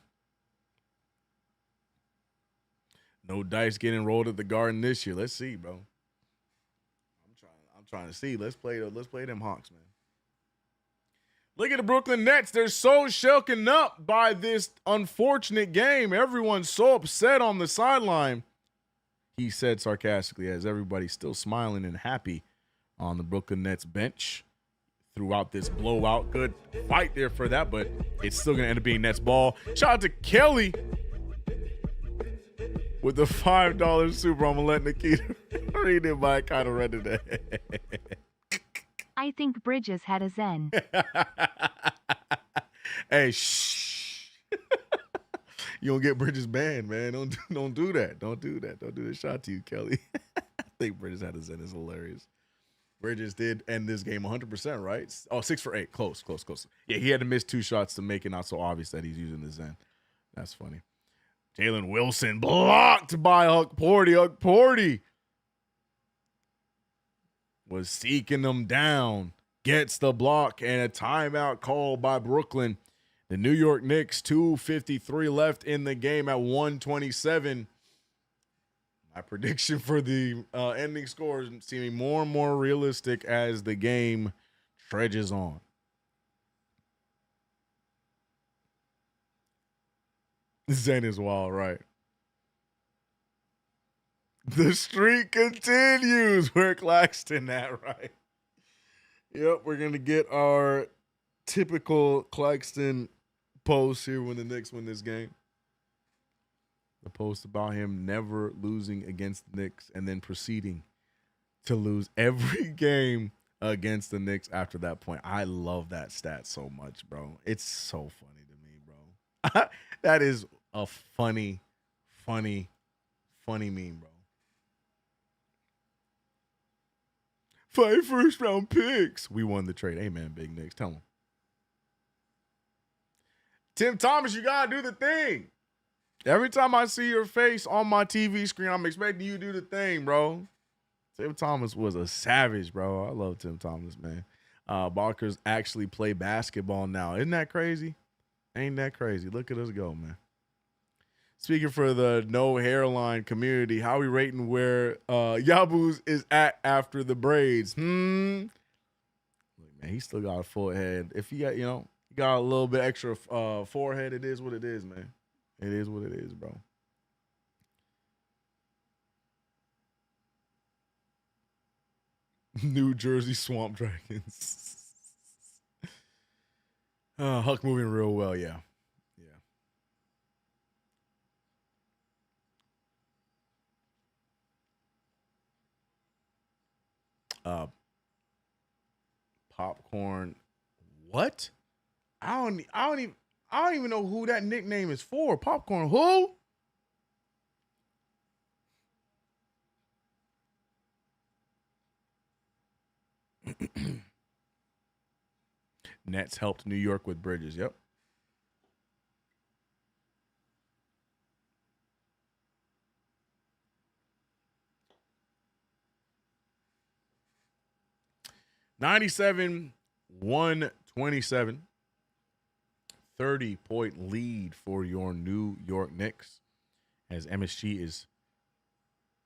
No dice getting rolled at the Garden this year. Let's see, bro. I'm trying to see. Let's play them Hawks, man. Look at the Brooklyn Nets. They're so shaken up by this unfortunate game. Everyone's so upset on the sideline. He said sarcastically as everybody's still smiling and happy on the Brooklyn Nets bench throughout this blowout. Good fight there for that, but it's still going to end up being Nets ball. Shout out to Kelly with the $5 super. I'm going to let Nikita read it, but I kind of read it. I think Bridges had a Zen. Hey, shh. You don't get Bridges banned, man. Don't do that. Don't do that. Don't do that. Shout out to you, Kelly. I think Bridges had a Zen. It's hilarious. Bridges did end this game 100%, right? Oh, 6 for 8. Close. Yeah, he had to miss 2 shots to make it not so obvious that he's using the Zen. That's funny. Jalen Wilson blocked by Huck Porty. Huck Porty was seeking them down. Gets the block and a timeout called by Brooklyn. The New York Knicks, 2:53 left in the game at 127. My prediction for the ending score is seeming more and more realistic as the game trudges on. Zen is wild, right? The streak continues. Where Claxton at, right? Yep, we're going to get our typical Claxton post here when the Knicks win this game. The post about him never losing against the Knicks and then proceeding to lose every game against the Knicks after that point. I love that stat so much, bro. It's so funny to me, bro. That is a funny meme, bro. 5 first-round picks. We won the trade. Amen, Big Knicks. Tell him. Tim Thomas, you got to do the thing. Every time I see your face on my TV screen, I'm expecting you to do the thing, bro. Tim Thomas was a savage, bro. I love Tim Thomas, man. Balkers actually play basketball now. Isn't that crazy? Ain't that crazy? Look at us go, man. Speaking for the no hairline community, how we rating where Yabuz is at after the braids? Look, man, he still got a full head. If he got, he got a little bit extra forehead, it is what it is, man. It is what it is, bro. New Jersey Swamp Dragons. Huck moving real well, yeah. Popcorn. What? I I don't even know who that nickname is for. Popcorn who? Nets helped New York with Bridges. Yep. (97-127). 30-point lead for your New York Knicks as MSG is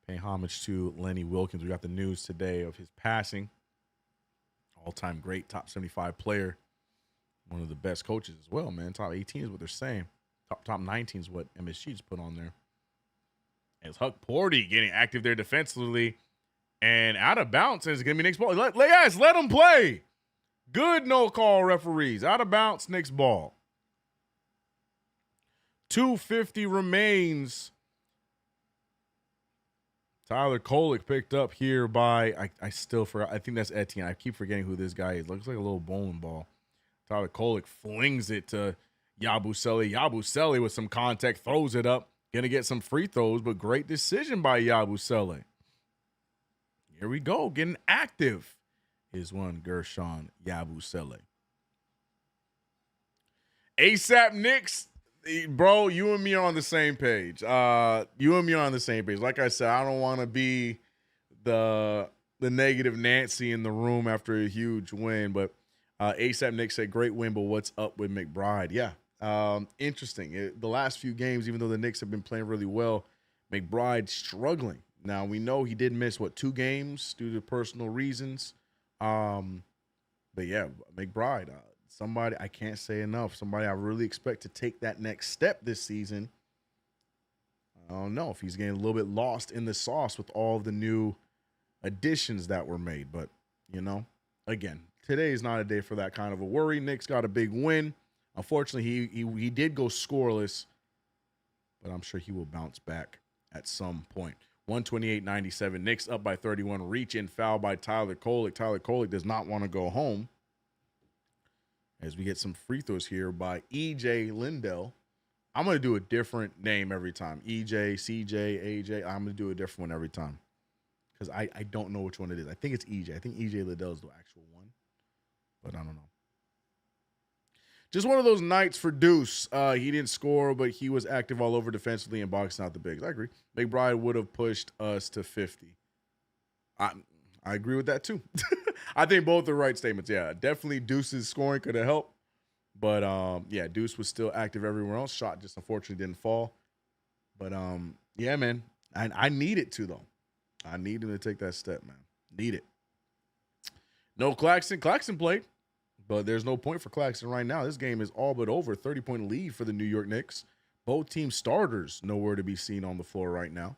paying homage to Lenny Wilkens. We got the news today of his passing. All-time great, top 75 player. One of the best coaches as well, man. Top 18 is what they're saying. Top 19 is what MSG's put on there. As Huck Porty getting active there defensively and out of bounds, is going to be Knicks ball. Guys, let them play. Good no-call referees. Out of bounds, Knicks ball. 2:50 remains. Tyler Kolek picked up here by, I still forgot, I think that's Etienne. I keep forgetting who this guy is. Looks like a little bowling ball. Tyler Kolek flings it to Yabusele. Yabusele with some contact, throws it up. Going to get some free throws, but great decision by Yabusele. Here we go, getting active is one Gershon Yabusele. ASAP Knicks. Bro, you and me are on the same page. Like I said, I don't want to be the negative Nancy in the room after a huge win, but ASAP Nick said, great win, but what's up with McBride? Yeah, interesting. The last few games, even though the Knicks have been playing really well, McBride struggling. Now, we know he did miss, 2 games due to personal reasons. But yeah, McBride, somebody I can't say enough. Somebody I really expect to take that next step this season. I don't know if he's getting a little bit lost in the sauce with all the new additions that were made. But, again, today is not a day for that kind of a worry. Knicks got a big win. Unfortunately, he did go scoreless, but I'm sure he will bounce back at some point. 128-97. Knicks up by 31. Reach-in foul by Tyler Kolek. Tyler Kolek does not want to go home. As we get some free throws here by EJ Lindell. I'm going to do a different name every time. EJ, CJ, AJ. I'm going to do a different one every time. Because I don't know which one it is. I think it's EJ. I think EJ Lindell is the actual one. But I don't know. Just one of those nights for Deuce. He didn't score, but he was active all over defensively and boxing out the bigs. I agree. McBride would have pushed us to 50. I agree with that too. I think both are right statements. Yeah, definitely Deuce's scoring could have helped. But, yeah, Deuce was still active everywhere else. Shot just unfortunately didn't fall. But, yeah, man, I need it to, though. I need him to take that step, man. Need it. No Claxton. Claxton played, but there's no point for Claxton right now. This game is all but over. 30-point lead for the New York Knicks. Both team starters nowhere to be seen on the floor right now.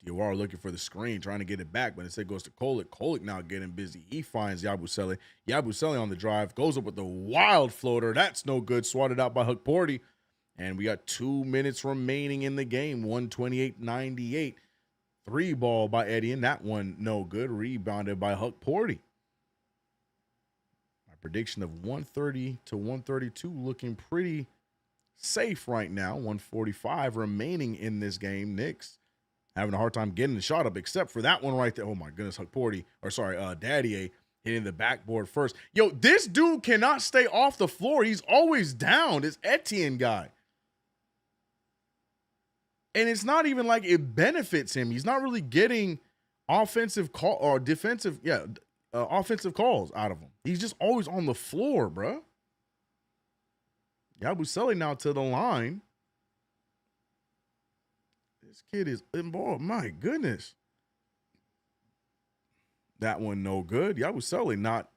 Diawara looking for the screen, trying to get it back, but instead goes to Kolek. Kolek now getting busy. He finds Yabusele. Yabusele on the drive, goes up with the wild floater. That's no good. Swatted out by Huck Porty. And we got 2 minutes remaining in the game. 128-98. 3 ball by Etienne. That one no good. Rebounded by Huck Porty. My prediction of 130 to 132 looking pretty safe right now. 145 remaining in this game. Knicks having a hard time getting the shot up, except for that one right there. Oh, my goodness, Huck Porty, or sorry, Daddier hitting the backboard first. Yo, this dude cannot stay off the floor. He's always down. This Etienne guy. And it's not even like it benefits him. He's not really getting offensive call or defensive, offensive calls out of him. He's just always on the floor, bro. Yabusele now to the line. This kid is involved. My goodness. That one no good. Yabusele not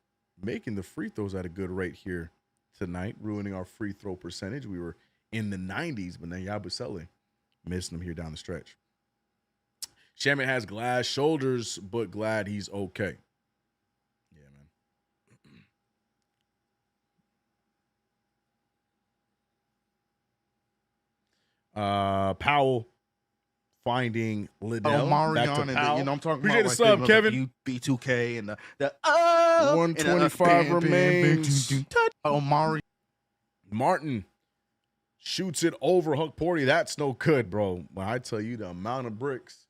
making the free throws at a good rate here tonight, ruining our free throw percentage. We were in the 90s, but then Yabusele missing him here down the stretch. Shamet has glass shoulders, but glad he's okay. Yeah, man. Powell finding Liddell. Marion, and I'm talking Appreciate about the sub, Kevin. B2K and the 125 remains. Omari. Martin shoots it over Huck Porty. That's no good, bro. When I tell you the amount of bricks,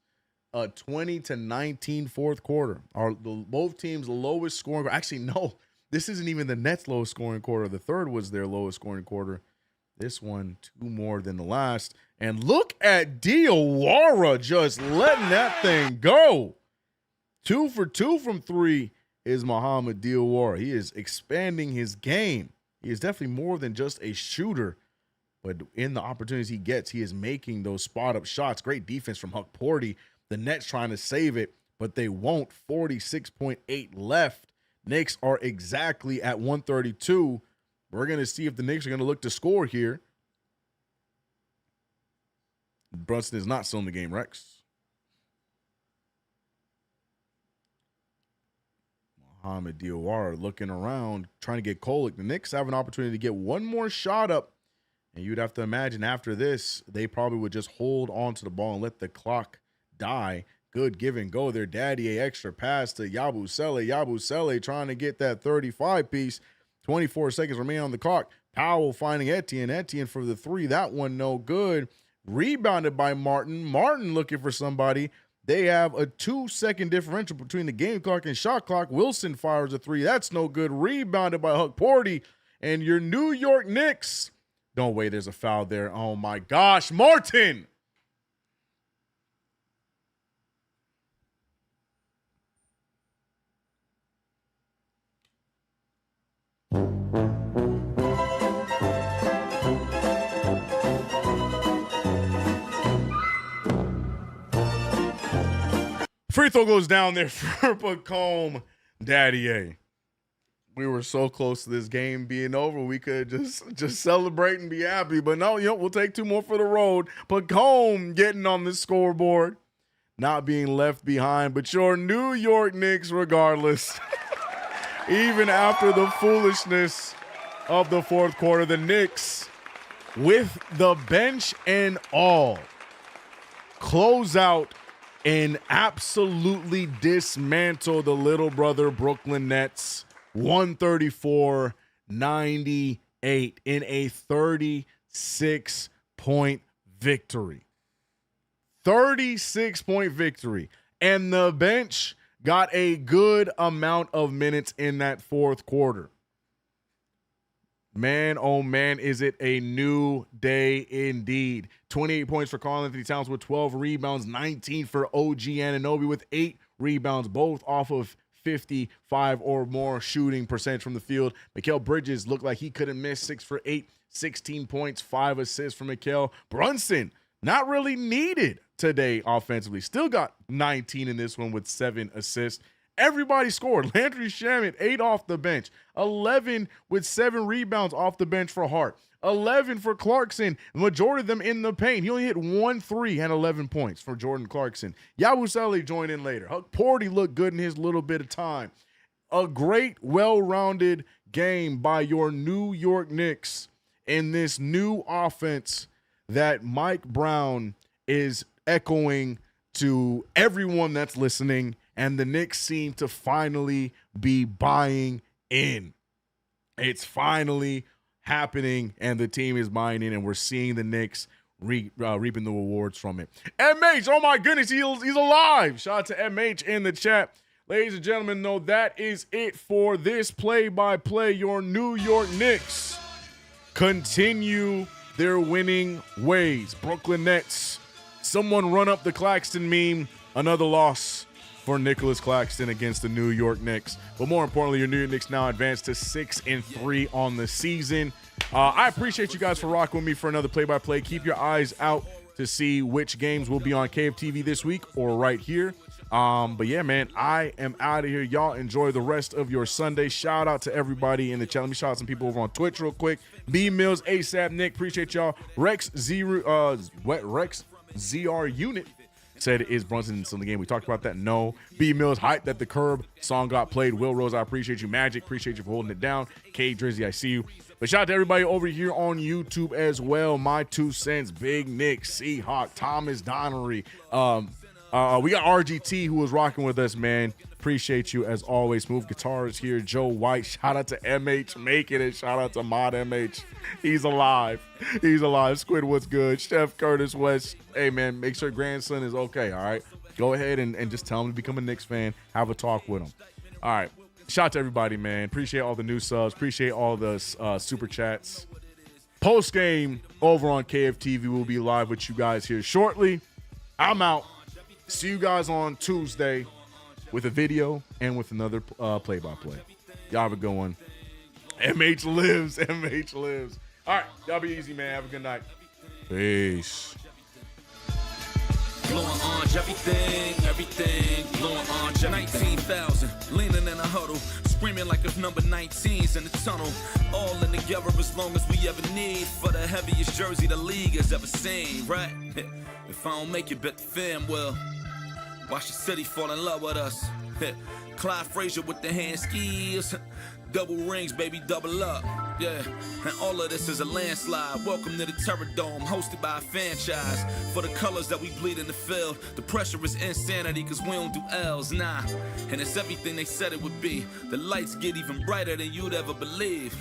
a 20-19 fourth quarter. Both teams' lowest scoring. Actually, no, this isn't even the Nets' lowest scoring quarter. The third was their lowest scoring quarter. This one, 2 more than the last. And look at Diawara just letting that thing go. 2 for 2 from 3 is Muhammad Diawara. He is expanding his game. He is definitely more than just a shooter. But in the opportunities he gets, he is making those spot-up shots. Great defense from Huck Porty. The Nets trying to save it, but they won't. 46.8 left. Knicks are exactly at 132. We're going to see if the Knicks are going to look to score here. Brunson is not still in the game, Rex. Muhammad Diawara looking around, trying to get Kolek. The Knicks have an opportunity to get one more shot up. And you'd have to imagine after this, they probably would just hold on to the ball and let the clock die. Good give and go there. Daddy, a extra pass to Yabusele. Yabusele trying to get that 35 piece. 24 seconds remain on the clock. Powell finding Etienne. Etienne for the 3. That one no good. Rebounded by Martin. Martin looking for somebody. They have a 2-second differential between the game clock and shot clock. Wilson fires a 3. That's no good. Rebounded by Huck Porty. And your New York Knicks. No way, there's a foul there. Oh my gosh, Martin. Free throw goes down there for Pacome Daddy. We were so close to this game being over. We could just celebrate and be happy. But no, we'll take 2 more for the road. Pacome getting on the scoreboard, not being left behind. But your New York Knicks, regardless, even after the foolishness of the fourth quarter, the Knicks, with the bench and all, close out and absolutely dismantle the little brother Brooklyn Nets 134-98 in a 36-point victory. 36-point victory. And the bench got a good amount of minutes in that fourth quarter. Man, oh man, is it a new day indeed. 28 points for Karl-Anthony Towns with 12 rebounds, 19 for OG Anunoby with 8 rebounds, both off of 55 or more shooting percentage from the field. Mikal Bridges looked like he couldn't miss, 6 for 8, 16 points, 5 assists for Mikal. Brunson, not really needed today offensively. Still got 19 in this one with 7 assists. Everybody scored. Landry Shamet, 8 off the bench. 11 with 7 rebounds off the bench for Hart. 11 for Clarkson. The majority of them in the paint. He only hit 1 3 and 11 points for Jordan Clarkson. Yabusele joined in later. Huck Porty looked good in his little bit of time. A great, well-rounded game by your New York Knicks in this new offense that Mike Brown is echoing to everyone that's listening. And the Knicks seem to finally be buying in. It's finally happening, and the team is buying in, and we're seeing the Knicks reaping the rewards from it. MH, oh my goodness, he's alive. Shout out to MH in the chat. Ladies and gentlemen, no, that is it for this play-by-play. Your New York Knicks continue their winning ways. Brooklyn Nets, someone run up the Claxton meme, another loss for Nicholas Claxton against the New York Knicks. But more importantly, your New York Knicks now advanced to 6-3 on the season. I appreciate you guys for rocking with me for another play-by-play. Keep your eyes out to see which games will be on KFTV this week or right here. But yeah, man, I am out of here. Y'all enjoy the rest of your Sunday. Shout out to everybody in the chat. Let me shout out some people over on Twitch real quick. B Mills, ASAP Nick, appreciate y'all. Rex ZR Unit said, is Brunson still in the game? We talked about that. No. B Mills, hype that the Curb song got played. Will Rose, I appreciate you. Magic, appreciate you for holding it down. K Drizzy, I see you. But shout out to everybody over here on YouTube as well. My 2 cents, Big Nick, Seahawk, Thomas Donnery, We got RGT who was rocking with us, man. Appreciate you as always. Smooth Guitars here. Joe White. Shout out to MH making it. Shout out to Mod MH. He's alive. He's alive. Squidward's good. Chef Curtis West. Hey, man, make sure grandson is okay, all right? Go ahead and just tell him to become a Knicks fan. Have a talk with him. All right. Shout out to everybody, man. Appreciate all the new subs. Appreciate all the super chats. Post game over on KFTV. We'll be live with you guys here shortly. I'm out. See you guys on Tuesday with a video and with another play-by-play. Y'all have a good one. MH lives. MH lives. All right. Y'all be easy, man. Have a good night. Peace. Blowing orange, everything, blowing orange, 19,000, leaning in a huddle, screaming like if number 19's in the tunnel, all in together as long as we ever need, for the heaviest jersey the league has ever seen, right? If I don't make it, bet the fam will. Watch the city fall in love with us. Clyde Frazier with the hand skis. Double rings, baby, double up. Yeah, and all of this is a landslide. Welcome to the Terror Dome, hosted by a franchise. For the colors that we bleed in the field, the pressure is insanity, cause we don't do L's, nah. And it's everything they said it would be. The lights get even brighter than you'd ever believe.